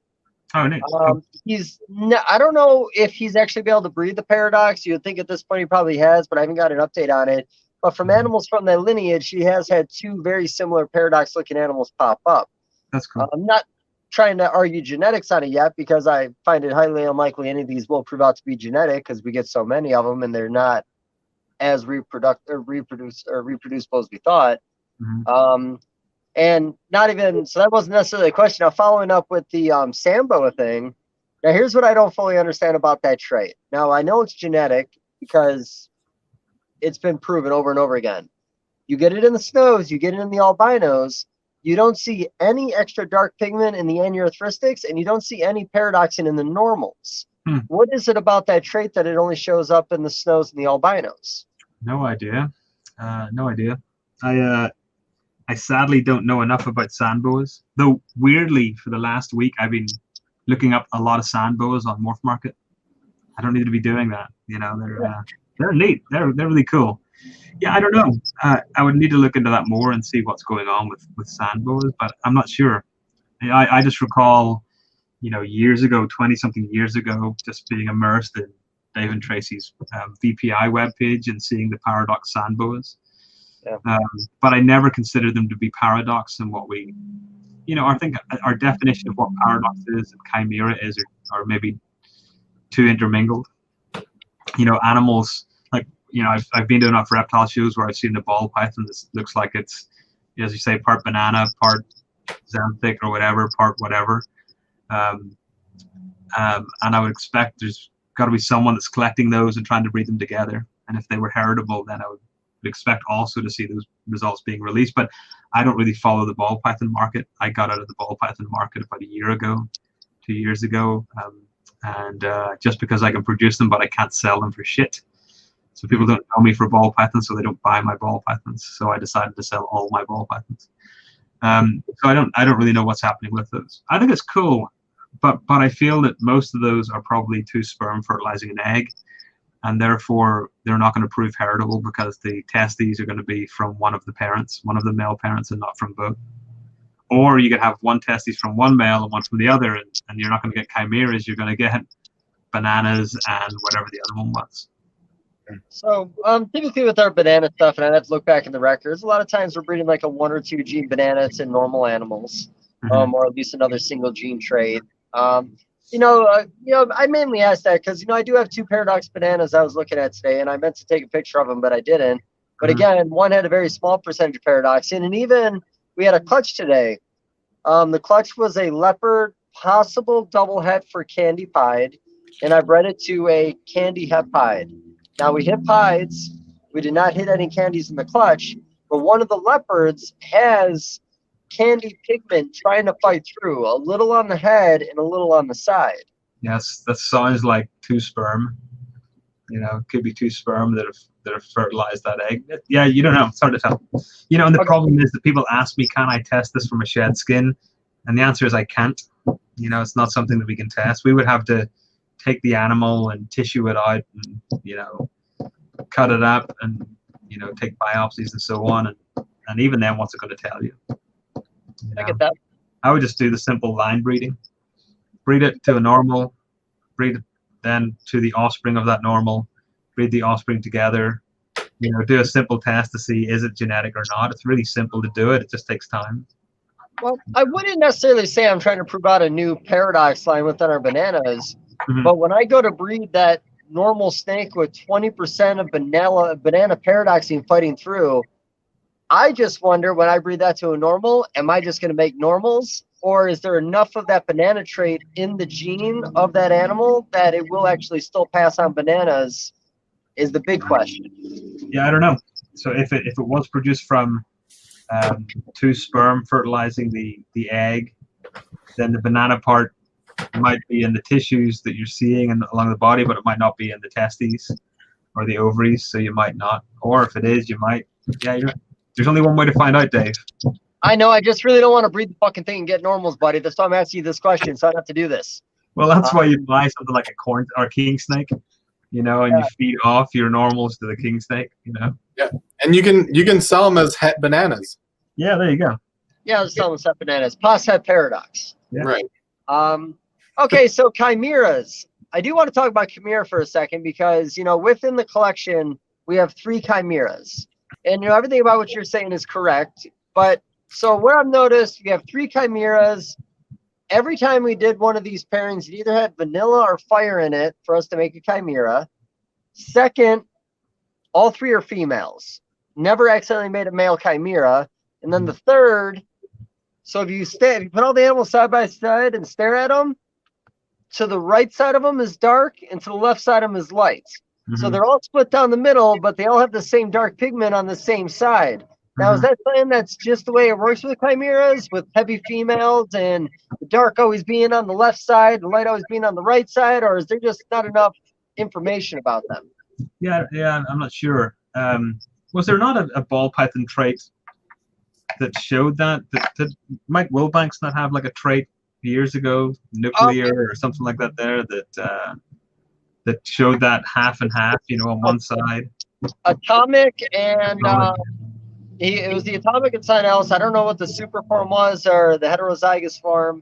Oh, neat. I don't know if he's actually been able to breed the paradox. You would think at this point he probably has, but I haven't got an update on it. But from animals from that lineage, he has had two very similar paradox-looking animals pop up. That's cool. I'm not trying to argue genetics on it yet because I find it highly unlikely any of these will prove out to be genetic because we get so many of them and they're not as reproducible as we thought. Mm-hmm. And not even, so that wasn't necessarily a question. Now, following up with the Samboa thing, now here's what I don't fully understand about that trait. Now, I know it's genetic because it's been proven over and over again. You get it in the snows, you get it in the albinos, you don't see any extra dark pigment in the aneurysthristics, and you don't see any paradoxin in the normals. What is it about that trait that it only shows up in the snows and the albinos? No idea. I sadly don't know enough about sandboas, though weirdly for the last week I've been looking up a lot of sandboas on Morph Market. I don't need to be doing that. They're neat. They're really cool. Yeah, I don't know. I would need to look into that more and see what's going on with sandboas, but I'm not sure. I just recall, years ago, 20-something years ago, just being immersed in Dave and Tracy's VPI webpage and seeing the paradox sandboas. Yeah. But I never considered them to be paradox, and what we, I think our definition of what paradox is and chimera is are maybe too intermingled. Animals like, I've been to enough reptile shows where I've seen the ball python that looks like it's, as you say, part banana, part xanthic or whatever, part whatever. And I would expect there's got to be someone that's collecting those and trying to breed them together. And if they were heritable, then I would expect also to see those results being released. But I don't really follow the ball python market. I got out of the ball python market about 2 years ago, and just because I can produce them, but I can't sell them for shit. So people don't know me for ball pythons, so they don't buy my ball pythons. So I decided to sell all my ball pythons. So I don't really know what's happening with those. I think it's cool, but I feel that most of those are probably two sperm fertilizing an egg, and therefore they're not going to prove heritable because the testes are going to be from one of the parents, one of the male parents, and not from both. Or you could have one testes from one male and one from the other, and you're not going to get chimeras. You're going to get bananas and whatever the other one was. So typically with our banana stuff, and I'd have to look back in the records, a lot of times we're breeding like a 1 or 2 gene banana. It's in normal animals, or at least another single gene trait. I mainly asked that because I do have 2 paradox bananas I was looking at today, and I meant to take a picture of them, but I didn't. But again, one had a very small percentage of paradoxin, and even we had a clutch today. The clutch was a leopard, possible double het for candy pied, and I bred it to a candy het pied. Now we hit pieds. We did not hit any candies in the clutch, but one of the leopards has candy pigment trying to fight through, a little on the head and a little on the side. Yes, that sounds like 2 sperm. It could be 2 sperm that have fertilized that egg. Yeah, you don't know. It's hard to tell. And the problem is that people ask me, can I test this from a shed skin? And the answer is I can't. It's not something that we can test. We would have to take the animal and tissue it out and, cut it up and, take biopsies and so on. And even then, what's it going to tell you? I get that. I would just do the simple line breeding. Breed it to a normal, breed it then to the offspring of that normal, breed the offspring together, do a simple test to see is it genetic or not. It's really simple to do it. It just takes time. Well, I wouldn't necessarily say I'm trying to prove out a new paradox line within our bananas, but when I go to breed that normal snake with 20% of banana paradoxine fighting through, I just wonder when I breed that to a normal, am I just going to make normals? Or is there enough of that banana trait in the gene of that animal that it will actually still pass on bananas is the big question. Yeah, I don't know. So if it was produced from two sperm fertilizing the egg, then the banana part might be in the tissues that you're seeing and along the body, but it might not be in the testes or the ovaries, so you might not. Or if it is, you might. Yeah, there's only one way to find out, Dave. I know, I just really don't want to breed the fucking thing and get normals, buddy. That's why I'm asking you this question, so I don't have to do this. Well, that's why you buy something like a corn or king snake, you know, and you feed off your normals to the king snake, you know. Yeah, and you can sell them as het bananas. Yeah, there you go. Yeah, let's sell them set bananas. Pos het paradox. Yeah. Right. Okay, so chimeras. I do want to talk about chimera for a second because, you know, within the collection, we have 3 chimeras. And, you know, everything about what you're saying is correct. But so what I've noticed, we have 3 chimeras. Every time we did one of these pairings, it either had vanilla or fire in it for us to make a chimera. Second, all 3 are females. Never accidentally made a male chimera. And then the third, so if you put all the animals side by side and stare at them, to the right side of them is dark and to the left side of them is light. So they're all split down the middle, but they all have the same dark pigment on the same side. Now, is that saying that's just the way it works with chimeras, with heavy females and the dark always being on the left side, the light always being on the right side, or is there just not enough information about them? Yeah, I'm not sure. Was there not a ball python trait that showed that? Did Mike Wilbanks not have like a trait years ago, nuclear or something like that there, that showed that half and half, you know, on one side? Atomic and it was the atomic and something else. I don't know what the super form was or the heterozygous form.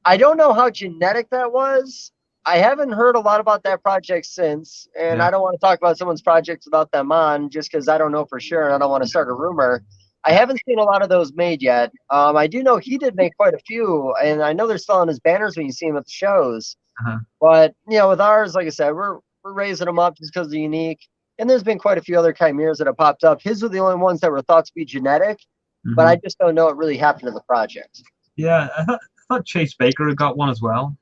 I don't know how genetic that was. I haven't heard a lot about that project since, and I don't want to talk about someone's project without them on just because I don't know for sure and I don't want to start a rumor. I haven't seen a lot of those made yet. I do know he did make quite a few, and I know they're still on his banners when you see him at the shows. But, you know, with ours, like I said, we're raising them up just because they're unique. And there's been quite a few other chimeras that have popped up. His were the only ones that were thought to be genetic, but I just don't know what really happened to the project. Yeah, I thought Chase Baker had got one as well.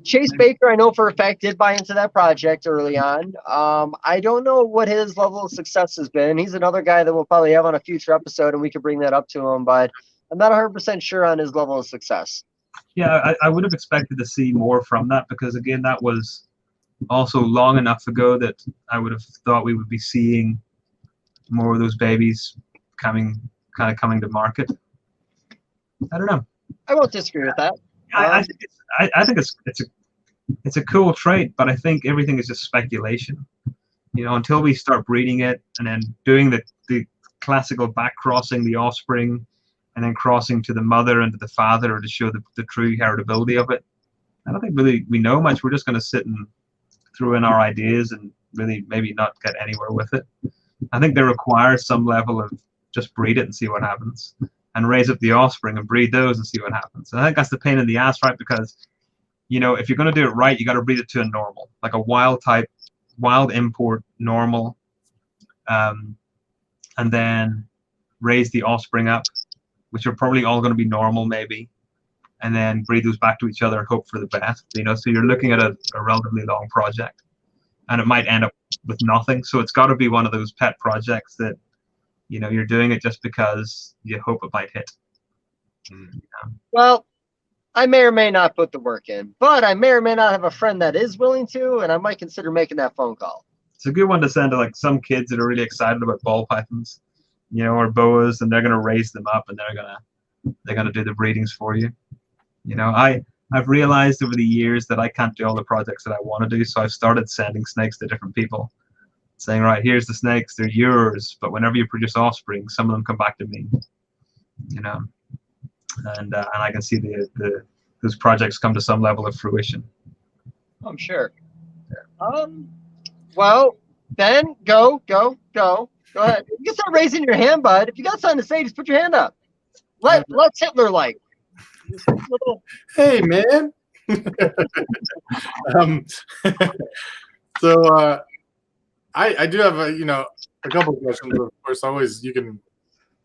Chase Baker, I know for a fact, did buy into that project early on. I don't know what his level of success has been. He's another guy that we'll probably have on a future episode, and we could bring that up to him, but I'm not 100% sure on his level of success. Yeah, I would have expected to see more from that because, again, that was also long enough ago that I would have thought we would be seeing more of those babies coming to market. I don't know. I won't disagree with that. I think it's a cool trait, but I think everything is just speculation. You know, until we start breeding it and then doing the classical back crossing the offspring and then crossing to the mother and to the father to show the true heritability of it, I don't think really we know much. We're just going to sit and throw in our ideas and really maybe not get anywhere with it. I think they require some level of just breed it and see what happens, and raise up the offspring and breed those and see what happens. And I think that's the pain in the ass, right? Because, you know, if you're going to do it right, you got to breed it to a normal, like a wild type, wild import normal, and then raise the offspring up, which are probably all going to be normal maybe, and then breed those back to each other and hope for the best. You know, so you're looking at a relatively long project, and it might end up with nothing. So it's got to be one of those pet projects that, you know, you're doing it just because you hope it might hit. Yeah. Well, I may or may not put the work in, but I may or may not have a friend that is willing to, and I might consider making that phone call. It's a good one to send to like some kids that are really excited about ball pythons, you know, or boas, and they're going to raise them up and they're gonna do the breedings for you. You know, I've realized over the years that I can't do all the projects that I want to do, so I've started sending snakes to different people, saying, right, here's the snakes, they're yours, but whenever you produce offspring, some of them come back to me, you know, and I can see those projects come to some level of fruition. I'm sure. Yeah. Well, Ben, go ahead. You can start raising your hand, bud. If you got something to say, just put your hand up. Let's Hitler like. Hey, man. So I do have a, you know, a couple of questions. Of course, always you can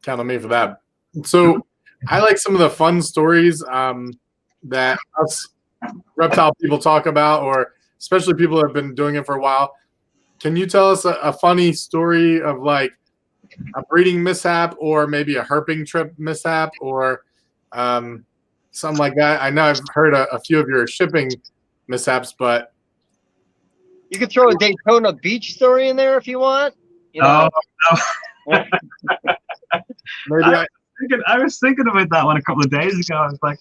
count on me for that. So I like some of the fun stories that us reptile people talk about, or especially people that have been doing it for a while. Can you tell us a funny story of like a breeding mishap, or maybe a herping trip mishap, or something like that? I know I've heard a few of your shipping mishaps, but You could throw a Daytona Beach story in there if you want. You know. No. maybe I was thinking about that one a couple of days ago. I was like,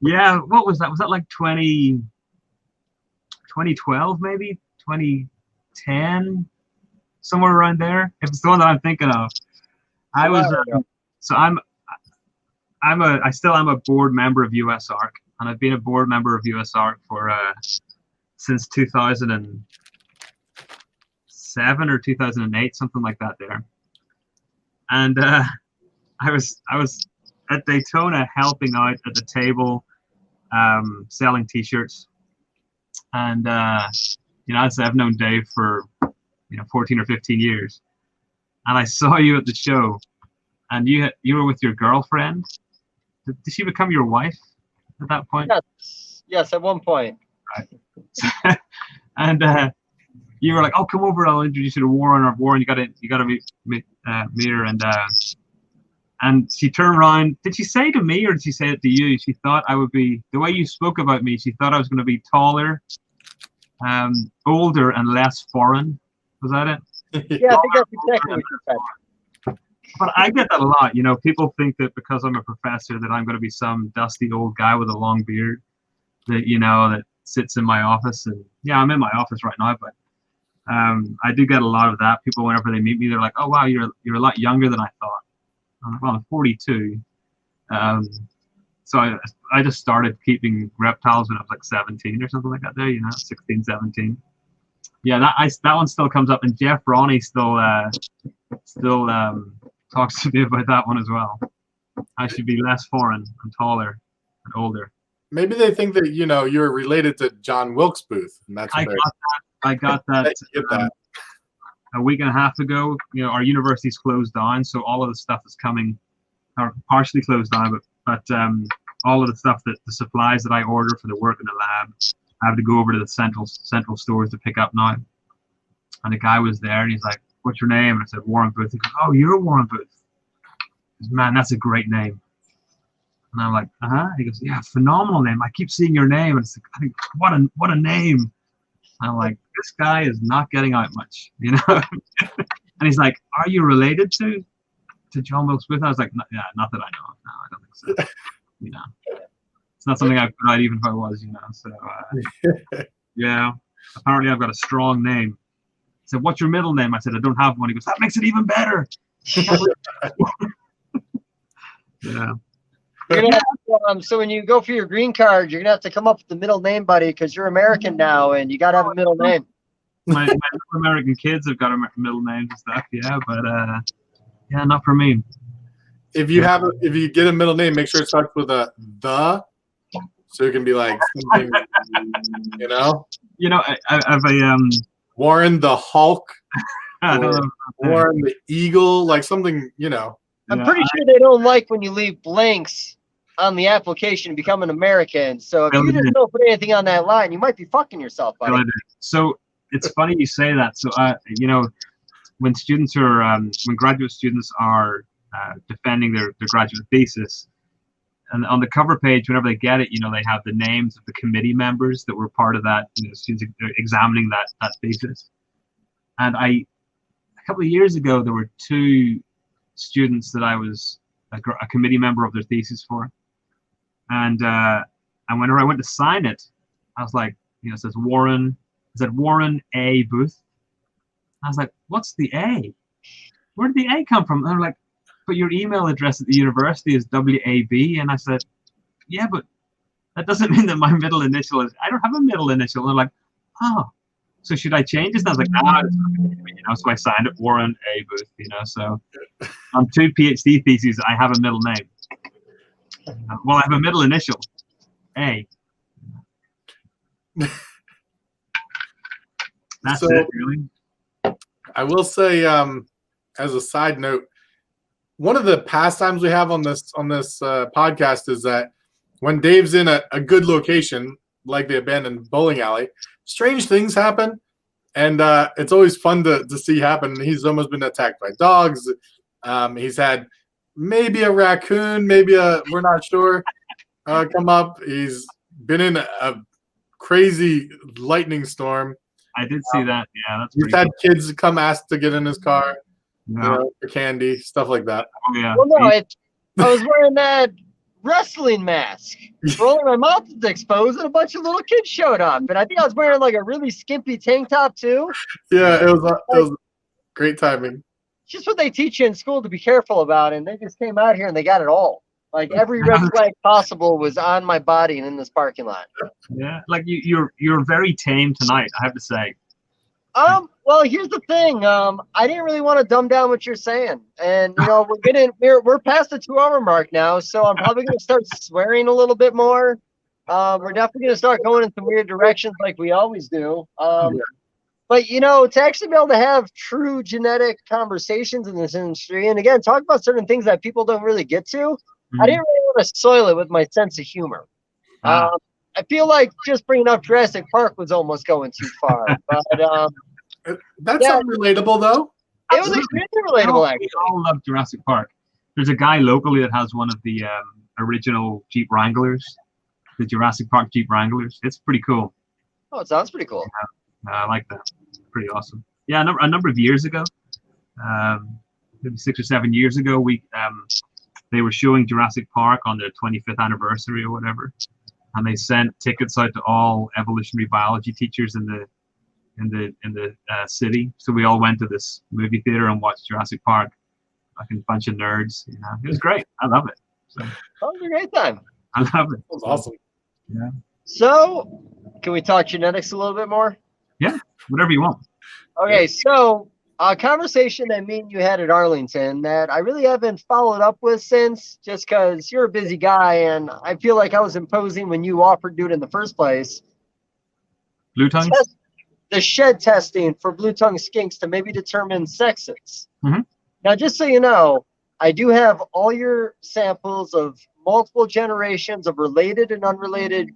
yeah, what was that? Was that like 2012 maybe? 2010? Somewhere around there? If it's the one that I'm thinking of. I was, so I still am a board member of USARC, and I've been a board member of USARC for, since 2007 or 2008, something like that there. And I was at Daytona helping out at the table, selling T-shirts, and you know, I've known Dave for 14 or 15 years, and I saw you at the show, and you were with your girlfriend. Did she become your wife at that point? Yes, at one point. Right. And you were like, "Oh, come over, I'll introduce you to Warren." Or Warren, you gotta meet her. And she turned around. Did she say to me, or did she say it to you? She thought I would be, the way you spoke about me, she thought I was going to be taller, older, and less foreign. Was that it? Yeah, I think that's exactly what you said. But I get that a lot. You know, people think that because I'm a professor that I'm going to be some dusty old guy with a long beard that, that sits in my office. And yeah, I'm in my office right now, but I do get a lot of that. People, whenever they meet me, they're like, "Oh wow, you're a lot younger than I thought." I'm like, "Well, I'm 42." So I just started keeping reptiles when I was like 17 or something like that there, 16, 17. Yeah, that one still comes up, and Jeff Ronnie still talks to me about that one as well. I should be less foreign and taller and older. Maybe they think that you're related to John Wilkes Booth, and that's what I got that a week and a half ago. Our university's closed down, so all of the stuff that's coming are partially closed down, but all of the stuff, that the supplies that I order for the work in the lab, I have to go over to the central stores to pick up now. And the guy was there, and he's like, "What's your name?" And I said, "Warren Booth." He goes, "Oh, you're Warren Booth." He goes, "Man, that's a great name." And I'm like, "Uh-huh." He goes, "Yeah, phenomenal name. I keep seeing your name." And it's like, I think, what a name. And I'm like, this guy is not getting out much, And he's like, "Are you related to John Wilkes Booth?" I was like, "Not that I know of. No, I don't think so." It's not something I put out even if I was, So, yeah, apparently I've got a strong name. He said, "What's your middle name?" I said, "I don't have one." He goes, "That makes it even better." Yeah. You're gonna have to, so when you go for your green card, you're gonna have to come up with the middle name, buddy, because you're American now, and you gotta have a middle name. My American kids have got a middle names and stuff, yeah, but yeah, not for me. If you get a middle name, make sure it starts with a "the," so it can be like something, I've a Warren the Hulk, I don't know. Warren the Eagle, like something, I'm pretty sure they don't like when you leave blanks on the application to become an American. So if you just don't put anything on that line, you might be fucking yourself, buddy. So it's funny you say that. So when students are when graduate students are defending their graduate thesis, and on the cover page, whenever they get it, they have the names of the committee members that were part of that, students examining that thesis. And a couple of years ago, there were two students that I was a committee member of their thesis for, and whenever I went to sign it, I was like, it says Warren A. Booth. I was like, "What's the A? Where did the A come from?" And they're like, "But your email address at the university is WAB." And I said, "Yeah, but that doesn't mean that my middle initial is, I don't have a middle initial." And they're like, "Oh, so should I change this?" And I was like, so I signed it Warren A. Booth, so on 2 PhD theses, I have a middle name. Well, I have a middle initial, A. That's it, really. I will say, as a side note, one of the pastimes we have on this podcast is that when Dave's in a good location, like the abandoned bowling alley, strange things happen, and it's always fun to see happen. He's almost been attacked by dogs. He's had maybe a raccoon, we're not sure, come up. He's been in a crazy lightning storm. I did see that. Yeah, that's. He's had kids come ask to get in his car, Yeah. for candy, stuff like that. Oh, yeah. Well, no, I was wearing that wrestling mask. Rolling my mouth was exposed, and a bunch of little kids showed up. And I think I was wearing like a really skimpy tank top too. Yeah, it was great timing. Just what they teach you in school to be careful about, and they just came out here and they got it all. Like every red flag possible was on my body and in this parking lot. Yeah, like you're very tame tonight, I have to say. Well, here's the thing. I didn't really want to dumb down what you're saying, and we're past the 2-hour mark now, so I'm probably gonna start swearing a little bit more. We're definitely gonna start going in some weird directions like we always do. But to actually be able to have true genetic conversations in this industry, and again, talk about certain things that people don't really get to, I didn't really want to soil it with my sense of humor. I feel like just bringing up Jurassic Park was almost going too far. But that's unrelatable, though. It was extremely relatable, actually. We all love Jurassic Park. There's a guy locally that has one of the original Jeep Wranglers, the Jurassic Park Jeep Wranglers. It's pretty cool. Oh, it sounds pretty cool. I like that. Pretty awesome. Yeah, a number of years ago, maybe 6 or 7 years ago, they were showing Jurassic Park on their 25th anniversary or whatever, and they sent tickets out to all evolutionary biology teachers in the city. So we all went to this movie theater and watched Jurassic Park, like a bunch of nerds. It was great. I love it. So, that was a great time. I love it. That was awesome. Yeah. So, can we talk genetics a little bit more? Yeah, whatever you want. Okay, so a conversation that me and you had at Arlington that I really haven't followed up with since, just because you're a busy guy, and I feel like I was imposing when you offered to do it in the first place. Blue tongues? The shed testing for blue tongue skinks to maybe determine sexes. Mm-hmm. Now, just so you know, I do have all your samples of multiple generations of related and unrelated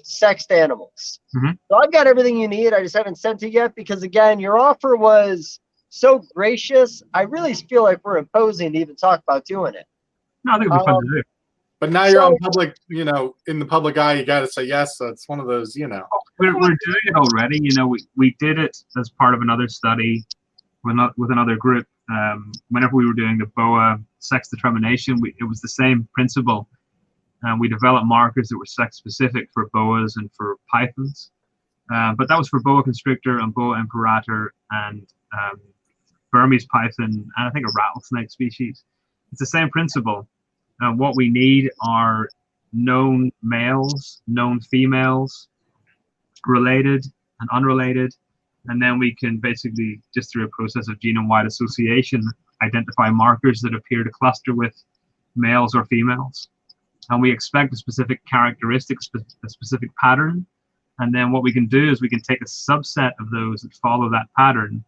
sexed animals. Mm-hmm. So I've got everything you need. I just haven't sent it yet because, again, your offer was so gracious. I really feel like we're imposing to even talk about doing it. No, I think it'd be fun to do. But now you're on public, in the public eye, you got to say yes. So it's one of those, We're doing it already. We did it as part of another study with another group. Whenever we were doing the Boa sex determination, it was the same principle. We developed markers that were sex specific for boas and for pythons. But that was for boa constrictor and boa imperator and Burmese python, and I think a rattlesnake species. It's the same principle. What we need are known males, known females, related and unrelated, and then we can basically, just through a process of genome-wide association, identify markers that appear to cluster with males or females. And we expect a specific characteristic, a specific pattern, and then what we can do is we can take a subset of those that follow that pattern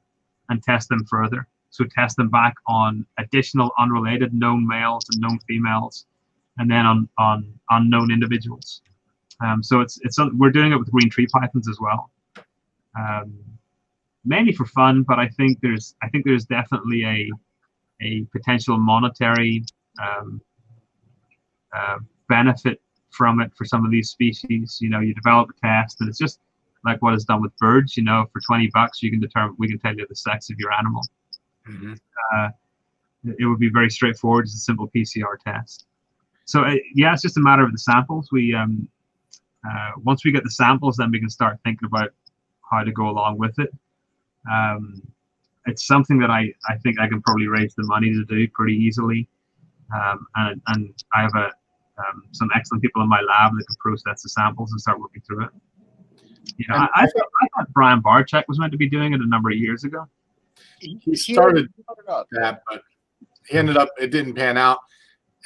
and test them further. So test them back on additional unrelated known males and known females, and then on unknown individuals. So we're doing it with green tree pythons as well, mainly for fun. But I think there's definitely a potential monetary benefit from it for some of these species. You develop a test, and it's just like what is done with birds. For $20, we can tell you the sex of your animal. Mm-hmm. It would be very straightforward. It's a simple PCR test. So it's just a matter of the samples. We once we get the samples, then we can start thinking about how to go along with it. It's something that I think I can probably raise the money to do pretty easily, and I have some excellent people in my lab that can process the samples and start working through it. I thought Brian Barczyk was meant to be doing it a number of years ago. He started that, but he ended up, it didn't pan out.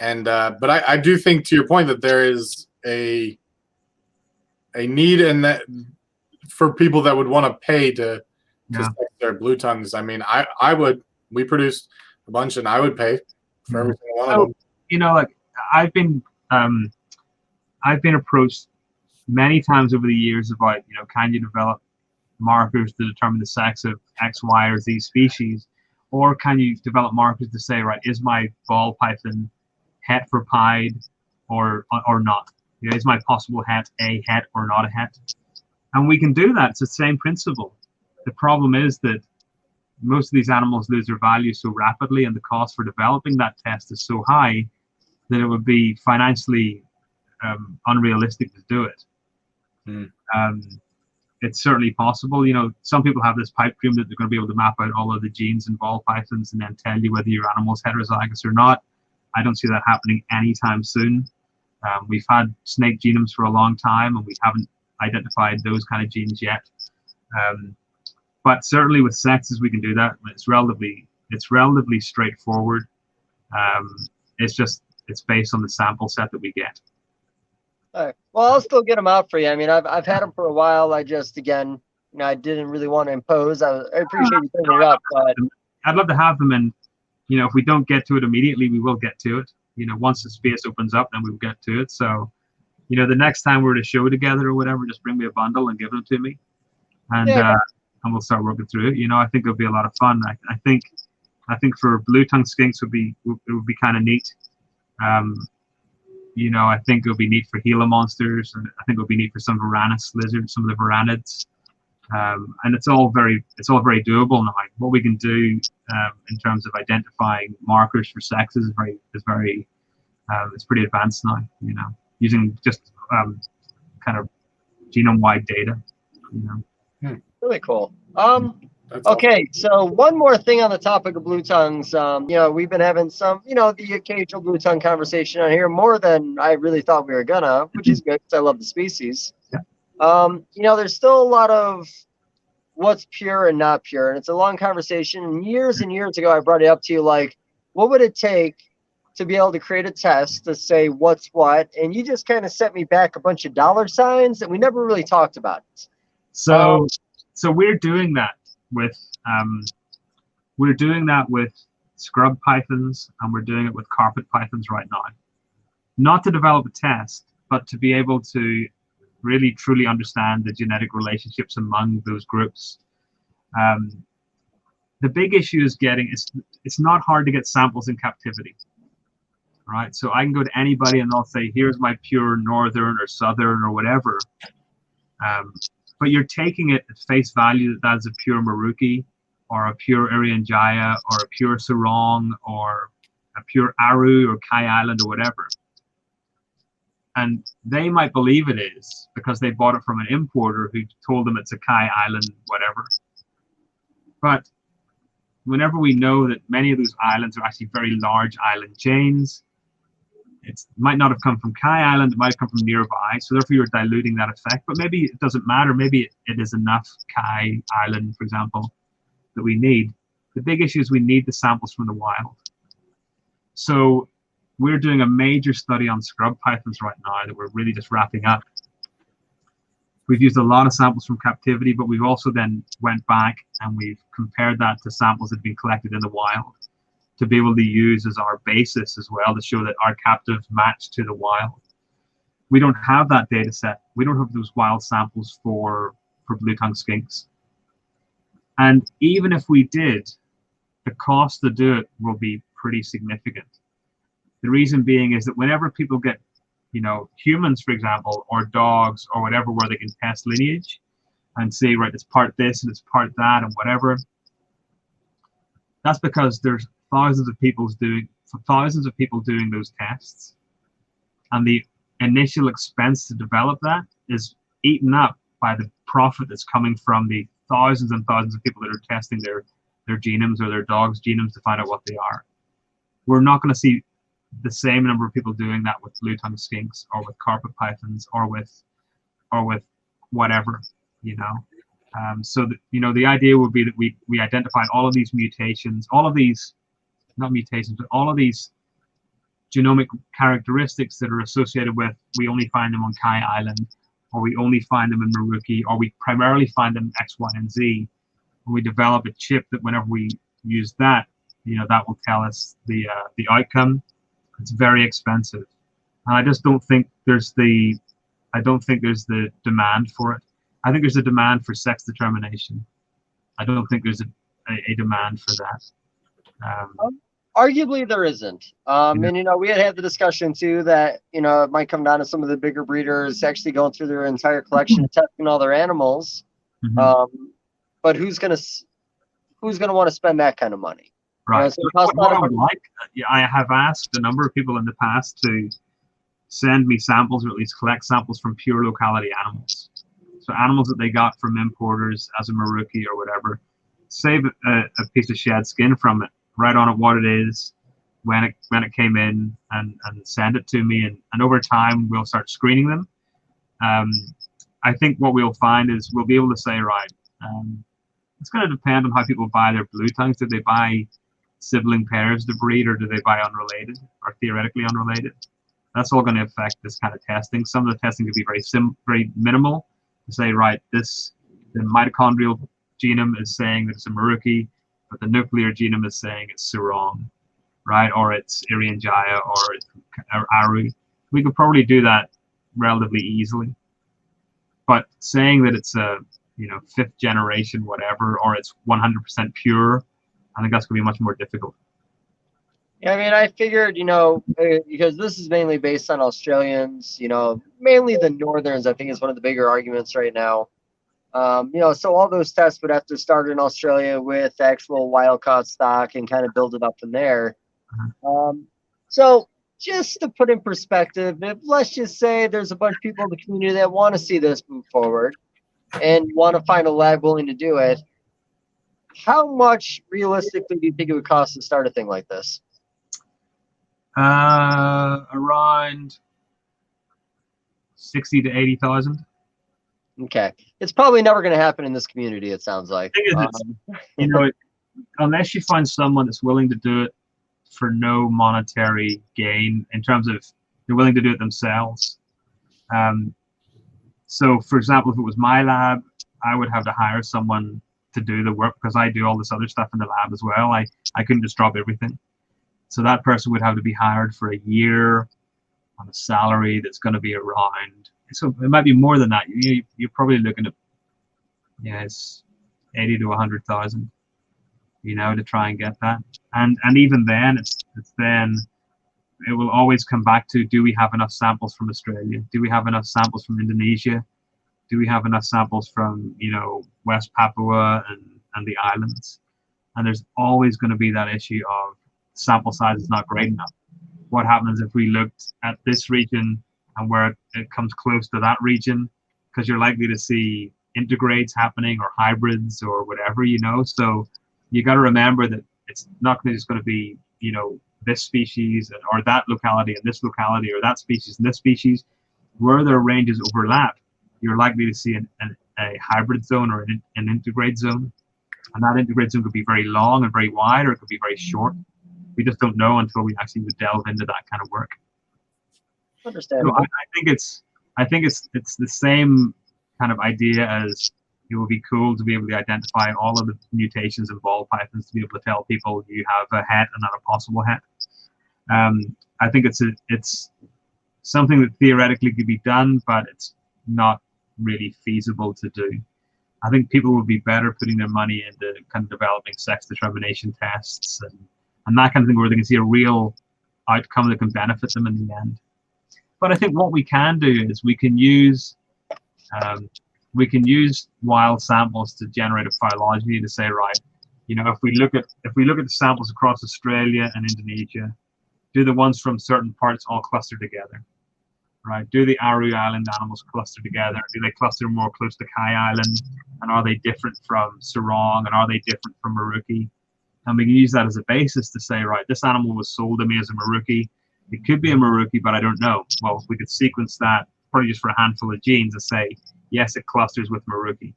And but I do think, to your point, that there is a need in that for people that would want to pay to their blue tongues. I mean, we produced a bunch, and I would pay for every single one of them. You know, like I've been approached many times over the years about, you know, can you develop markers to determine the sex of X, Y, or Z species, or can you develop markers to say, right, is my ball python het for pied or not? You know, is my possible het a het or not a het? And we can do that. It's the same principle. The problem is that most of these animals lose their value so rapidly, and the cost for developing that test is so high that it would be financially unrealistic to do it. It's certainly possible. You know, some people have this pipe dream that they're going to be able to map out all of the genes in ball pythons and then tell you whether your animal's heterozygous or not. I don't see that happening anytime soon. We've had snake genomes for a long time, and we haven't identified those kind of genes yet. But certainly with sexes, we can do that. It's relatively straightforward. It's based on the sample set that we get. All right. Well, I'll still get them out for you. I mean, I've had them for a while. I just, again, you know, I didn't really want to impose. I appreciate you bringing it up, but I'd love to have them, and you know, if we don't get to it immediately, we will get to it. You know, once the space opens up, then we'll get to it. So, you know, the next time we're at a show together or whatever, just bring me a bundle and give them to me, and we'll start working through it. You know, I think it'll be a lot of fun. I think for blue tongue skinks it would be kind of neat. You know, I think it would be neat for Gila monsters, and I think it would be neat for some Varanus lizards, some of the Varanids. And it's all very doable now. What we can do in terms of identifying markers for sexes is very it's pretty advanced now. You know, using just kind of genome-wide data. You know, really cool. Okay, so one more thing on the topic of blue tongues. You know, we've been having some, you know, the occasional blue tongue conversation on here, more than I really thought we were gonna, which is good because I love the species. Yeah. You know, there's still a lot of what's pure and not pure, and it's a long conversation. And years ago, I brought it up to you, like, what would it take to be able to create a test to say what's what? And you just kind of sent me back a bunch of dollar signs, and we never really talked about it. So we're doing that with scrub pythons, and we're doing it with carpet pythons right now. Not to develop a test, but to be able to really truly understand the genetic relationships among those groups. The big issue is it's not hard to get samples in captivity, right? So I can go to anybody and they'll say, here's my pure northern or southern or whatever. But you're taking it at face value that that's a pure Maruki or a pure Irian-Jaya or a pure Sarong or a pure Aru or Kai Island or whatever. And they might believe it is because they bought it from an importer who told them it's a Kai Island whatever. But whenever we know that many of those islands are actually very large island chains, it might not have come from Kai Island, it might have come from nearby, so therefore you're diluting that effect. But maybe it doesn't matter, maybe it is enough Kai Island, for example, that we need. The big issue is we need the samples from the wild. So we're doing a major study on scrub pythons right now that we're really just wrapping up. We've used a lot of samples from captivity, but we've also then went back and we've compared that to samples that have been collected in the wild, to be able to use as our basis as well to show that our captive match to the wild. We don't have that data set. We don't have those wild samples for blue tongue skinks. And even if we did, the cost to do it will be pretty significant. The reason being is that whenever people get, you know, humans, for example, or dogs or whatever, where they can test lineage and say, right, it's part this and it's part that and whatever, that's because there's thousands of people doing those tests, and the initial expense to develop that is eaten up by the profit that's coming from the thousands and thousands of people that are testing their genomes or their dogs' genomes to find out what they are. We're not going to see the same number of people doing that with blue tongue skinks or with carpet pythons or with whatever, you know. So that, you know, the idea would be that we identified all of these mutations, all of these, not mutations, but all of these genomic characteristics that are associated with, we only find them on Kai Island, or we only find them in Maruki, or we primarily find them X, Y, and Z, we develop a chip that whenever we use that, that will tell us the outcome. It's very expensive, and I just don't think there's the demand for it. I think there's a demand for sex determination. I don't think there's a demand for that. Arguably, there isn't. And we had the discussion too that it might come down to some of the bigger breeders actually going through their entire collection and testing all their animals. Mm-hmm. But who's gonna want to spend that kind of money? Right. What I would like, I have asked a number of people in the past to send me samples, or at least collect samples from pure locality animals. So animals that they got from importers as a Maruki or whatever. Save a piece of shed skin from it, write on it what it is, when it came in, and send it to me. And over time, we'll start screening them. I think what we'll find is we'll be able to say, right, it's going to depend on how people buy their blue tongues. Do they buy sibling pairs to breed, or do they buy unrelated or theoretically unrelated? That's all going to affect this kind of testing. Some of the testing could be very minimal, to say, right, the mitochondrial genome is saying that it's a Maruki, but the nuclear genome is saying it's Sarong, right? Or it's Irian-Jaya, or it's Aru. We could probably do that relatively easily. But saying that it's a fifth generation whatever, or it's 100% pure, I think that's going to be much more difficult. Yeah, I mean, I figured, because this is mainly based on Australians, mainly the Northerns, I think is one of the bigger arguments right now. So all those tests would have to start in Australia with actual wild-caught stock and kind of build it up from there. So just to put in perspective, if let's just say there's a bunch of people in the community that want to see this move forward and want to find a lab willing to do it, how much realistically do you think it would cost to start a thing like this? Around 60 to 80,000. Okay, it's probably never going to happen in this community. It sounds like. Unless you find someone that's willing to do it for no monetary gain, in terms of they're willing to do it themselves. So, for example, if it was my lab, I would have to hire someone to do the work, because I do all this other stuff in the lab as well. I couldn't just drop everything. So that person would have to be hired for a year on a salary that's going to be around. So it might be more than that. You're probably looking at, it's 80 to 100,000, to try and get that. And even then, it will always come back to, do we have enough samples from Australia? Do we have enough samples from Indonesia? Do we have enough samples from, West Papua and the islands? And there's always going to be that issue of sample size is not great enough. What happens if we looked at this region and where it comes close to that region? Because you're likely to see integrates happening, or hybrids, or whatever, So you got to remember that it's not just going to be, this species or that locality and this locality, or that species and this species. Where their ranges overlap, you're likely to see a hybrid zone or an integrate zone. And that integrate zone could be very long and very wide, or it could be very short. We just don't know until we actually delve into that kind of work. Understandable. So I think it's the same kind of idea as it would be cool to be able to identify all of the mutations in ball pythons, to be able to tell people you have a het and not a possible het. I think it's something that theoretically could be done, but it's not really feasible to do. I think people would be better putting their money into kind of developing sex determination tests and that kind of thing, where they can see a real outcome that can benefit them in the end. But I think what we can do is we can use wild samples to generate a phylogeny, to say, right, if we look at the samples across Australia and Indonesia, do the ones from certain parts all cluster together, right? Do the Aru Island animals cluster together? Do they cluster more close to Kai Island? And are they different from Sarong? And are they different from Maruki? And we can use that as a basis to say, right, this animal was sold to me as a Maruki. It could be a Maruki, but I don't know. Well, we could sequence that probably just for a handful of genes and say, yes, it clusters with Maruki,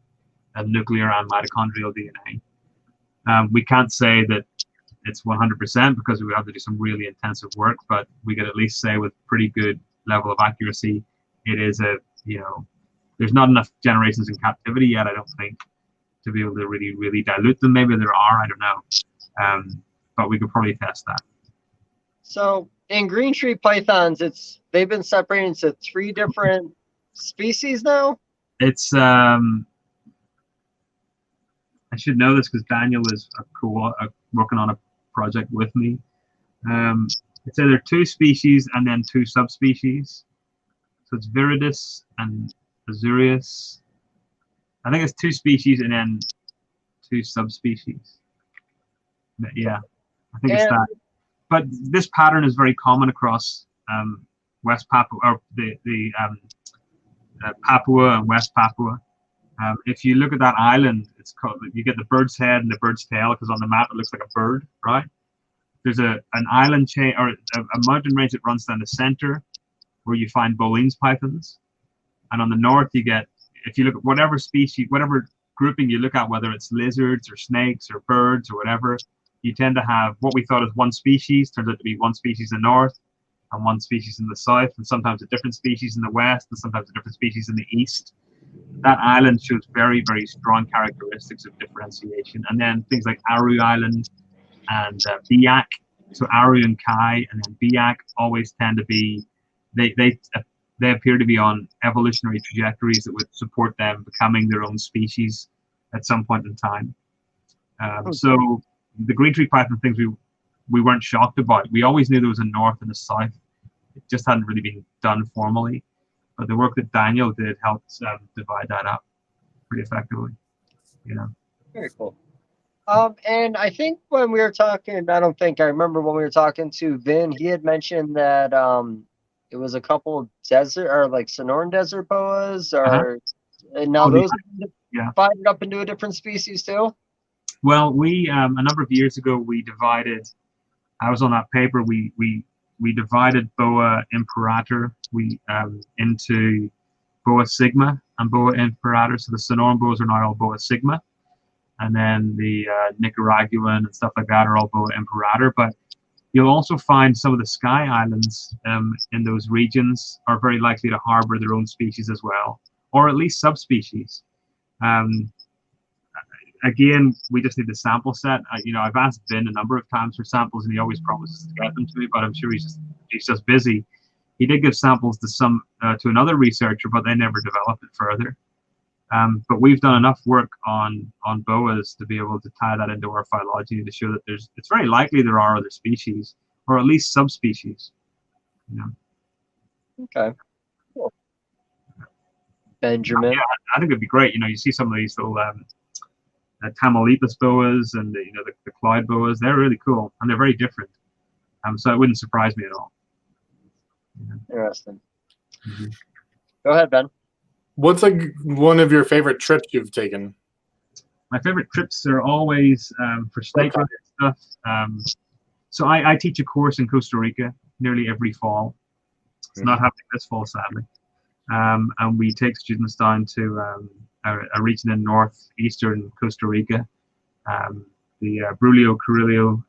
and nuclear and mitochondrial DNA. We can't say that it's 100% because we would have to do some really intensive work, but we could at least say with pretty good level of accuracy, it is there's not enough generations in captivity yet, I don't think, to be able to really dilute them. Maybe there are, I don't know. But we could probably test that. So in green tree pythons, they've been separated into 3 different species now. It's I should know this because Daniel is working on a project with me. It's either 2 species and then 2 subspecies. So it's Viridis and Azurius. I think it's 2 species and then 2 subspecies. But yeah, I think it's that. But this pattern is very common across West Papua, or the Papua and West Papua. If you look at that island, it's called, you get the bird's head and the bird's tail, because on the map it looks like a bird, right? There's an island chain, or a mountain range that runs down the center, where you find Bolene's pythons, and on the north you get, if you look at whatever species, whatever grouping you look at, whether it's lizards or snakes or birds or whatever, you tend to have what we thought is 1 species turns out to be 1 species in the north and 1 species in the south, and sometimes a different species in the west and sometimes a different species in the east. That island shows very, very strong characteristics of differentiation. And then things like Aru Island and Biak, so Aru and Kai, and then Biak always tend to be, they appear to be on evolutionary trajectories that would support them becoming their own species at some point in time. So the green tree python things we weren't shocked about. We always knew there was a north and a south. It just hadn't really been done formally. But the work that Daniel did helped divide that up pretty effectively. You know. Very cool. And I think when we were talking, I remember when we were talking to Vin, he had mentioned that it was a couple desert or like Sonoran desert boas, or and now those are divided up into a different species too. Well, we a number of years ago we divided. I was on that paper. We divided Boa Imperator into Boa Sigma and Boa Imperator. So the Sonoran boas are now all Boa Sigma, and then the Nicaraguan and stuff like that are all Boa Imperator. But you'll also find some of the sky islands in those regions are very likely to harbor their own species as well, or at least subspecies. Again, we just need the sample set. I've asked Vin a number of times for samples, and he always promises to get them to me, but I'm sure he's just busy. He did give samples to another researcher, but they never developed it further. But we've done enough work on boas to be able to tie that into our phylogeny to show that it's very likely there are other species, or at least subspecies. Okay. Cool. Benjamin. Yeah, I think it'd be great. You see some of these little Tamaulipas boas and the Clyde boas. They're really cool, and they're very different. So it wouldn't surprise me at all. Interesting. Mm-hmm. Go ahead, Ben. What's one of your favorite trips you've taken? My favorite trips are always for snake stuff. So I teach a course in Costa Rica nearly every fall. It's not happening this fall, sadly. And we take students down to a region in northeastern Costa Rica, the Brulio Carrillo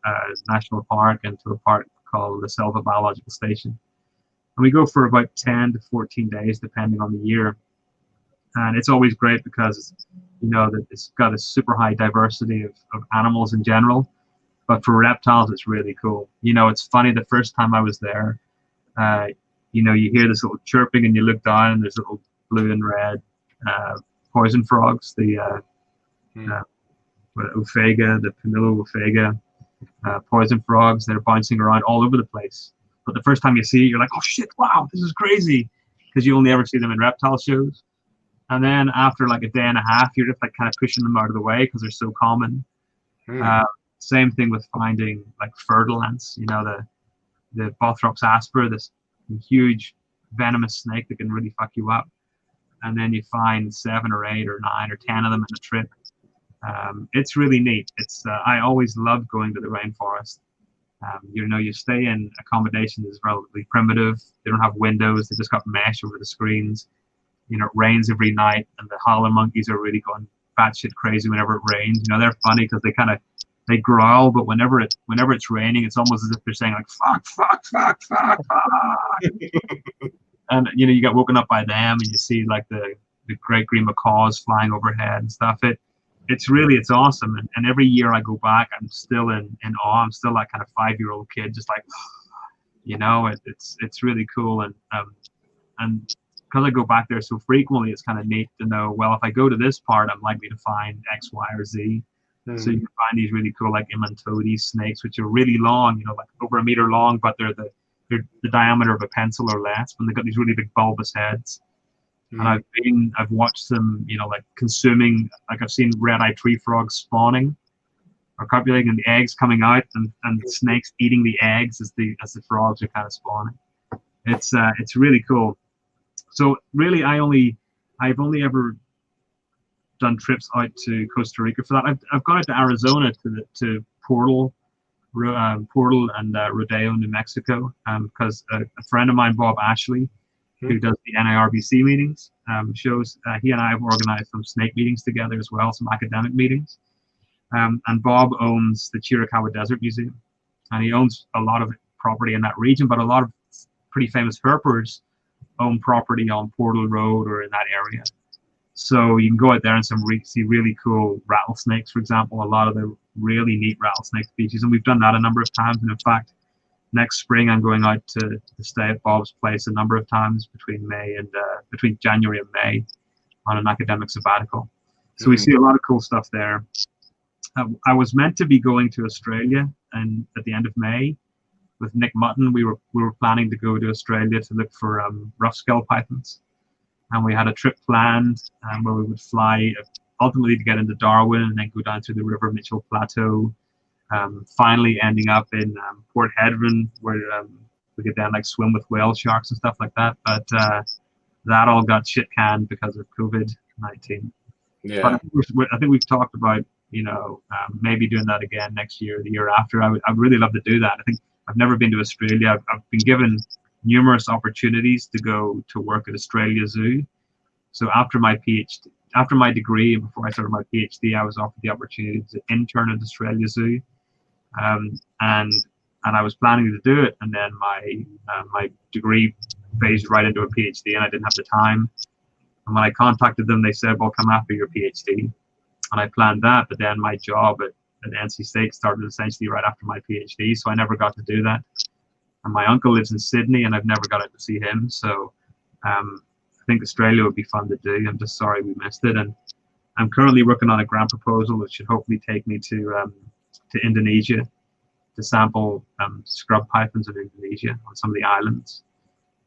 National Park, and to a park called the Selva Biological Station. And we go for about 10 to 14 days, depending on the year. And it's always great because, that it's got a super high diversity of animals in general. But for reptiles, it's really cool. It's funny, the first time I was there, you hear this little chirping and you look down and there's little blue and red poison frogs, the Ophaga, the Pamilo Ophaga poison frogs. They're bouncing around all over the place. But the first time you see it, you're like, oh shit, wow, this is crazy. Because you only ever see them in reptile shows. And then after like a day and a half, you're just like kind of pushing them out of the way because they're so common. Same thing with finding like fertile ants, the Bothrops aspera, this huge venomous snake that can really fuck you up. And then you find 7 or 8 or 9 or 10 of them in a trip. It's really neat. I always loved going to the rainforest. You stay in accommodation that's relatively primitive. They don't have windows. They just got mesh over the screens. It rains every night, and the howler monkeys are really going batshit crazy whenever it rains. They're funny because they growl, but whenever it's raining, it's almost as if they're saying like fuck, fuck, fuck, fuck, fuck. And you get woken up by them, and you see like the great green macaws flying overhead and stuff. it's awesome. And every year I go back, I'm still in awe. I'm still that kind of 5-year-old kid, just like, it's really cool. And because I go back there so frequently, it's kind of neat to know, well, if I go to this part, I'm likely to find X, Y, or Z. So you can find these really cool, like Imantodi snakes, which are really long, like over 1 meter long, but they're the diameter of a pencil or less, and they've got these really big bulbous heads. And I've watched them, like consuming, like I've seen red-eyed tree frogs spawning or copulating, and the eggs coming out, and snakes eating the eggs as the frogs are kind of spawning. It's really cool. So really, I've only ever done trips out to Costa Rica for that. I've gone out to Arizona to Portal and Rodeo, New Mexico, because a friend of mine, Bob Ashley, who does the NIRBC meetings, he and I have organized some snake meetings together as well, some academic meetings. And Bob owns the Chiricahua Desert Museum, and he owns a lot of property in that region, but a lot of pretty famous herpers own property on Portal Road or in that area. So you can go out there and see really cool rattlesnakes, for example, a lot of the really neat rattlesnake species. And we've done that a number of times. And in fact, next spring, I'm going out to stay at Bob's place a number of times between January and May on an academic sabbatical. So we see a lot of cool stuff there. I was meant to be going to Australia and at the end of May with Nick Mutton. We were planning to go to Australia to look for rough skull pythons. And we had a trip planned where we would fly ultimately to get into Darwin and then go down through the River Mitchell Plateau, finally ending up in Port Hedron, where we could then like swim with whale sharks and stuff like that. But that all got shit canned because of COVID-19. Yeah. But I think we've talked about, maybe doing that again next year, the year after. I'd really love to do that. I think I've never been to Australia. I've been given numerous opportunities to go to work at Australia Zoo. So after my degree and before I started my PhD, I was offered the opportunity to intern at Australia Zoo, and I was planning to do it, and then my degree phased right into a PhD, and I didn't have the time. And when I contacted them, they said, "Well, come after your PhD," and I planned that. But then my job at NC State started essentially right after my PhD, so I never got to do that. And my uncle lives in Sydney, and I've never got to see him. So I think Australia would be fun to do. I'm just sorry we missed it. And I'm currently working on a grant proposal that should hopefully take me to Indonesia to sample scrub pythons in Indonesia on some of the islands.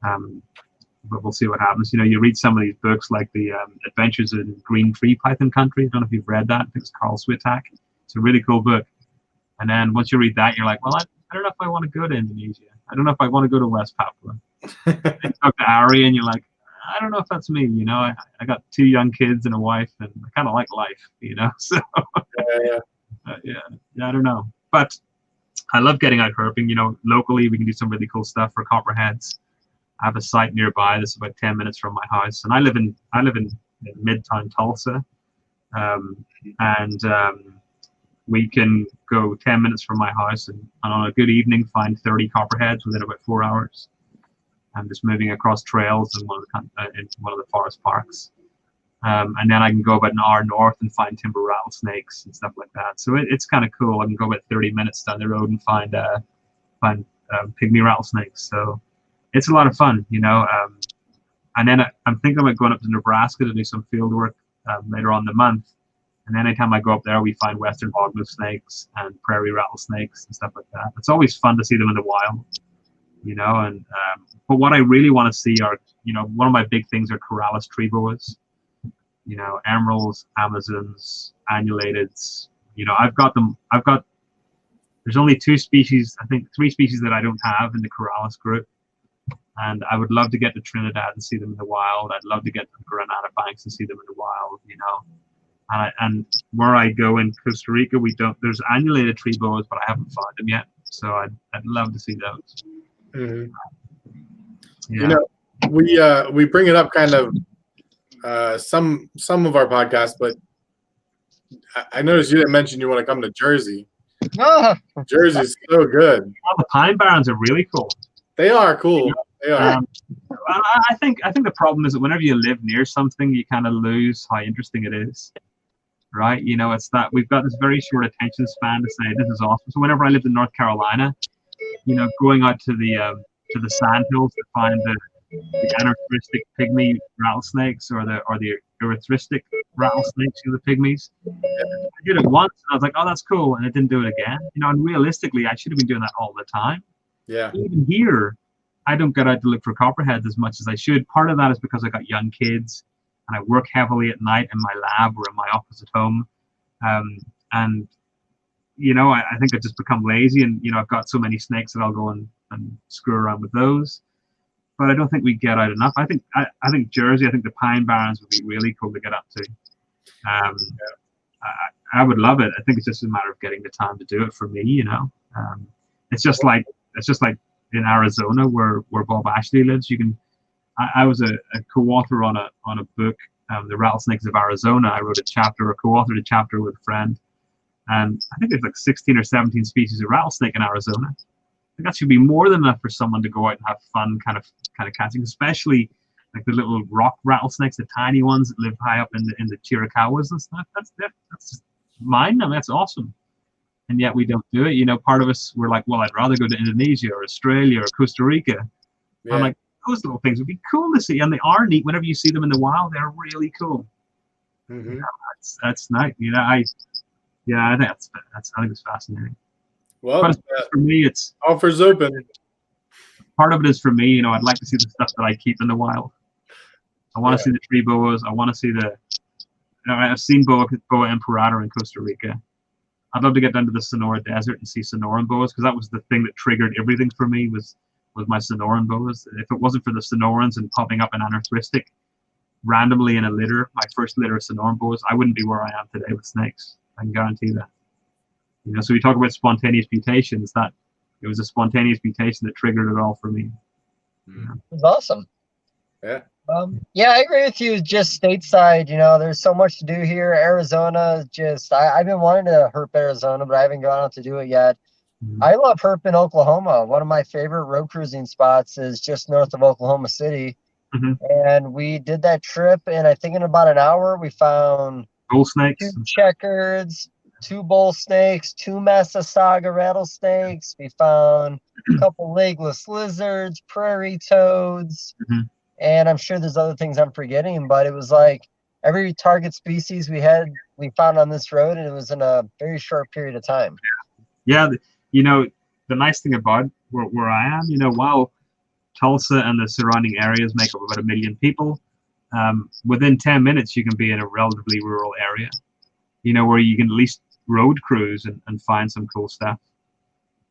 But we'll see what happens. You read some of these books like the Adventures in Green Tree Python Country. I don't know if you've read that. I think it's Carl Switak. It's a really cool book. And then once you read that, you're like, well, I don't know if I want to go to Indonesia. I don't know if I want to go to West Papua. You talk to Ari and you're like, I don't know if that's me. I got 2 young kids and a wife, and I kind of like life, so yeah, I don't know. But I love getting out herping. Locally we can do some really cool stuff for copperheads. I have a site nearby that's about 10 minutes from my house, and I live in Midtown Tulsa, and we can go 10 minutes from my house and on a good evening find 30 copperheads within about 4 hours. I'm just moving across trails in one of the forest parks, and then I can go about an hour north and find timber rattlesnakes and stuff like that. So it's kind of cool. I can go about 30 minutes down the road and find pygmy rattlesnakes. So it's a lot of fun, and then I'm thinking about going up to Nebraska to do some field work later on in the month. And anytime I go up there, we find western hognose snakes and prairie rattlesnakes and stuff like that. It's always fun to see them in the wild, and but what I really want to see are, one of my big things are Corallus tree boas, emeralds, Amazons, annulateds. There's only 2 species, I think 3 species that I don't have in the Corallus group. And I would love to get to Trinidad and see them in the wild. I'd love to get to Granada Banks and see them in the wild, And where I go in Costa Rica, there's annulated tree boas, but I haven't found them yet. So I'd love to see those. Mm-hmm. Yeah. We bring it up kind of some of our podcasts, but I noticed you didn't mention you want to come to Jersey. Jersey's so good. Well, the Pine Barrens are really cool. They are cool. They are. I think the problem is that whenever you live near something, you kind of lose how interesting it is. right? You know, it's that we've got this very short attention span to say this is awesome. So whenever I lived in North Carolina, you know, going out to the sandhills to find the anarthristic pygmy rattlesnakes or the erythristic rattlesnakes, you know, the pygmies. I did it once and I was like, oh, that's cool, and I didn't do it again. You know, and realistically, I should have been doing that all the time. Yeah. Even here, I don't get out to look for copperheads as much as I should. Part of that is because I got young kids and I work heavily at night in my lab or in my office at home. And, you know, I think I've just become lazy, and, you know, I've got so many snakes that I'll go and screw around with those. But I don't think we get out enough. I think Jersey, I think the Pine Barrens would be really cool to get up to. I would love it. I think it's just a matter of getting the time to do it for me, you know. It's just like in Arizona where Bob Ashley lives. You can. I was a co-author on a book, The Rattlesnakes of Arizona. I wrote a chapter, or co-authored a chapter with a friend, and I think there's like 16 or 17 species of rattlesnake in Arizona. I think that should be more than enough for someone to go out and have fun, kind of catching, especially like the little rock rattlesnakes, the tiny ones that live high up in the Chiricahuas and stuff. That's just mine. I mean, that's awesome. And yet we don't do it. You know, part of us, we're like, well, I'd rather go to Indonesia or Australia or Costa Rica. Yeah. I'm like, those little things would be cool to see, and they are neat. Whenever you see them in the wild, they're really cool. Mm-hmm. You know, that's nice. You know, I think I think it's fascinating. Well, but for me, it's offers open. Part of it is for me. You know, I'd like to see the stuff that I keep in the wild. I want to see the tree boas. I want to see the. You know, I've seen Boa imperator in Costa Rica. I'd love to get down to the Sonora Desert and see Sonoran boas, because that was the thing that triggered everything for me was my Sonoran boas. If it wasn't for the Sonorans and popping up an anarthristic randomly in a litter, my first litter of Sonoran boas, I wouldn't be where I am today with snakes. I can guarantee that. You know, so we talk about spontaneous mutations. That it was a spontaneous mutation that triggered it all for me. It was awesome. Yeah. Yeah, I agree with you. Just stateside, you know, there's so much to do here. Arizona, just I've been wanting to herp Arizona, but I haven't gone out to do it yet. Mm-hmm. I love herp in Oklahoma. One of my favorite road cruising spots is just north of Oklahoma City. Mm-hmm. And we did that trip, and I think in about an hour we found bull snakes, 2 checkers, 2 bull snakes, 2 Massasauga rattlesnakes. We found a couple legless lizards, prairie toads. Mm-hmm. And I'm sure there's other things I'm forgetting, but it was like every target species we found on this road, and it was in a very short period of time. Yeah, you know, the nice thing about where I am, you know, while Tulsa and the surrounding areas make up about 1 million people, within 10 minutes you can be in a relatively rural area, you know, where you can at least road cruise and find some cool stuff.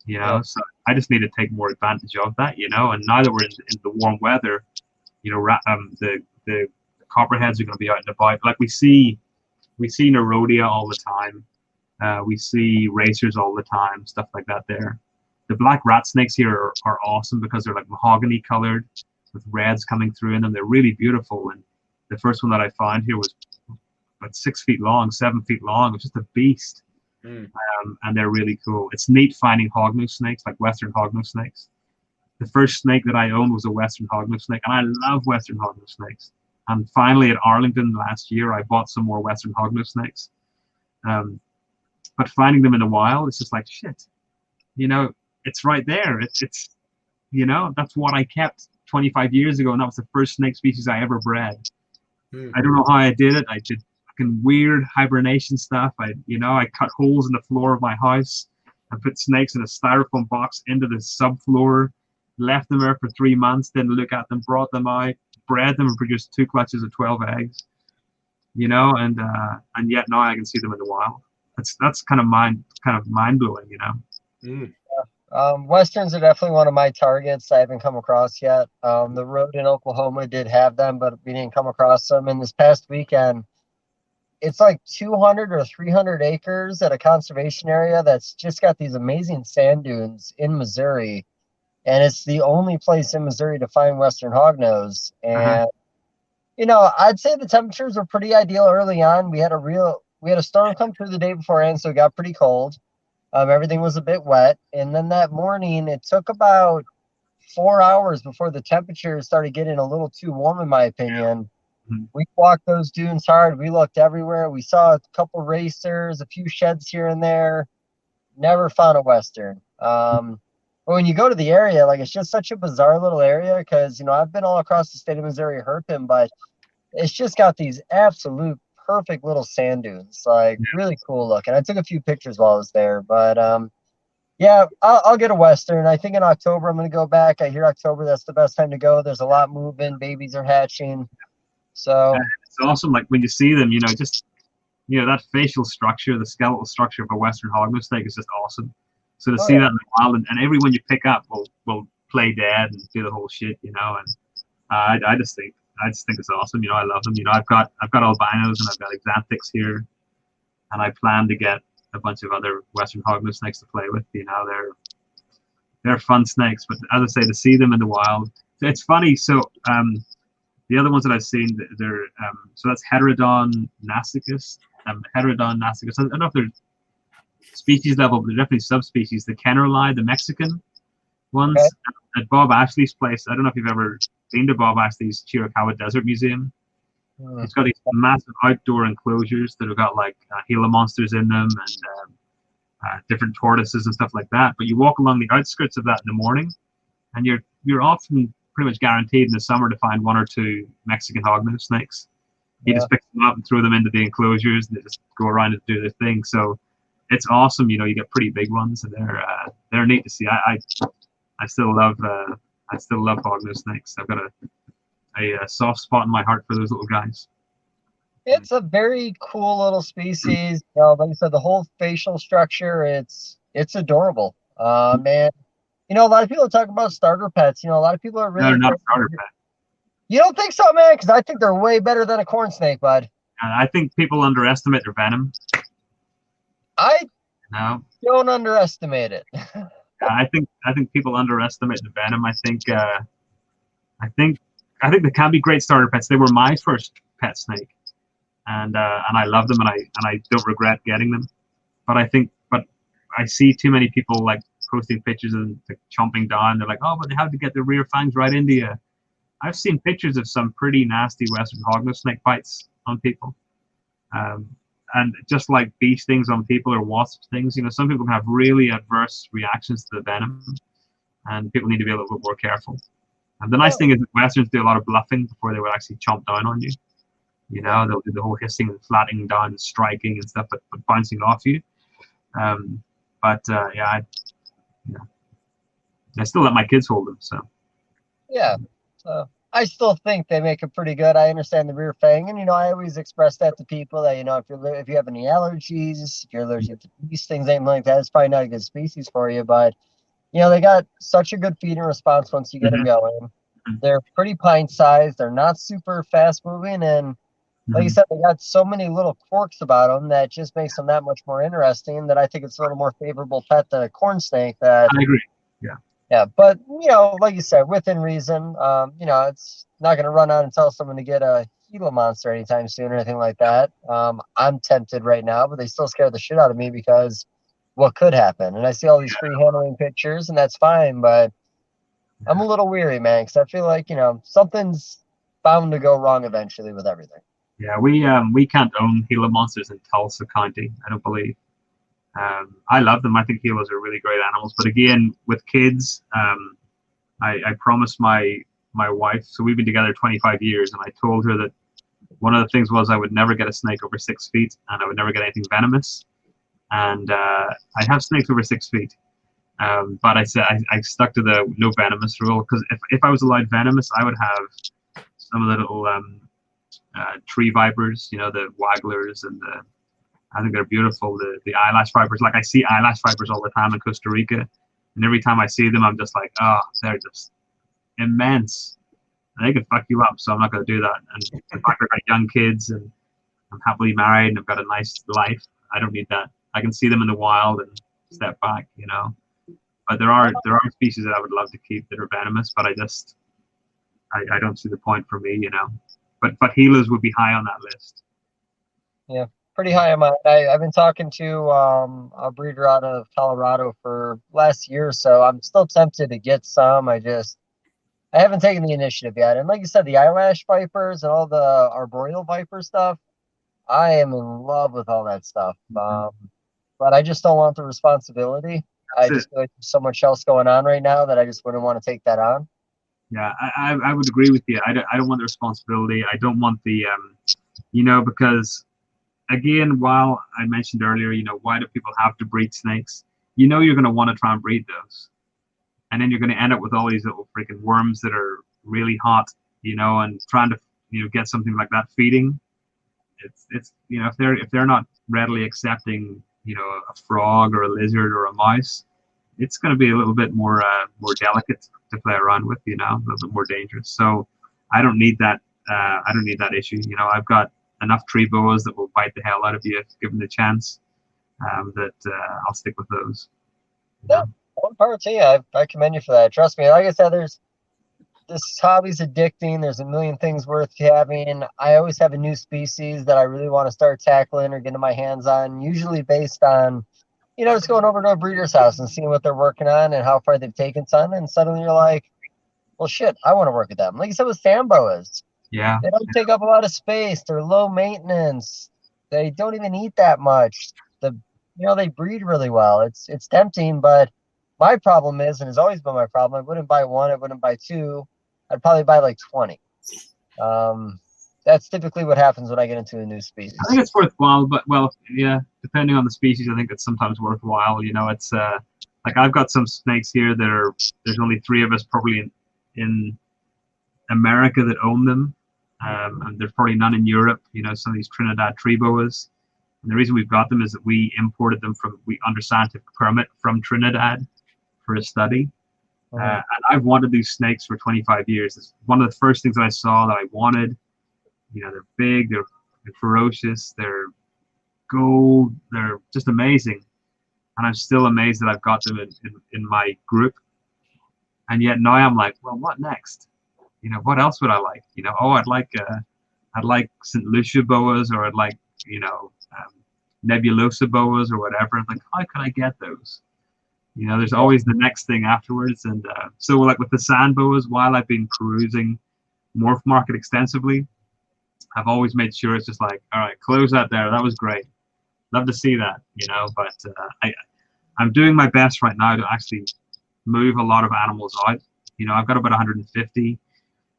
You know, so I just need to take more advantage of that, you know, and now that we're in the warm weather, you know, the copperheads are going to be out and about. Like we see Nerodia all the time. We see racers all the time, stuff like that there. The black rat snakes here are awesome because they're like mahogany colored with reds coming through in them. They're really beautiful. And the first one that I found here was about 6 feet long, 7 feet long. It was just a beast. And they're really cool. It's neat finding hognose snakes, like Western hognose snakes. The first snake that I owned was a Western hognose snake, and I love Western hognose snakes. And finally, at Arlington last year, I bought some more Western hognose snakes. But finding them in the wild, it's just like, shit. You know, it's right there. It's you know, that's what I kept 25 years ago, and that was the first snake species I ever bred. I don't know how I did it. I did fucking weird hibernation stuff. I cut holes in the floor of my house and put snakes in a styrofoam box into the subfloor. Left them there for 3 months, didn't look at them, brought them out, bred them, and produced 2 clutches of 12 eggs. You know, and yet now I can see them in the wild. That's kind of mind blowing, you know. Westerns are definitely one of my targets. I haven't come across yet. The road in Oklahoma did have them, but we didn't come across them. And this past weekend, it's like 200 or 300 acres at a conservation area that's just got these amazing sand dunes in Missouri. And it's the only place in Missouri to find Western hognose. And, you know, I'd say the temperatures were pretty ideal early on. We had a storm come through the day beforehand, so it got pretty cold. Everything was a bit wet. And then that morning, it took about 4 hours before the temperature started getting a little too warm, in my opinion. We walked those dunes hard. We looked everywhere. We saw a couple racers, a few sheds here and there. Never found a Western. But when you go to the area, like, it's just such a bizarre little area because, you know, I've been all across the state of Missouri herping, but it's just got these absolute perfect little sand dunes, like really cool looking. I took a few pictures while I was there, but yeah, I'll get a Western. I think in October I'm going to go back. I hear October, that's the best time to go. There's a lot moving. Babies are hatching. So it's awesome. Like when you see them, you know, just, you know, that facial structure, the skeletal structure of a Western hognose snake is just awesome. So to see that in the wild, and everyone you pick up will play dead and do the whole shit, you know. And I just think it's awesome. You know, I love them. You know, I've got albinos and I've got xanthics here, and I plan to get a bunch of other Western hognose snakes to play with. You know, they're fun snakes. But as I say, to see them in the wild, it's funny. So the other ones that I've seen, they're so that's Heterodon nasicus. Heterodon nasicus. I don't know if they're species level, but they're definitely subspecies. The Kennerli, the Mexican ones, at Bob Ashley's place. I don't know if you've ever been to Bob Ashley's Chiricahua Desert Museum. It's got these massive outdoor enclosures that have got like Gila monsters in them and different tortoises and stuff like that. But you walk along the outskirts of that in the morning, and you're often pretty much guaranteed in the summer to find one or two Mexican hognose snakes. You just pick them up and throw them into the enclosures, and they just go around and do their thing. So it's awesome. You know, you get pretty big ones, and they're neat to see. I still love hognose snakes. I've got a soft spot in my heart for those little guys. it's a very cool little species. You know, like I said, the whole facial structure, it's adorable. Man, you know, a lot of people talk about starter pets. You know, a lot of people are really. No, they're not a starter pet. You don't think so, man? Because I think they're way better than a corn snake, bud. I think people underestimate their venom. I No, don't underestimate it. I think people underestimate the venom. I think they can be great starter pets. They were my first pet snake, and I love them, and I don't regret getting them. But I see too many people like posting pictures and like, chomping down. They're like, oh, but they have to get their rear fangs right into you. I've seen pictures of some pretty nasty Western hognose snake bites on people. And just like bee stings on people or wasp stings, you know, some people can have really adverse reactions to the venom, and people need to be a little bit more careful. And the nice thing is that Westerns do a lot of bluffing before they will actually chomp down on you. You know, they'll do the whole hissing and flattening down and striking and stuff, but bouncing off you. Yeah, I still let my kids hold them. So Yeah. So I still think they make it pretty good. I understand the rear fang, and you know, I always express that to people that, you know, if you have any allergies, if you're allergic to these things, anything like that, it's probably not a good species for you. But you know, they got such a good feeding response once you get them going. They're pretty pint sized. They're not super fast moving, and like you said, they got so many little quirks about them that just makes them that much more interesting. That I think it's a little more favorable pet than a corn snake. That I agree. Yeah. Yeah, but you know, like you said, within reason, you know, it's not going to run out and tell someone to get a Gila monster anytime soon or anything like that. I'm tempted right now, but they still scare the shit out of me because what could happen? And I see all these free handling pictures, and that's fine, but I'm a little weary, man, because I feel like, you know, something's bound to go wrong eventually with everything. Yeah, we can't own Gila monsters in Tulsa County, I don't believe. I love them. I think Gilas are really great animals. But again, with kids, I promised my wife, so we've been together 25 years, and I told her that one of the things was I would never get a snake over 6 feet, and I would never get anything venomous. And I have snakes over 6 feet. But I said I stuck to the no venomous rule, because if I was allowed venomous, I would have some of the little tree vipers, you know, the wagglers, and I think they're beautiful. The eyelash vipers, like I see eyelash vipers all the time in Costa Rica, and every time I see them, I'm just like, oh, they're just immense. And they can fuck you up, so I'm not going to do that. And the fact I've got young kids, and I'm happily married, and I've got a nice life, I don't need that. I can see them in the wild and step back, you know. But there are species that I would love to keep that are venomous, but I don't see the point for me, you know. But Gilas would be high on that list. Yeah, pretty high on mine. I've been talking to a breeder out of Colorado for last year, so I'm still tempted to get some. I I haven't taken the initiative yet. And like you said, the eyelash vipers and all the arboreal viper stuff, I am in love with all that stuff. But I just don't want the responsibility. I just feel like there's so much else going on right now that I just wouldn't want to take that on. Yeah, I would agree with you. I don't want the responsibility. I don't want the, because again, while I mentioned earlier, why do people have to breed snakes? You're going to want to try and breed those. And then you're going to end up with all these little freaking worms that are really hot, and trying to, get something like that feeding. It's if they're not readily accepting, a frog or a lizard or a mouse, it's going to be a little bit more delicate to play around with, a little bit more dangerous. So I don't need that. I don't need that issue. I've got enough tree boas that will bite the hell out of you if given the chance. That I'll stick with those. Yeah, one part to you. I commend you for that. Trust me. Like I said, this hobby's addicting. There's a million things worth having. I always have a new species that I really want to start tackling or getting my hands on, usually based on, just going over to a breeder's house and seeing what they're working on and how far they've taken some. And suddenly you're like, well, shit, I want to work with them. Like you said with sand boas. Yeah. They don't take up a lot of space. They're low maintenance. They don't even eat that much. They breed really well. It's tempting, but my problem is, and has always been my problem, I wouldn't buy one, I wouldn't buy two. I'd probably buy like 20. That's typically what happens when I get into a new species. I think it's worthwhile, but yeah, depending on the species, I think it's sometimes worthwhile. It's like I've got some snakes here there's only 3 of us probably in America that own them, and there's probably none in Europe. Some of these Trinidad tree boas. And the reason we've got them is that we imported them under scientific permit from Trinidad for a study. And I've wanted these snakes for 25 years. It's one of the first things I saw that I wanted. They're big, they're ferocious, they're gold, they're just amazing. And I'm still amazed that I've got them in my group. And yet now I'm like, well, what next? What else would I like? I'd like St. Lucia boas, or I'd like, Nebulosa boas or whatever. I'm like, how can I get those? There's always the next thing afterwards. And so like with the sand boas, while I've been perusing morph market extensively, I've always made sure it's just like, all right, close that there. That was great. Love to see that, but I'm doing my best right now to actually move a lot of animals out. I've got about 150,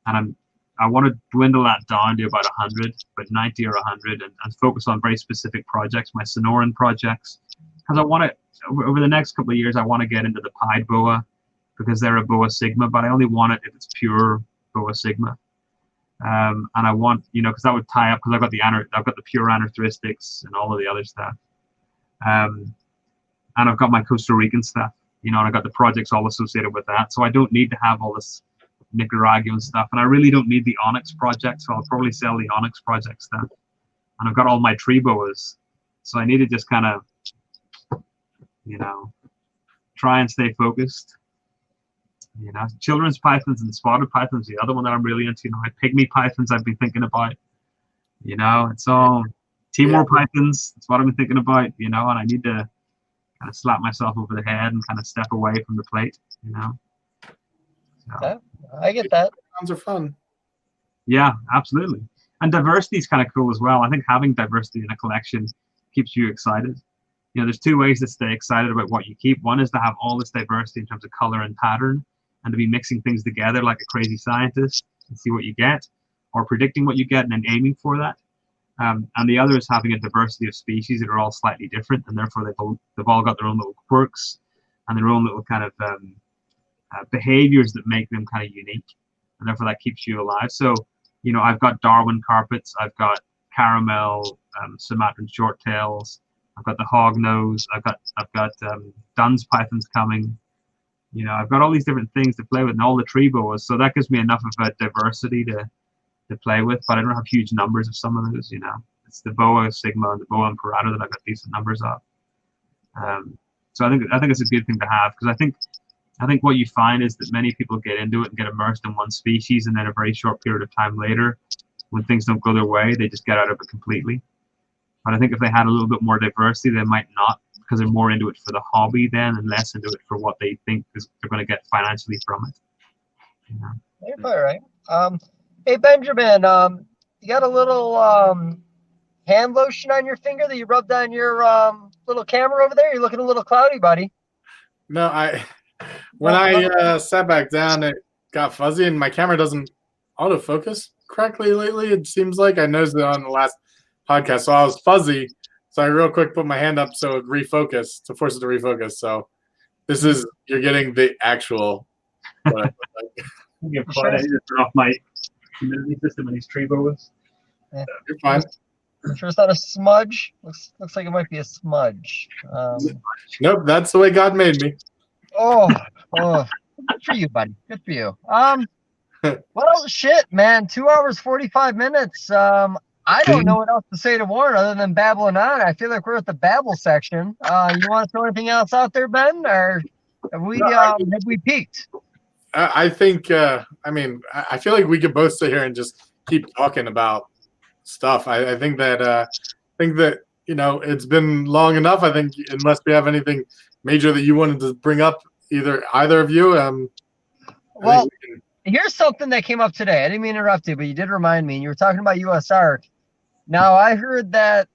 and I want to dwindle that down to about 100, but 90 or 100, and focus on very specific projects, my Sonoran projects, because I want to, over the next couple of years, I want to get into the pied boa, because they're a Boa Sigma, but I only want it if it's pure Boa Sigma. And I want, because that would tie up, because I've got the pure anorthristics and all of the other stuff. And I've got my Costa Rican stuff, and I've got the projects all associated with that. So I don't need to have all this Nicaraguan stuff, and I really don't need the Onyx project, so I'll probably sell the Onyx project stuff. And I've got all my tree boas, so I need to just kind of, try and stay focused. Children's pythons and spotted pythons, the other one that I'm really into. My pygmy pythons I've been thinking about. It's all Timor pythons. That's what I've been thinking about. And I need to kind of slap myself over the head and kind of step away from the plate. So. Yeah, I get that. Sounds are fun. Yeah, absolutely. And diversity is kind of cool as well. I think having diversity in a collection keeps you excited. There's 2 ways to stay excited about what you keep. One is to have all this diversity in terms of color and pattern, and to be mixing things together like a crazy scientist and see what you get, or predicting what you get and then aiming for that. And the other is having a diversity of species that are all slightly different, and therefore they've all got their own little quirks and their own little kind of behaviors that make them kind of unique, and therefore that keeps you alive. So, I've got Darwin carpets, I've got caramel, Sumatran shorttails, I've got the hog nose, I've got Dunn's pythons coming. I've got all these different things to play with, and all the tree boas. So that gives me enough of a diversity to play with, but I don't have huge numbers of some of those. It's the Boa Sigma and the Boa Imperator that I've got decent numbers of. So I think it's a good thing to have, because I think what you find is that many people get into it and get immersed in one species, and then a very short period of time later, when things don't go their way, they just get out of it completely. But I think if they had a little bit more diversity, they might not, because they're more into it for the hobby then, and less into it for what they think they're going to get financially from it. You're probably right. Hey Benjamin, you got a little hand lotion on your finger that you rubbed on your little camera over there? You're looking a little cloudy, buddy. No, when I sat back down, it got fuzzy, and my camera doesn't autofocus correctly lately. It seems like I noticed it on the last podcast, so I was fuzzy. So I real quick put my hand up so it refocus to force it to refocus. So this is you're getting the actual. What I look like. I need to turn off my humidity system in these tree boas. You're fine. Sure it's not a smudge? Looks like it might be a smudge. Nope, that's the way God made me. Oh, good for you, buddy. Good for you. Well, shit, man. 2 hours, 45 minutes. I don't know what else to say to Warren other than babbling on. I feel like we're at the babble section. You want to throw anything else out there, Ben? Or have we peaked? I think, I feel like we could both sit here and just keep talking about stuff. I think that, it's been long enough. I think unless we have anything major that you wanted to bring up, either of you. Well, here's something that came up today. I didn't mean to interrupt you, but you did remind me. You were talking about USARK. Now, I heard that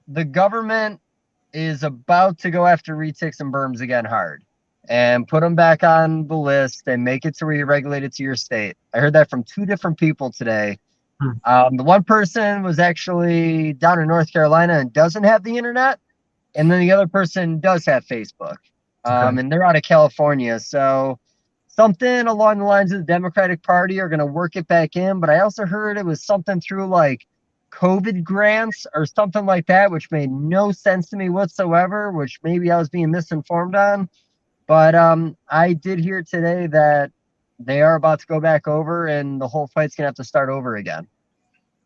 the government is about to go after retics and berms again hard and put them back on the list and make it to where you regulate it to your state. I heard that from 2 different people today. The one person was actually down in North Carolina and doesn't have the internet. And then the other person does have Facebook. And they're out of California. So something along the lines of the Democratic Party are going to work it back in. But I also heard it was something through like COVID grants or something like that, which made no sense to me whatsoever, which maybe I was being misinformed on. But I did hear today that they are about to go back over and the whole fight's going to have to start over again.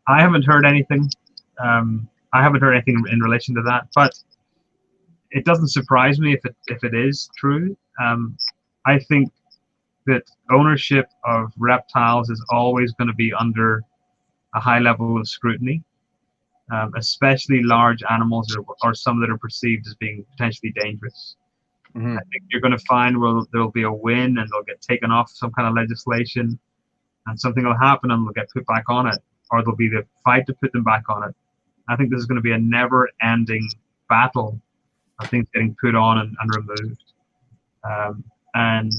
I haven't heard anything. I haven't heard anything in relation to that, but it doesn't surprise me if it is true. I think that ownership of reptiles is always going to be under a high level of scrutiny, especially large animals or some that are perceived as being potentially dangerous. I think you're going to find where there'll be a win and they'll get taken off some kind of legislation and something will happen and they'll get put back on it, or there'll be the fight to put them back on it. I think this is going to be a never-ending battle of things getting put on and removed. And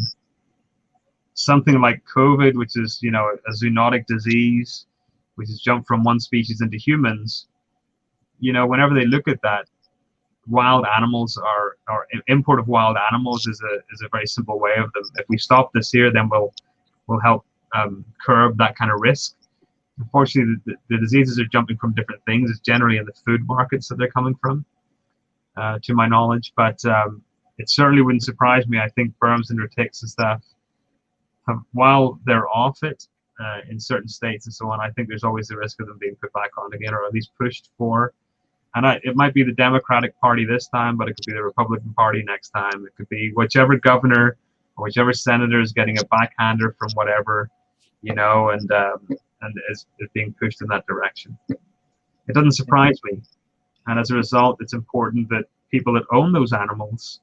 something like COVID, which is, a zoonotic disease, which has jumped from one species into humans, whenever they look at that, wild animals or import of wild animals is a very simple way of them. If we stop this here, then we'll help curb that kind of risk. Unfortunately, the diseases are jumping from different things. It's generally in the food markets that they're coming from, to my knowledge. But it certainly wouldn't surprise me. I think berms and retics and stuff, while they're off it in certain states and so on, I think there's always the risk of them being put back on again, or at least pushed for. And it might be the Democratic Party this time, but it could be the Republican Party next time. It could be whichever governor or whichever senator is getting a backhander from whatever, and is being pushed in that direction. It doesn't surprise me. And as a result, it's important that people that own those animals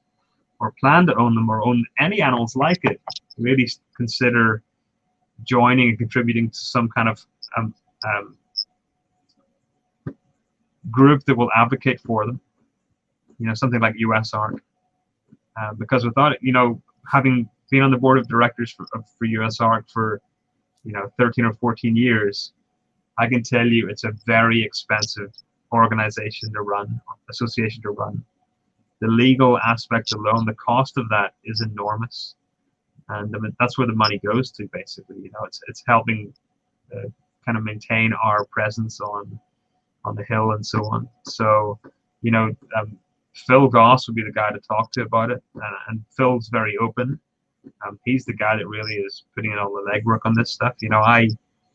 or plan to own them or own any animals like it really consider joining and contributing to some kind of group that will advocate for them, something like USARK. Because without it, having been on the board of directors for USARK for 13 or 14 years, I can tell you it's a very expensive organization to run, association to run. The legal aspect alone, the cost of that is enormous, and that's where the money goes to. Basically, it's helping kind of maintain our presence on the Hill and so on. So, Phil Goss would be the guy to talk to about it, and Phil's very open. He's the guy that really is putting in all the legwork on this stuff.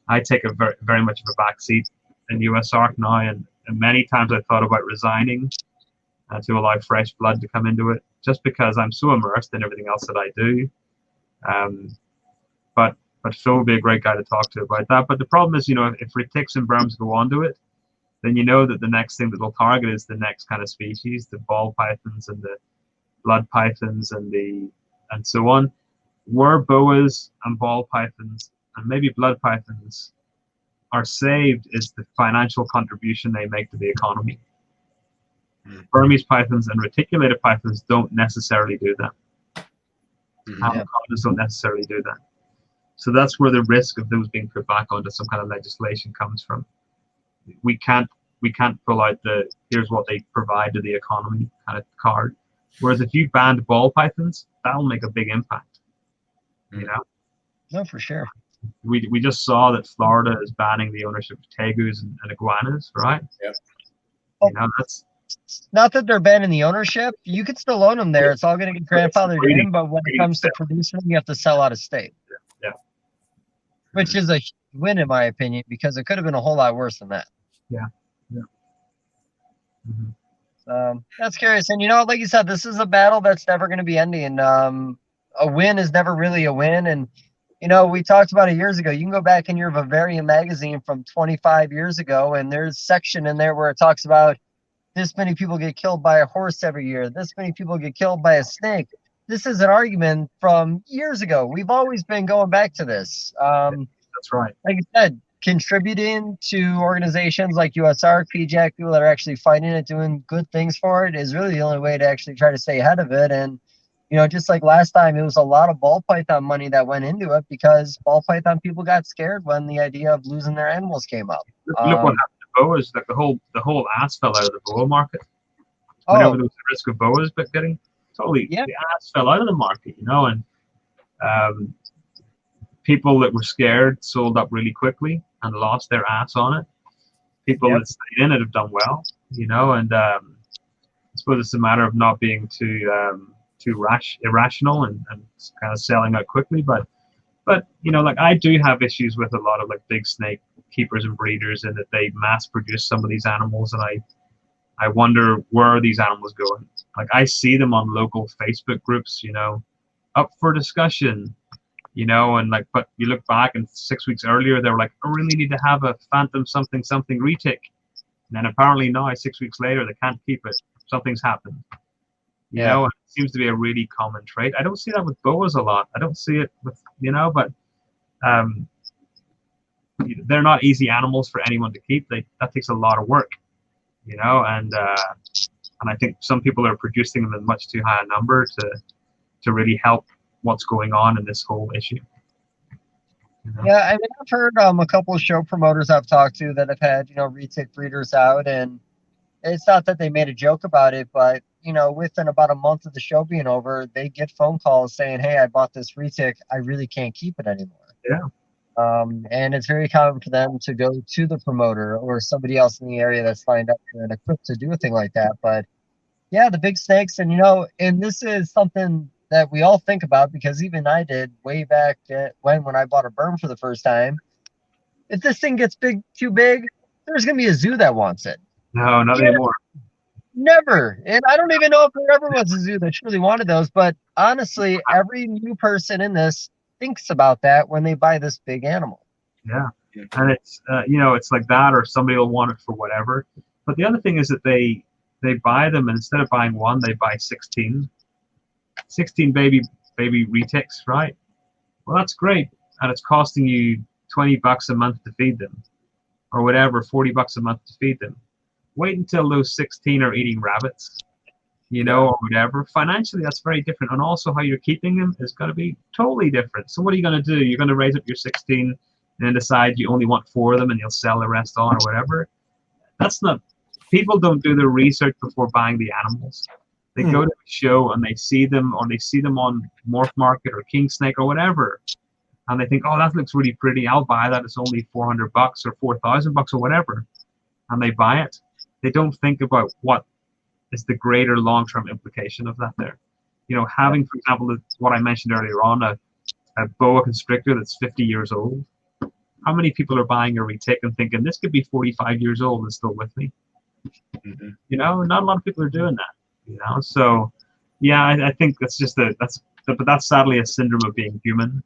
I take a very, very much of a backseat in USARK now, and many times I thought about resigning to allow fresh blood to come into it, just because I'm so immersed in everything else that I do. But Phil would be a great guy to talk to about that. But the problem is, if retics and berms go onto it, then that the next thing that they'll target is the next kind of species, the ball pythons and the blood pythons and so on. where boas and ball pythons and maybe blood pythons are saved is the financial contribution they make to the economy. Burmese pythons and reticulated pythons don't necessarily do that. Anacondas don't necessarily do that. So that's where the risk of those being put back onto some kind of legislation comes from. We can't pull out the here's what they provide to the economy kind of card. Whereas if you banned ball pythons, that'll make a big impact. You know? No, for sure. We just saw that Florida is banning the ownership of tegus and iguanas, right? Yep. You know, that's not that they're banning the ownership. You can still own them there. It's all going to get grandfathered breeding, in, but when it comes to producing them, you have to sell out of state. Yeah. Which is a win, in my opinion, because it could have been a whole lot worse than that. Yeah. That's curious. And, you know, like you said, this is a battle that's never going to be ending. A win is never really a win. And, you know, we talked about it years ago. You can go back in your Bavarian magazine from 25 years ago, and there's a section in there where it talks about this many people get killed by a horse every year. This many people get killed by a snake. This is an argument from years ago. We've always been going back to this. That's right. Like I said, contributing to organizations like USR, PJAC, people that are actually fighting it, doing good things for it is really the only way to actually try to stay ahead of it. And, you know, just like last time, it was a lot of ball python money that went into it because ball python people got scared when the idea of losing their animals came up. Look what happened to boas. Like the whole ass fell out of the boa market. Whenever there was the risk of boas, but getting totally the ass fell out of the market, you know, and people that were scared sold up really quickly and lost their ass on it. People that stayed in it have done well, you know, and I suppose it's a matter of not being too irrational and kind of selling out quickly. But you know, like I do have issues with a lot of like big snake keepers and breeders in that they mass produce some of these animals, and I wonder where are these animals going. Like I see them on local Facebook groups, you know, up for discussion, you know, and like, but you look back and 6 weeks earlier, they were like, I really need to have a phantom something retic. And then apparently now, 6 weeks later, they can't keep it. Something's happened. You know, and it seems to be a really common trait. I don't see that with boas a lot. I don't see it with, you know, but they're not easy animals for anyone to keep. That takes a lot of work, you know, and I think some people are producing them in much too high a number to really help what's going on in this whole issue. You know? Yeah, I mean, I've heard a couple of show promoters I've talked to that have had, you know, retic breeders out, and it's not that they made a joke about it, but, you know, within about a month of the show being over, they get phone calls saying, hey, I bought this retic, I really can't keep it anymore. Yeah. And it's very common for them to go to the promoter or somebody else in the area that's lined up and equipped to do a thing like that. But yeah, the big snakes, and, you know, and this is something that we all think about, because even I did way back when I bought a berm for the first time. If this thing gets too big, there's going to be a zoo that wants it. No, not anymore. Never. And I don't even know if there ever was a zoo that truly wanted those. But honestly, every new person in this thinks about that when they buy this big animal. Yeah. And it's, you know, it's like that, or somebody will want it for whatever. But the other thing is that they buy them, and instead of buying one, they buy 16 baby retics, right? Well, that's great. And it's costing you $20 a month to feed them, or whatever, $40 a month to feed them. Wait until those 16 are eating rabbits, you know, or whatever. Financially, that's very different. And also how you're keeping them is going to be totally different. So what are you going to do? You're going to raise up your 16 and then decide you only want 4 of them and you'll sell the rest on or whatever. That's not, people don't do their research before buying the animals. They go to a show and they see them, or they see them on Morph Market or King Snake or whatever. And they think, oh, that looks really pretty. I'll buy that. It's only $400 or $4,000 or whatever. And they buy it. They don't think about what is the greater long-term implication of that there. You know, having, for example, what I mentioned earlier on, a boa constrictor that's 50 years old. How many people are buying a retic and thinking, this could be 45 years old and still with me? Mm-hmm. You know, not a lot of people are doing that. You know, so yeah, I think that's just but that's sadly a syndrome of being human.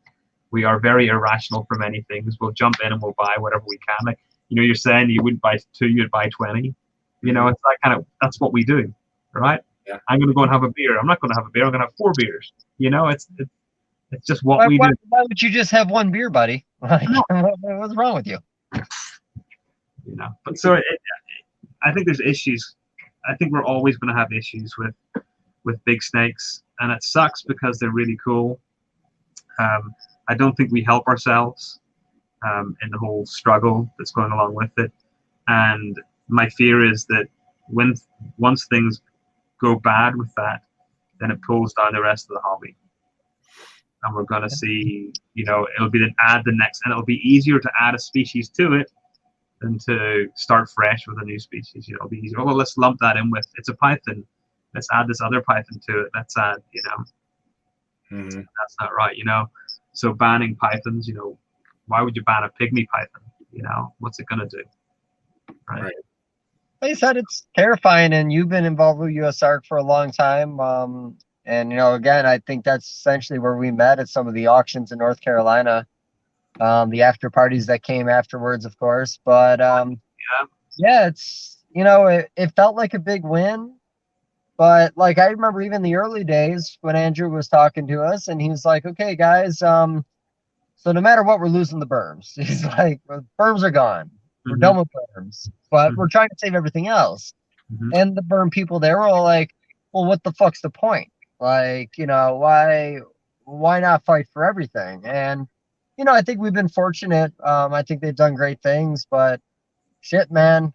We are very irrational for many things. We'll jump in and we'll buy whatever we can. Like, you know, you're saying you wouldn't buy 2, you'd buy 20. You know, it's that kind of, that's what we do, right? Yeah. I'm going to go and have a beer. I'm not going to have a beer. I'm going to have 4 beers. You know, It's just what we do. Why would you just have one beer, buddy? Like, what's wrong with you? You know, but so I think there's issues. I think we're always going to have issues with big snakes, and it sucks because they're really cool. I don't think we help ourselves in the whole struggle that's going along with it. And my fear is that once things go bad with that, then it pulls down the rest of the hobby. And we're going to see, you know, it'll be add the next, and it'll be easier to add a species to it than to start fresh with a new species. You know, it'll be easier. Oh, well, let's lump that in with, it's a python. Let's add this other python to it. Let's add, you know, that's not right, you know. So banning pythons, you know, why would you ban a pygmy python? You know, what's it going to do? Right. Like I said, it's terrifying, and you've been involved with USARK for a long time. And, you know, again, I think that's essentially where we met at some of the auctions in North Carolina. The after parties that came afterwards, of course. But, yeah, it's, you know, it felt like a big win. But, like, I remember even the early days when Andrew was talking to us, and he was like, okay, guys, so no matter what, we're losing the berms. He's like, well, berms are gone. We're done with berms. But we're trying to save everything else. And the berm people, they were all like, well, what the fuck's the point? Like, you know, why not fight for everything? And, you know, I think we've been fortunate. I think they've done great things, but shit, man,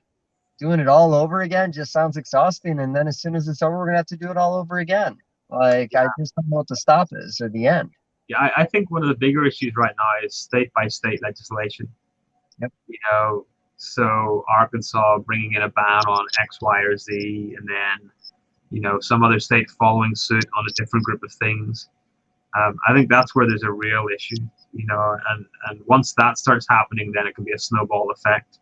doing it all over again just sounds exhausting. And then as soon as it's over, we're gonna have to do it all over again. Like, I just don't know what the stop is or the end. Yeah, I think one of the bigger issues right now is state by state legislation. Yep. You know, so Arkansas bringing in a ban on X, Y, or Z, and then, you know, some other state following suit on a different group of things. I think that's where there's a real issue, you know, and once that starts happening, then it can be a snowball effect.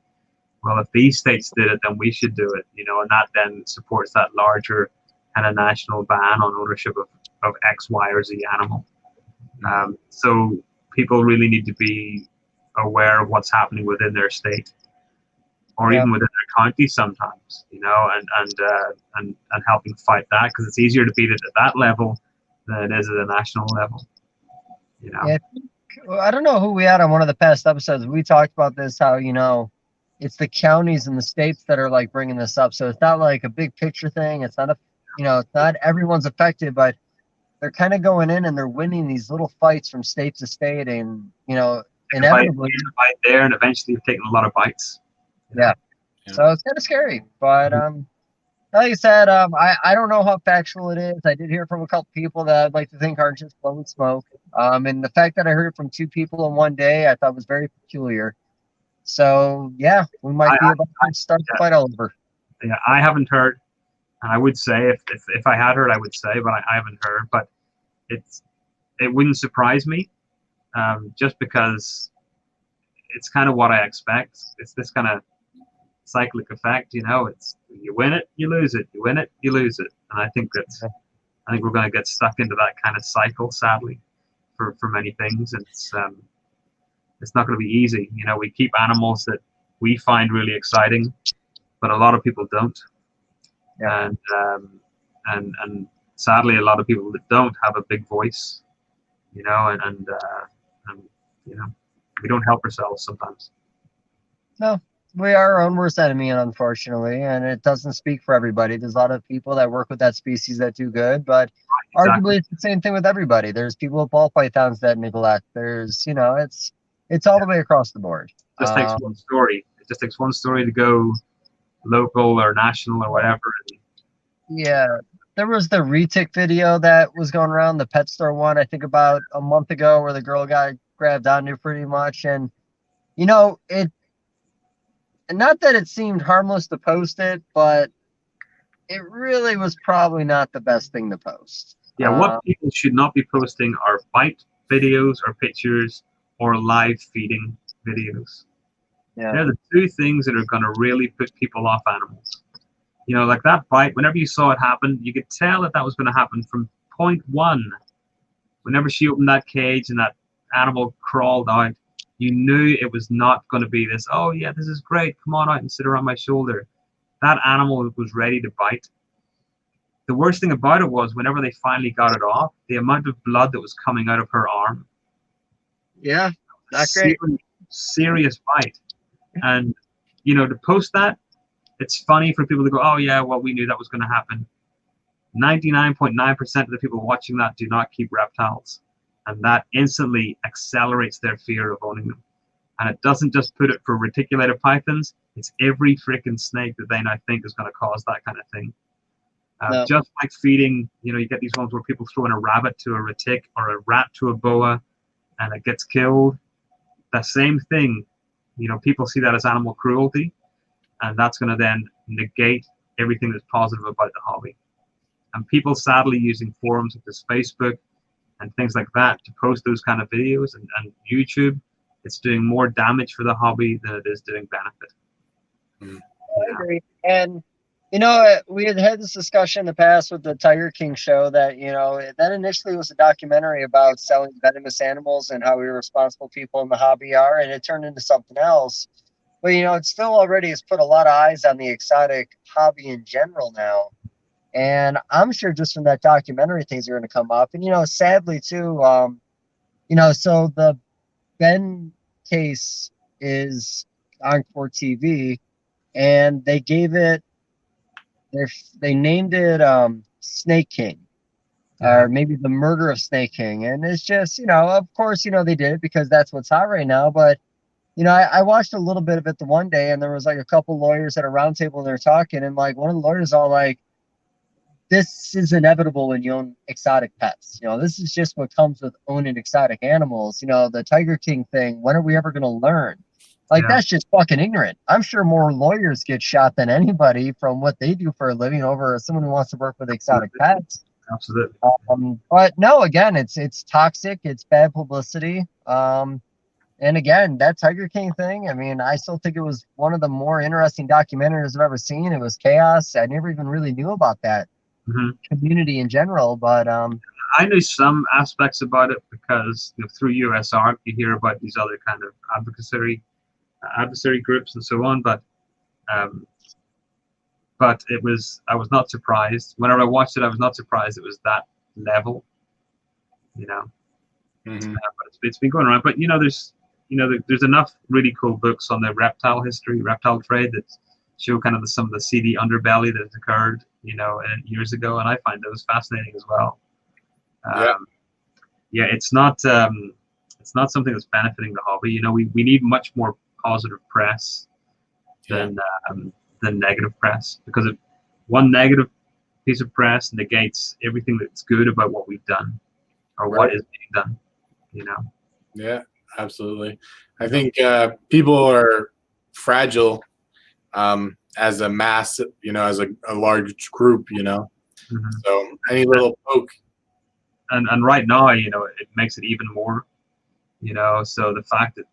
Well, if these states did it, then we should do it, you know, and that then supports that larger kind of national ban on ownership of X, Y, or Z animal. So people really need to be aware of what's happening within their state, or even within their county sometimes, you know, and helping fight that, because it's easier to beat it at that level than it is at a national level, you know. Yeah, I don't know who we had on one of the past episodes. We talked about this, how, you know, it's the counties and the states that are like bringing this up. So it's not like a big picture thing. It's not you know, it's not everyone's affected, but they're kind of going in and they're winning these little fights from state to state, and, you know, inevitably fight there, and eventually you're taking a lot of bites. Yeah. So it's kind of scary, but like I said, I don't know how factual it is. I did hear from a couple people that I'd like to think aren't just blowing smoke. And the fact that I heard it from 2 people in one day, I thought was very peculiar. So yeah, we might be about to start the fight all over. Yeah, I haven't heard. And I would say if I had heard, I would say, but I haven't heard. But it wouldn't surprise me, just because it's kind of what I expect. It's this kind of cyclic effect, you know. It's you win it, you lose it, you win it, you lose it, and I think we're going to get stuck into that kind of cycle, sadly, for many things. And it's not going to be easy. You know, we keep animals that we find really exciting, but a lot of people don't. Yeah. And sadly, a lot of people that don't have a big voice, you know, and you know, we don't help ourselves sometimes. No, we are our own worst enemy, unfortunately, and it doesn't speak for everybody. There's a lot of people that work with that species that do good, but arguably it's the same thing with everybody. There's people with ball pythons that neglect. There's, you know, it's all the way across the board. It just takes one story. It just takes one story to go local or national or whatever. Yeah, there was the retic video that was going around, the pet store one, I think about a month ago, where the girl got grabbed onto pretty much. And, you know, not that it seemed harmless to post it, but it really was probably not the best thing to post. Yeah, what people should not be posting are bite videos or pictures or live feeding videos. Yeah. They're the 2 things that are going to really put people off animals. You know, like that bite, whenever you saw it happen, you could tell that was going to happen from point 1. Whenever she opened that cage and that animal crawled out, you knew it was not going to be this, oh yeah, this is great, come on out and sit around my shoulder. That animal was ready to bite. the worst thing about it was whenever they finally got it off, the amount of blood that was coming out of her arm. Yeah, not great. Serious bite. And, you know, to post that, it's funny for people to go, oh, yeah, well, we knew that was going to happen. 99.9% of the people watching that do not keep reptiles. And that instantly accelerates their fear of owning them. And it doesn't just put it for reticulated pythons, it's every freaking snake that they now think is going to cause that kind of thing. No. Just like feeding, you know, you get these ones where people throw in a rabbit to a retic or a rat to a boa and it gets killed. The same thing, you know, people see that as animal cruelty, and that's going to then negate everything that's positive about the hobby. And people sadly using forums such as Facebook and things like that to post those kind of videos and YouTube, it's doing more damage for the hobby than it is doing benefit. I agree. And, you know, we had this discussion in the past with the Tiger King show that, you know, that initially was a documentary about selling venomous animals and how irresponsible people in the hobby are, and it turned into something else. But, you know, it still already has put a lot of eyes on the exotic hobby in general now. And I'm sure just from that documentary, things are going to come up. And, you know, sadly, too, you know, so the Ben case is on Court TV, and they gave it, they named it Snake King, or maybe the murder of Snake King. And it's just, you know, of course, you know, they did it because that's what's hot right now. But, you know, I watched a little bit of it the one day, and there was like a couple lawyers at a round table, and they're talking, and like one of the lawyers all like, this is inevitable when you own exotic pets. You know, this is just what comes with owning exotic animals. You know, the Tiger King thing, when are we ever going to learn? Like, that's just fucking ignorant. I'm sure more lawyers get shot than anybody from what they do for a living over someone who wants to work with exotic pets. Absolutely. But no, again, it's toxic. It's bad publicity. And again, that Tiger King thing, I mean, I still think it was one of the more interesting documentaries I've ever seen. It was chaos. I never even really knew about that community in general. But I knew some aspects about it because, you know, through USR, you hear about these other kind of adversary groups and so on, but it was, I was not surprised. Whenever I watched it, I was not surprised it was that level, you know. But it's been going around. But, you know, there's enough really cool books on the reptile history, reptile trade that show kind of some of the seedy underbelly that has occurred, you know, years ago, and I find those fascinating as well. It's not something that's benefiting the hobby. You know, we need much more positive press than negative press, because one negative piece of press negates everything that's good about what we've done or what is being done, you know. Yeah, absolutely. I think people are fragile as a mass, you know, as a large group, you know. So any little poke. And right now, you know, it makes it even more, you know. So the fact that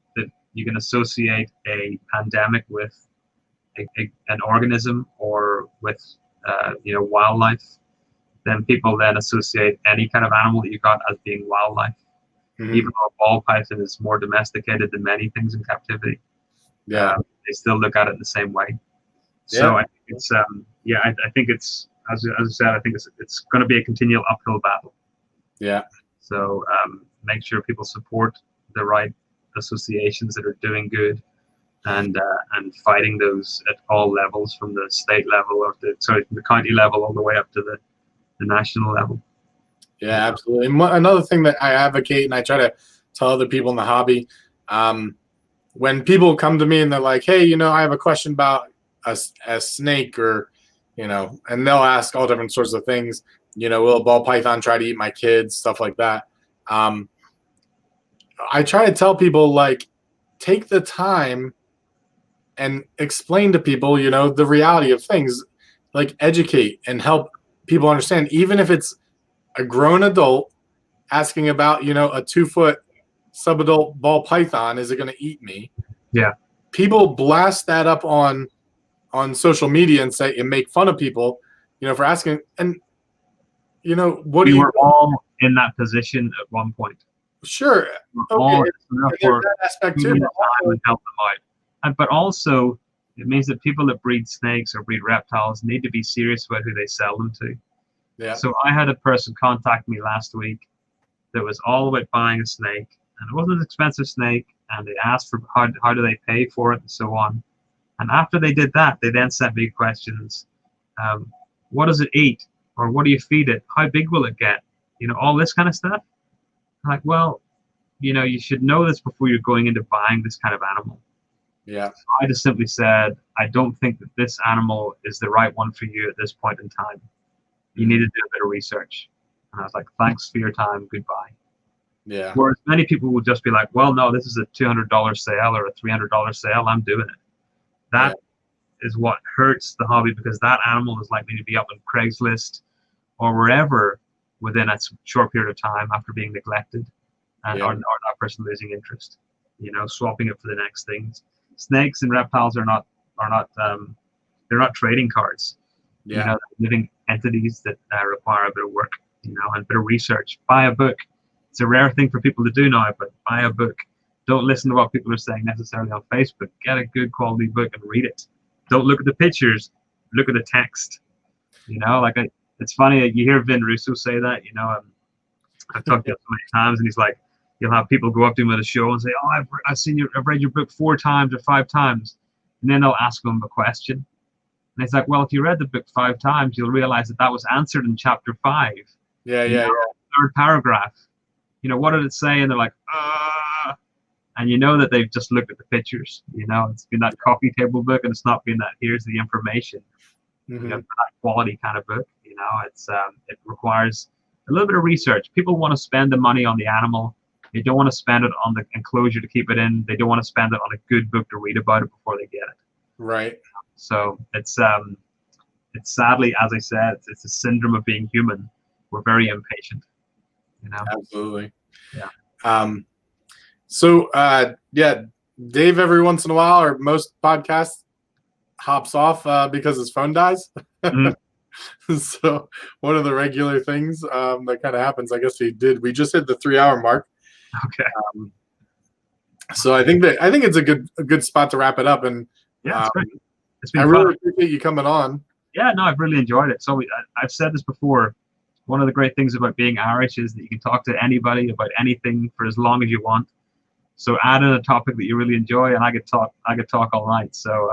you can associate a pandemic with an organism or with you know, wildlife, then people then associate any kind of animal that you got as being wildlife. Even though a ball python is more domesticated than many things in captivity, they still look at it in the same way. So I think it's I think it's, as I said, I think it's going to be a continual uphill battle. So make sure people support the right associations that are doing good, and fighting those at all levels, from the state level or from the county level all the way up to the national level. Yeah, absolutely. And another thing that I advocate, and I try to tell other people in the hobby, when people come to me and they're like, hey, you know, I have a question about a snake, or, you know, and they'll ask all different sorts of things. You know, will a ball python try to eat my kids? Stuff like that. I try to tell people, like, take the time and explain to people, you know, the reality of things, like educate and help people understand, even if it's a grown adult asking about, you know, a 2-foot subadult ball python, is it going to eat me? Yeah. People blast that up on social media and say, and make fun of people, you know, for asking. And, you know, what we were all in that position at one point. Sure. Okay. There's that aspect too. Help them out. But also, it means that people that breed snakes or breed reptiles need to be serious about who they sell them to. Yeah. So I had a person contact me last week that was all about buying a snake, and it wasn't an expensive snake, and they asked for how do they pay for it and so on. And after they did that, they then sent me questions. What does it eat? Or what do you feed it? How big will it get? You know, all this kind of stuff. I'm like, well, you know, you should know this before you're going into buying this kind of animal. Yeah. So I just simply said, I don't think that this animal is the right one for you at this point in time. You need to do a bit of research. And I was like, thanks for your time. Goodbye. Yeah. Whereas many people will just be like, well, no, this is a $200 sale or a $300 sale. I'm doing it. That is what hurts the hobby, because that animal is likely to be up on Craigslist or wherever within a short period of time after being neglected, and or that person losing interest, you know, swapping it for the next things. Snakes and reptiles are not they're not trading cards. Yeah. You know, they're living entities that require a bit of work, you know, and a bit of research. Buy a book. It's a rare thing for people to do now, but buy a book. Don't listen to what people are saying necessarily on Facebook. Get a good quality book and read it. Don't look at the pictures. Look at the text. You know, like it's funny. You hear Vin Russo say that. You know, I've talked to him so many times, and he's like, you'll have people go up to him at a show and say, "Oh, I've read your book 4 times or 5 times," and then they'll ask him a question, and he's like, "Well, if you read the book 5 times, you'll realize that was answered in chapter 5. Yeah. 3rd paragraph. You know, what did it say?" And they're like, and you know that they've just looked at the pictures. You know, it's been that coffee table book, and it's not been that here's the information. You know, that quality kind of book. You know, it's it requires a little bit of research. People want to spend the money on the animal. They don't want to spend it on the enclosure to keep it in. They don't want to spend it on a good book to read about it before they get it. Right. So it's sadly, as I said, it's a syndrome of being human. We're very impatient. You know. Absolutely. Yeah. So Dave every once in a while, or most podcasts, hops off because his phone dies. So one of the regular things that kind of happens, I guess we just hit the 3-hour mark. Okay. So I think it's a good spot to wrap it up. And yeah, it's been I fun. really appreciate you coming on. Yeah, no, I've really enjoyed it. So I've said this before. One of the great things about being Irish is that you can talk to anybody about anything for as long as you want. So add in a topic that you really enjoy, and I could talk all night. So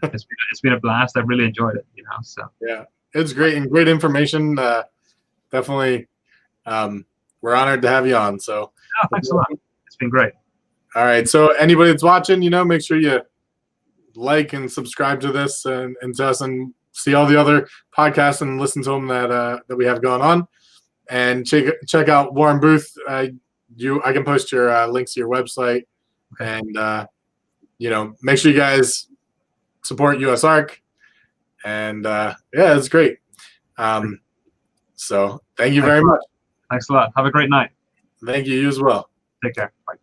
it's been a blast. I've really enjoyed it. You know. So yeah, it's great and great information. Definitely, we're honored to have you on. So thanks a lot. It's been great. All right. So anybody that's watching, you know, make sure you like and subscribe to this and to us, and see all the other podcasts and listen to them that we have going on. And check out Warren Booth. I can post your links to your website, and you know, make sure you guys support US Ark. And yeah, it's great. So thank you very much. Thanks a lot. Have a great night. Thank you. You as well. Take care. Bye.